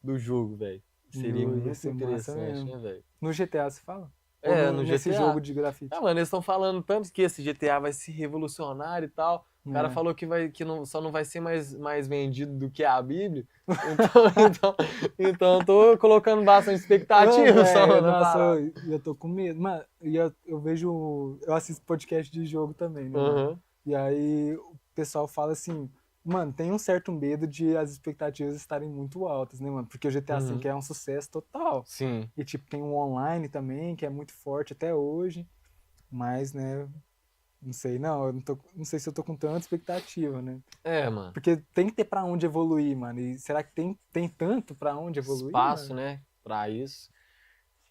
do jogo, velho. Seria Ia muito ser massa interessante, mesmo. né, velho? No GTA você fala? Ou No nesse jogo GTA. de Ah, grafite? mano, eles estão falando tanto que esse GTA vai ser revolucionário e tal. O cara É. falou que não, só não vai ser mais vendido do que a Bíblia. Então, então eu tô colocando bastante expectativa só na Nossa, parada. eu tô com medo. Mano, e eu vejo. Eu assisto podcast de jogo também, né, mano? Aham. E aí o pessoal fala assim, mano, tem um certo medo de as expectativas estarem muito altas, né, mano? Porque o GTA V Uhum. é um sucesso total. Sim. E, tipo, tem um online também, que é muito forte até hoje. Mas, né, Não sei, não, não sei se eu tô com tanta expectativa, né? É, mano. Porque tem que ter pra onde evoluir, mano. E será que tem tanto pra onde evoluir, Espaço, mano? né? Pra isso.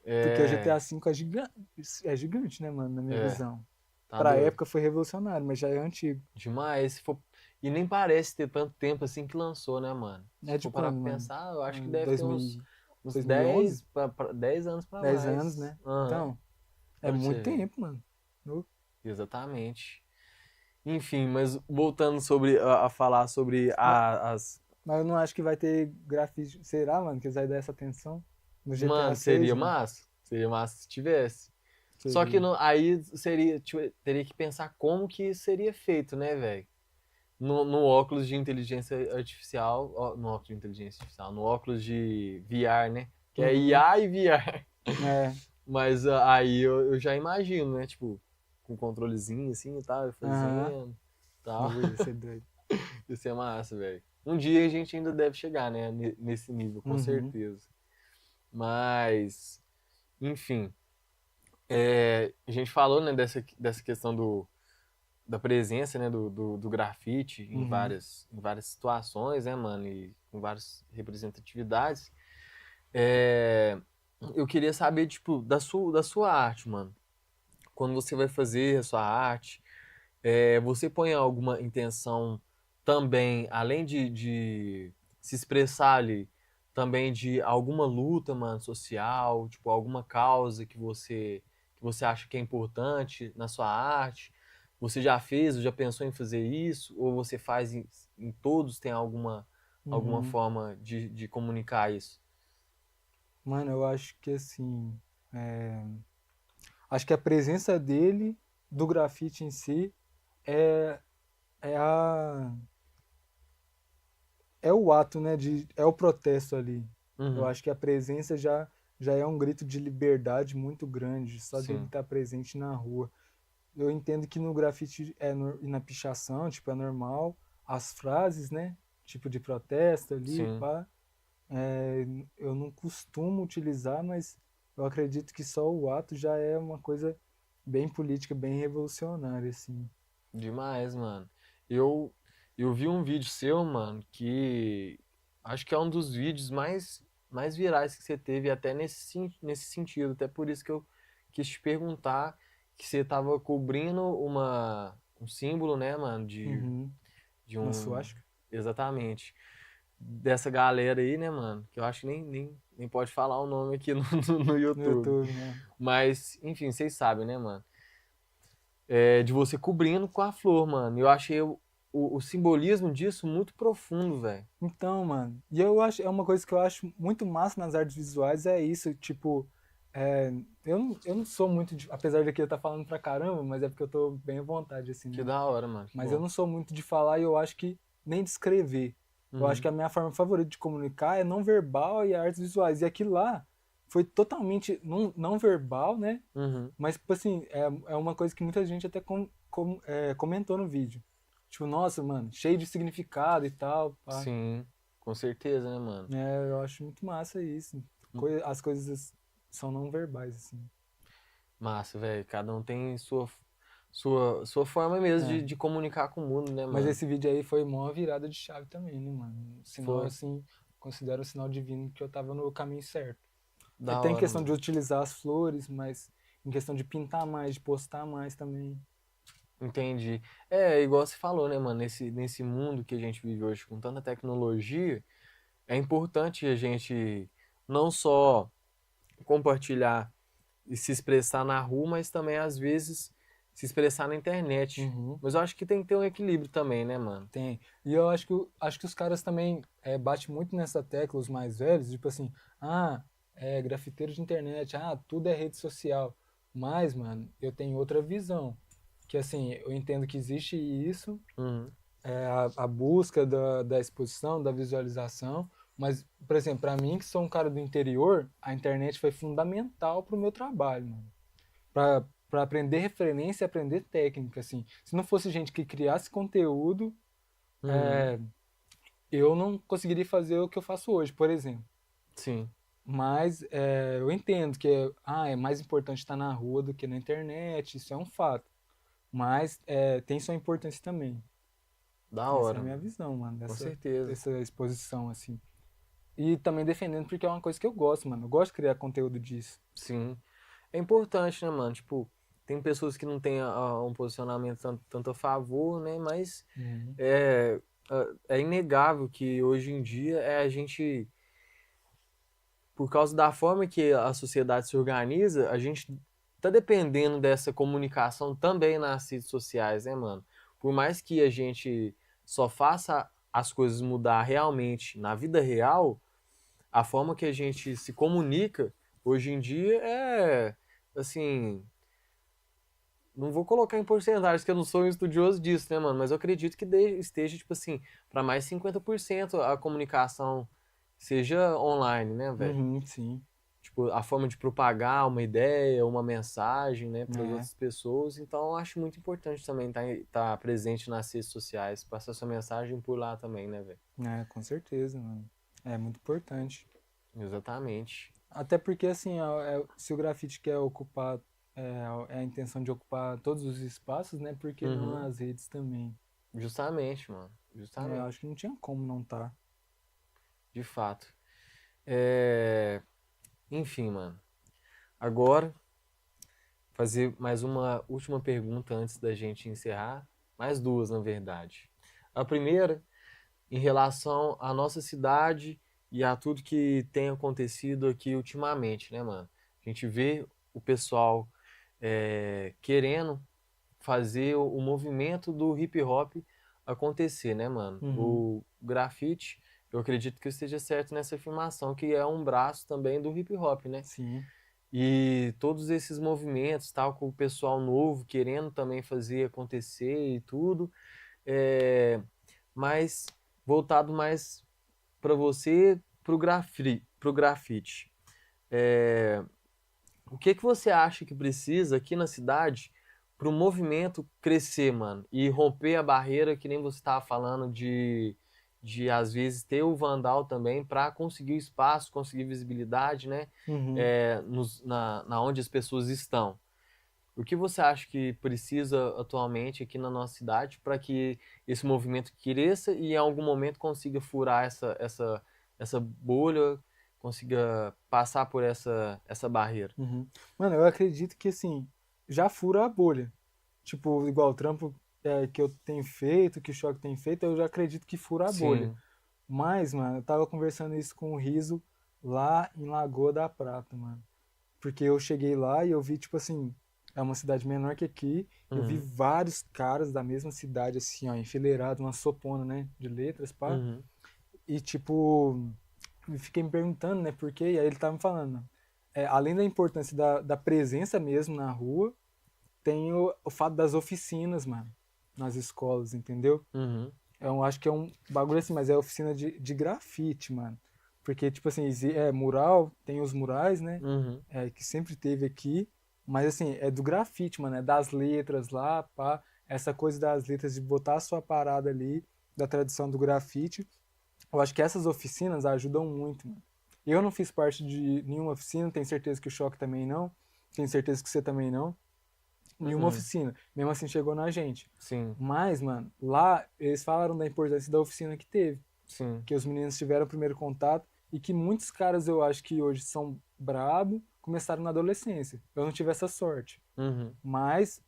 Porque o É, GTA V é gigante, né, mano, na minha é, visão. tá Pra doido. época foi revolucionário, mas já é antigo. Demais. Se for... E nem parece ter tanto tempo assim que lançou, né, mano? Se É de for parar quando, pra mano? pensar, eu acho que deve ter 2000, uns 2011? 10 anos pra 10 anos, mais. né? Aham. Então, é Pra muito você ver. tempo, mano. Exatamente. Enfim, mas voltando a falar sobre Mas, as. mas eu não acho que vai ter grafite. Será, mano, que eles vai dar essa atenção no GTA Mano, 6, seria mano? massa. Seria massa se tivesse. Só que Seria. aí seria, teria que pensar como que isso seria feito, né, velho? No óculos de inteligência artificial, no óculos de inteligência artificial, no óculos de VR, né? Que é Uhum. IA e VR. É. Mas aí eu já imagino, né? Tipo, com controlezinho assim e tal, Aham. fazendo, tal. Não ia ser doido. Isso é massa, velho. Um dia a gente ainda deve chegar, né? Nesse nível, com Uhum. certeza. Mas, enfim, a gente falou, né, dessa questão da presença, né, do grafite Uhum. em várias situações, né, mano, e com várias representatividades. É, eu queria saber, tipo, da sua arte, mano. Quando você vai fazer a sua arte, você põe alguma intenção também, além de se expressar ali, também de alguma luta, mano, social, tipo, alguma causa que você acha que é importante na sua arte? Você já fez, ou já pensou em fazer isso? Ou você faz em todos, tem alguma Uhum. forma de comunicar isso? Mano, eu acho que assim. Acho que a presença dele, do grafite em si, é, é a. É o ato, né? É o protesto ali. Eu Uhum, acho que a presença já é um grito de liberdade muito grande, só dele sim, estar presente na rua. Eu entendo que no grafite e na pichação, tipo, é normal as frases, né? Tipo de protesto ali, sim, pá. Eu não costumo utilizar, mas eu acredito que só o ato já é uma coisa bem política, bem revolucionária, assim. demais, mano. Eu, eu vi um vídeo seu, mano, que acho que é um dos vídeos mais virais que você teve, até nesse sentido. Até por isso que eu quis te perguntar que você tava cobrindo um símbolo, né, mano, Uhum. de Uma um. suástica Exatamente. Dessa galera aí, né, mano? Que eu acho que nem pode falar o nome aqui no no YouTube. YouTube, né? Mas, enfim, vocês sabem, né, mano? De você cobrindo com a flor, mano. Eu achei o simbolismo disso muito profundo, velho. Então, mano, e eu acho, é uma coisa que eu acho muito massa nas artes visuais, é isso, tipo, é, eu não sou muito, apesar de aqui eu estar falando pra caramba, mas é porque eu tô bem à vontade, assim, Que né? da hora, mano. Que Mas eu bom. não sou muito de falar e eu acho que nem de escrever. Eu acho que Uhum, a minha forma favorita de comunicar é não verbal e artes visuais. E aquilo lá foi totalmente não verbal, né? uhum. Mas, tipo assim, é uma coisa que muita gente até comentou no vídeo. Tipo, nossa, mano, cheio de significado e tal, pá. Sim, com certeza, né, mano? Eu acho muito massa isso. As coisas são não verbais, assim. Massa, velho. Cada um tem sua forma mesmo É. de comunicar com o mundo, né, Mas mano? esse vídeo aí foi mó virada de chave também, né, mano? Um sinal, Foi assim, considero um sinal divino que eu tava no caminho certo. da Tem hora, questão de mano. utilizar as flores, mas em questão de pintar mais, de postar mais também. Entendi. É, igual você falou, né, mano? Nesse mundo que a gente vive hoje com tanta tecnologia, é importante a gente não só compartilhar e se expressar na rua, mas também, às vezes, se expressar na internet. Uhum. Mas eu acho que tem que ter um equilíbrio também, né, mano? Tem. E eu acho que os caras também batem muito nessa tecla, os mais velhos, tipo assim, grafiteiro de internet, tudo é rede social. Mas, mano, eu tenho outra visão. Que assim, eu entendo que existe isso, Uhum. a busca da exposição, da visualização, mas, por exemplo, para mim, que sou um cara do interior, a internet foi fundamental pro meu trabalho, mano. Pra aprender referência e aprender técnica, assim. Se não fosse gente que criasse conteúdo, Uhum. eu não conseguiria fazer o que eu faço hoje, por exemplo. Sim. Mas eu entendo que é mais importante estar na rua do que na internet, isso é um fato. Mas tem sua importância também. Da Essa hora, é a minha mano. visão, mano, Com dessa, certeza. dessa exposição, assim. E também defendendo porque é uma coisa que eu gosto, mano. Eu gosto de criar conteúdo disso. Sim. É importante, né, mano? Tipo, tem pessoas que não têm um posicionamento tanto a favor, né? Mas Uhum. é inegável que hoje em dia a gente, por causa da forma que a sociedade se organiza, a gente tá dependendo dessa comunicação também nas redes sociais, né, mano? Por mais que a gente só faça as coisas mudar realmente na vida real, a forma que a gente se comunica hoje em dia assim, não vou colocar em porcentagens, que eu não sou um estudioso disso, né, mano? Mas eu acredito que esteja, tipo assim, para mais 50% a comunicação seja online, né, velho? Uhum, sim. Tipo, a forma de propagar uma ideia, uma mensagem, né, para as É, outras pessoas. Então, eu acho muito importante também estar presente nas redes sociais, passar sua mensagem por lá também, né, velho? com certeza, mano. É muito importante. Exatamente. Até porque, assim, se o grafite quer ocupar, é a intenção de ocupar todos os espaços, né? Por que não Uhum. as redes também? Justamente, mano. Eu acho Justamente. que não tinha como não tá. De fato. É... Enfim, mano. Agora, fazer mais uma última pergunta antes da gente encerrar. Mais duas, na verdade. A primeira, em relação à nossa cidade e a tudo que tem acontecido aqui ultimamente, né, mano? A gente vê o pessoal querendo fazer o movimento do hip hop acontecer, né, mano? Uhum, O grafite, eu acredito que eu esteja certo nessa afirmação, que é um braço também do hip hop, né? sim. E todos esses movimentos, tal, com o pessoal novo querendo também fazer acontecer e tudo, é, mas voltado mais para você, pro grafite. É, o que que você acha que precisa aqui na cidade para o movimento crescer, mano, e romper a barreira que nem você estava falando de às vezes ter o Vandal também para conseguir espaço, conseguir visibilidade, né? Uhum. Na onde as pessoas estão. O que você acha que precisa atualmente aqui na nossa cidade para que esse movimento cresça e em algum momento consiga furar essa bolha, consiga passar por essa barreira? Uhum. Mano, eu acredito que, assim, já fura a bolha. Tipo, igual o trampo que eu tenho feito, que o Choque tem feito, eu já acredito que fura a bolha. Sim. Mas, mano, eu tava conversando isso com o Riso lá em Lagoa da Prata, mano. Porque eu cheguei lá e eu vi, tipo assim, é uma cidade menor que aqui. Eu vi Uhum. vários caras da mesma cidade, assim, ó, enfileirados, uma sopona, né, de letras, pá. Uhum. E, tipo, eu fiquei me perguntando, né, por quê? E aí ele tava me falando, além da importância da presença mesmo na rua, tem o fato das oficinas, mano, nas escolas, entendeu? Uhum. Eu acho que é um bagulho assim, mas é oficina de grafite, mano. Porque, tipo assim, mural, tem os murais, né? Uhum. Que sempre teve aqui. Mas, assim, é do grafite, mano. É das letras lá, pá. Essa coisa das letras, de botar a sua parada ali, da tradição do grafite. Eu acho que essas oficinas ajudam muito, mano. Eu não fiz parte de nenhuma oficina, tenho certeza que o Choque também não. Tenho certeza que você também não. Nenhuma Uhum. oficina. Mesmo assim, chegou na gente. Sim. Mas, mano, lá eles falaram da importância da oficina que teve, Sim. que os meninos tiveram o primeiro contato e que muitos caras eu acho que hoje são brabo começaram na adolescência. Eu não tive essa sorte. Uhum. Mas,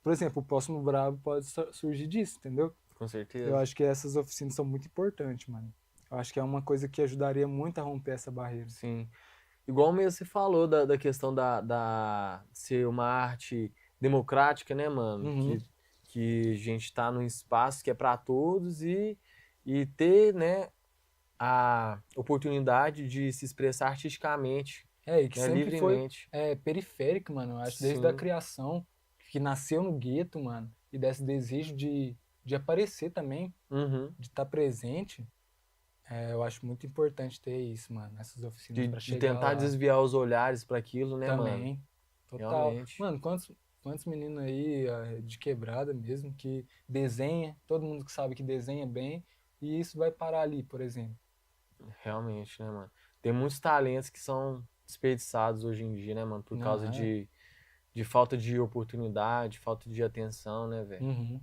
por exemplo, o próximo brabo pode surgir disso, entendeu? Com Eu certeza. acho que essas oficinas são muito importantes, mano. Eu acho que é uma coisa que ajudaria muito a romper essa barreira. Sim. Igual mesmo você falou da questão da ser uma arte democrática, né, mano? Uhum, Que a gente tá num espaço que é para todos e ter, né, a oportunidade de se expressar artisticamente, E que né, sempre foi livremente. periférico, mano. Eu acho, desde a Sim. criação, que nasceu no gueto, mano, e desse desejo de aparecer também, Uhum. de estar presente. Eu acho muito importante ter isso, mano, essas oficinas pra De chegar tentar lá desviar os olhares para aquilo, né, mano? também. Total. Realmente. Mano, quantos meninos aí de quebrada mesmo que desenha, todo mundo que sabe que desenha bem, e isso vai parar ali, por exemplo. Realmente, né, mano? Tem muitos talentos que são desperdiçados hoje em dia, né, mano? Por Não causa é? de falta de oportunidade, falta de atenção, né, velho? Uhum.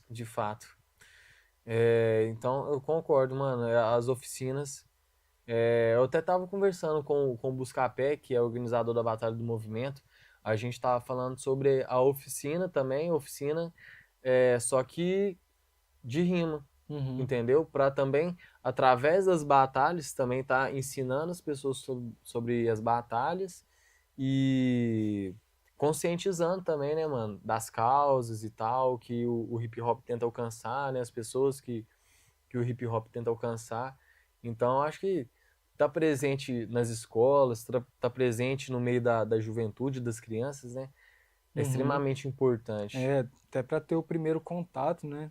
De fato. Então, eu concordo, mano. As oficinas. Eu até tava conversando com o Buscapé, que é o organizador da Batalha do Movimento. A gente tava falando sobre a oficina também, só que de rima, Uhum. entendeu? Para também, através das batalhas, também tá ensinando as pessoas sobre as batalhas e conscientizando também, né, mano, das causas e tal, que o hip hop tenta alcançar, né, as pessoas que o hip hop tenta alcançar. Então, acho que tá presente nas escolas, tá presente no meio da juventude, das crianças, né? É Uhum. extremamente importante. Até para ter o primeiro contato, né?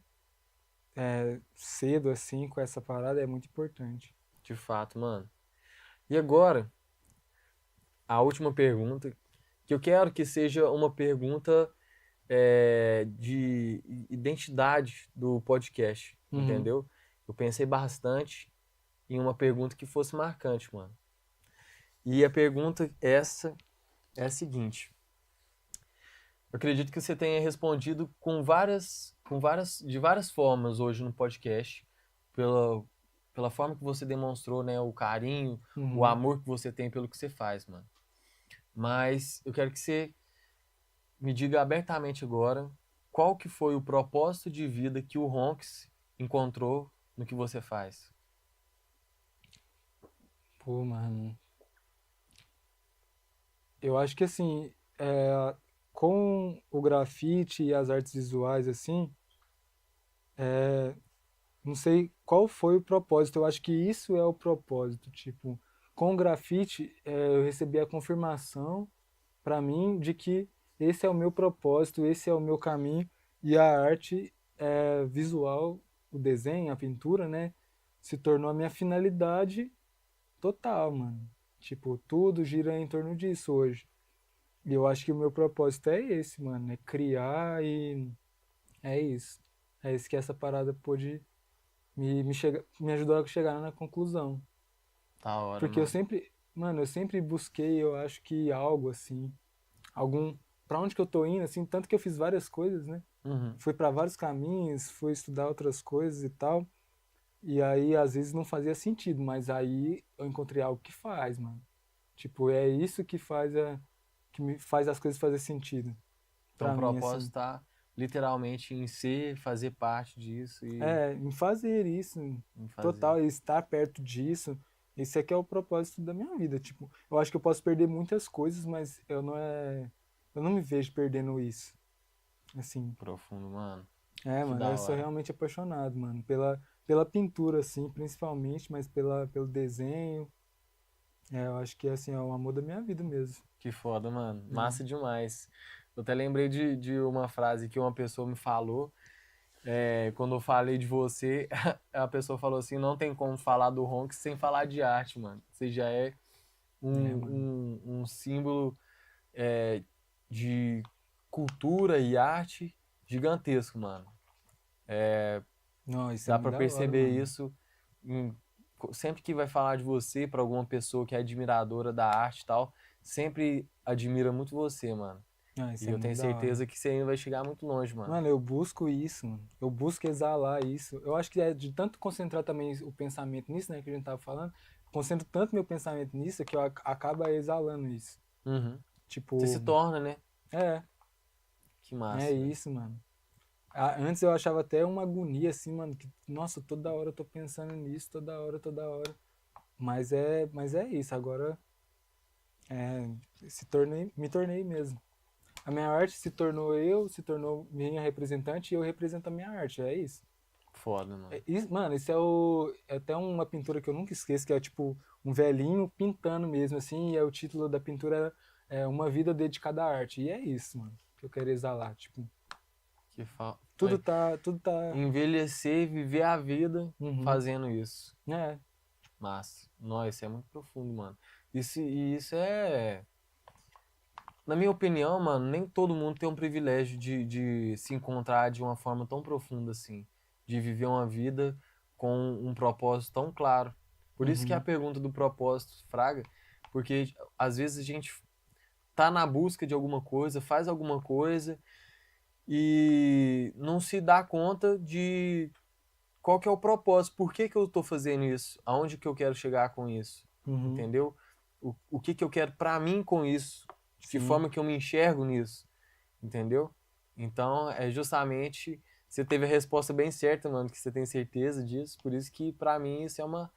Cedo assim com essa parada é muito importante. De fato, mano. E agora, a última pergunta, que eu quero que seja uma pergunta de identidade do podcast, Uhum. entendeu? Eu pensei bastante em uma pergunta que fosse marcante, mano. E a pergunta essa é a seguinte. Eu acredito que você tenha respondido de várias formas hoje no podcast, pela forma que você demonstrou, né, o carinho, o Uhum. amor que você tem pelo que você faz, mano. Mas eu quero que você me diga abertamente agora qual que foi o propósito de vida que o Ronks encontrou no que você faz. Pô, mano. Eu acho que assim, com o grafite e as artes visuais, assim, não sei qual foi o propósito. Eu acho que isso é o propósito. Tipo, com o grafite, eu recebi a confirmação para mim de que esse é o meu propósito, esse é o meu caminho. E a arte visual, o desenho, a pintura, né, se tornou a minha finalidade total, mano. Tipo, tudo gira em torno disso hoje. E eu acho que o meu propósito é esse, mano, é criar e é isso. É isso que essa parada pôde me ajudou a chegar na conclusão. Da hora, Porque eu mano. sempre, mano, eu sempre busquei, eu acho que algo assim, pra onde que eu tô indo, assim, tanto que eu fiz várias coisas, né? Uhum. Fui pra vários caminhos, fui estudar outras coisas e tal. E aí, às vezes, não fazia sentido, mas aí eu encontrei algo que faz, mano. Tipo, é isso que me faz as coisas fazer sentido Então o pra mim, propósito assim. tá literalmente em ser, fazer parte disso e Em fazer isso, em fazer. total, e estar perto disso. Esse aqui é o propósito da minha vida. Tipo, eu acho que eu posso perder muitas coisas, mas eu não me vejo perdendo isso. Assim, Profundo, mano. Que mano, da eu sou hora. realmente apaixonado, mano, pela pintura, assim, principalmente, mas pelo desenho. Eu acho que, assim, é o amor da minha vida mesmo. Que foda, mano. É. Massa demais. Eu até lembrei de uma frase que uma pessoa me falou. Quando eu falei de você, a pessoa falou assim: não tem como falar do Ronks sem falar de arte, mano. Você já é Mano. um símbolo é, de cultura e arte gigantesco, mano. Não, isso é Dá muito pra da hora, perceber mano. isso sempre que vai falar de você pra alguma pessoa que é admiradora da arte e tal, sempre admira muito você, mano. Não, E isso é eu tenho muito da hora. certeza que você ainda vai chegar muito longe, mano. Mano, eu busco isso, mano. Eu busco exalar isso. Eu acho que é de tanto concentrar também o pensamento nisso, né, que a gente tava falando, concentro tanto meu pensamento nisso que eu acaba exalando isso. Uhum. Você se Tipo, torna, né? é, Que é massa, velho. isso, mano. Antes eu achava até uma agonia assim, mano, que nossa, toda hora eu tô pensando nisso, toda hora. Mas é isso, agora é, me tornei mesmo. A minha arte se tornou minha representante e eu represento a minha arte, é isso. Foda, mano. Mano, é até uma pintura que eu nunca esqueço, que é tipo um velhinho pintando mesmo, assim, e o título da pintura é Uma Vida Dedicada à Arte. E é isso, mano, que eu quero exalar. Tipo, Que fa... tudo tá. Envelhecer, viver a vida Uhum. fazendo isso. É. Massa. Nossa, isso é muito profundo, mano. Isso é. Na minha opinião, mano, nem todo mundo tem um privilégio de se encontrar de uma forma tão profunda assim. De viver uma vida com um propósito tão claro. Por isso que é a Uhum. pergunta do propósito, Fraga, porque às vezes tá na busca de alguma coisa, faz alguma coisa e não se dá conta de qual que é o propósito, por que que eu tô fazendo isso, aonde que eu quero chegar com isso, Uhum. entendeu? O que que eu quero pra mim com isso, de que Sim. forma que eu me enxergo nisso, entendeu? Então, é justamente, você teve a resposta bem certa, mano, que você tem certeza disso, por isso que pra mim isso é uma,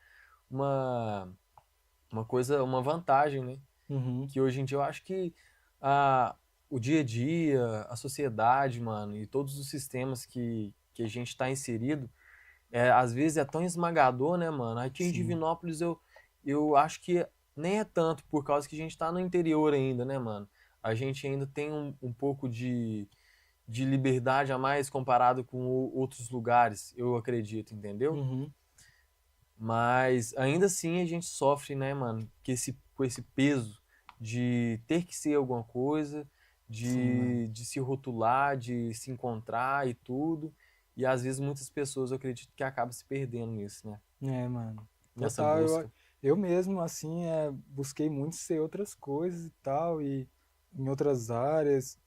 uma coisa, uma vantagem, né? Uhum. Que hoje em dia eu acho que a, o dia a dia, a sociedade, mano, e todos os sistemas que a gente tá inserido, às vezes é tão esmagador, né, mano? Aqui em Sim. Divinópolis eu acho que nem é tanto, por causa que a gente tá no interior ainda, né, mano? A gente ainda tem um pouco de liberdade a mais comparado com outros lugares, eu acredito, entendeu? Uhum. Mas ainda assim a gente sofre, né, mano, com esse peso de ter que ser alguma coisa, Sim, mano. de se rotular, de se encontrar e tudo. E às vezes muitas pessoas eu acredito que acabam se perdendo nisso, né? É, mano. Nessa Total, busca. eu mesmo, assim, busquei muito ser outras coisas e tal, e em outras áreas,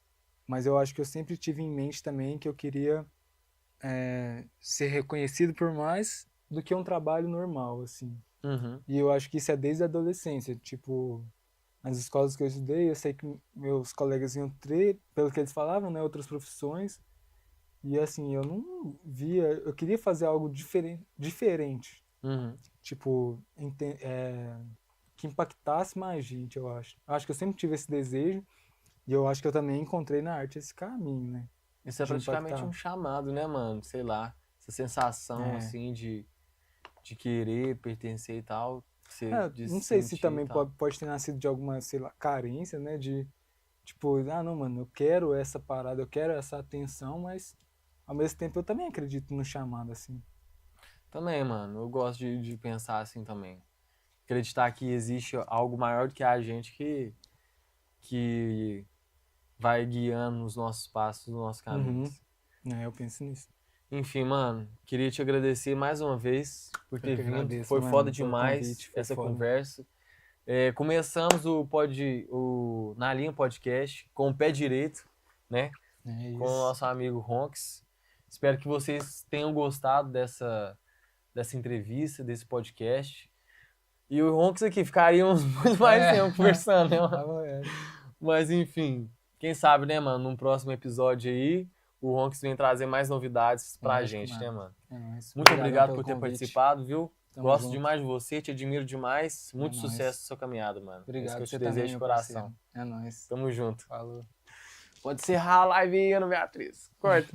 mas eu acho que eu sempre tive em mente também que eu queria ser reconhecido por mais do que um trabalho normal, assim. Uhum, E eu acho que isso é desde a adolescência, tipo, nas escolas que eu estudei, eu sei que meus colegas iam ter, pelo que eles falavam, né, outras profissões, e assim, eu não via, eu queria fazer algo diferente, uhum. tipo, que impactasse mais gente, eu acho. Acho que eu sempre tive esse desejo e eu acho que eu também encontrei na arte esse caminho, né? Isso é De praticamente um impactar. chamado, né, mano? Sei lá, essa sensação, É. assim, de querer pertencer e tal, de Não se sei se sentir e também tal. pode ter nascido de alguma, sei lá, carência, né? De, tipo, ah, não, mano, eu quero essa parada, eu quero essa atenção, mas ao mesmo tempo eu também acredito no chamado, assim. Também, mano, eu gosto de pensar assim também. Acreditar que existe algo maior do que a gente que vai guiando os nossos passos, os nossos Uhum. caminhos. Eu penso nisso. Enfim, mano, queria te agradecer mais uma vez por Eu ter que vindo. agradeço, Foi foda mano, pelo demais convite, foi essa foda. conversa. Começamos o Na Linha Podcast com o pé direito, né? É Com o isso. nosso amigo Ronks. Espero que vocês tenham gostado dessa entrevista, desse podcast. E o Ronks aqui, ficaríamos muito mais É. tempo conversando, né, mano? Tava, Mas enfim, quem sabe, né, mano, num próximo episódio aí, o Ronks vem trazer mais novidades pra Lógico, gente, né, mano. mano? É nóis. Muito Obrigadão obrigado pelo por ter convite. participado, viu? Tamo Gosto junto. demais de você, te admiro demais. É Muito sucesso nóis. na sua caminhada, mano. É isso que Obrigado, eu te você também, desejo de meu coração. parceiro. É nóis. Tamo junto. Falou. Pode encerrar a live aí, Ana Beatriz. Corta.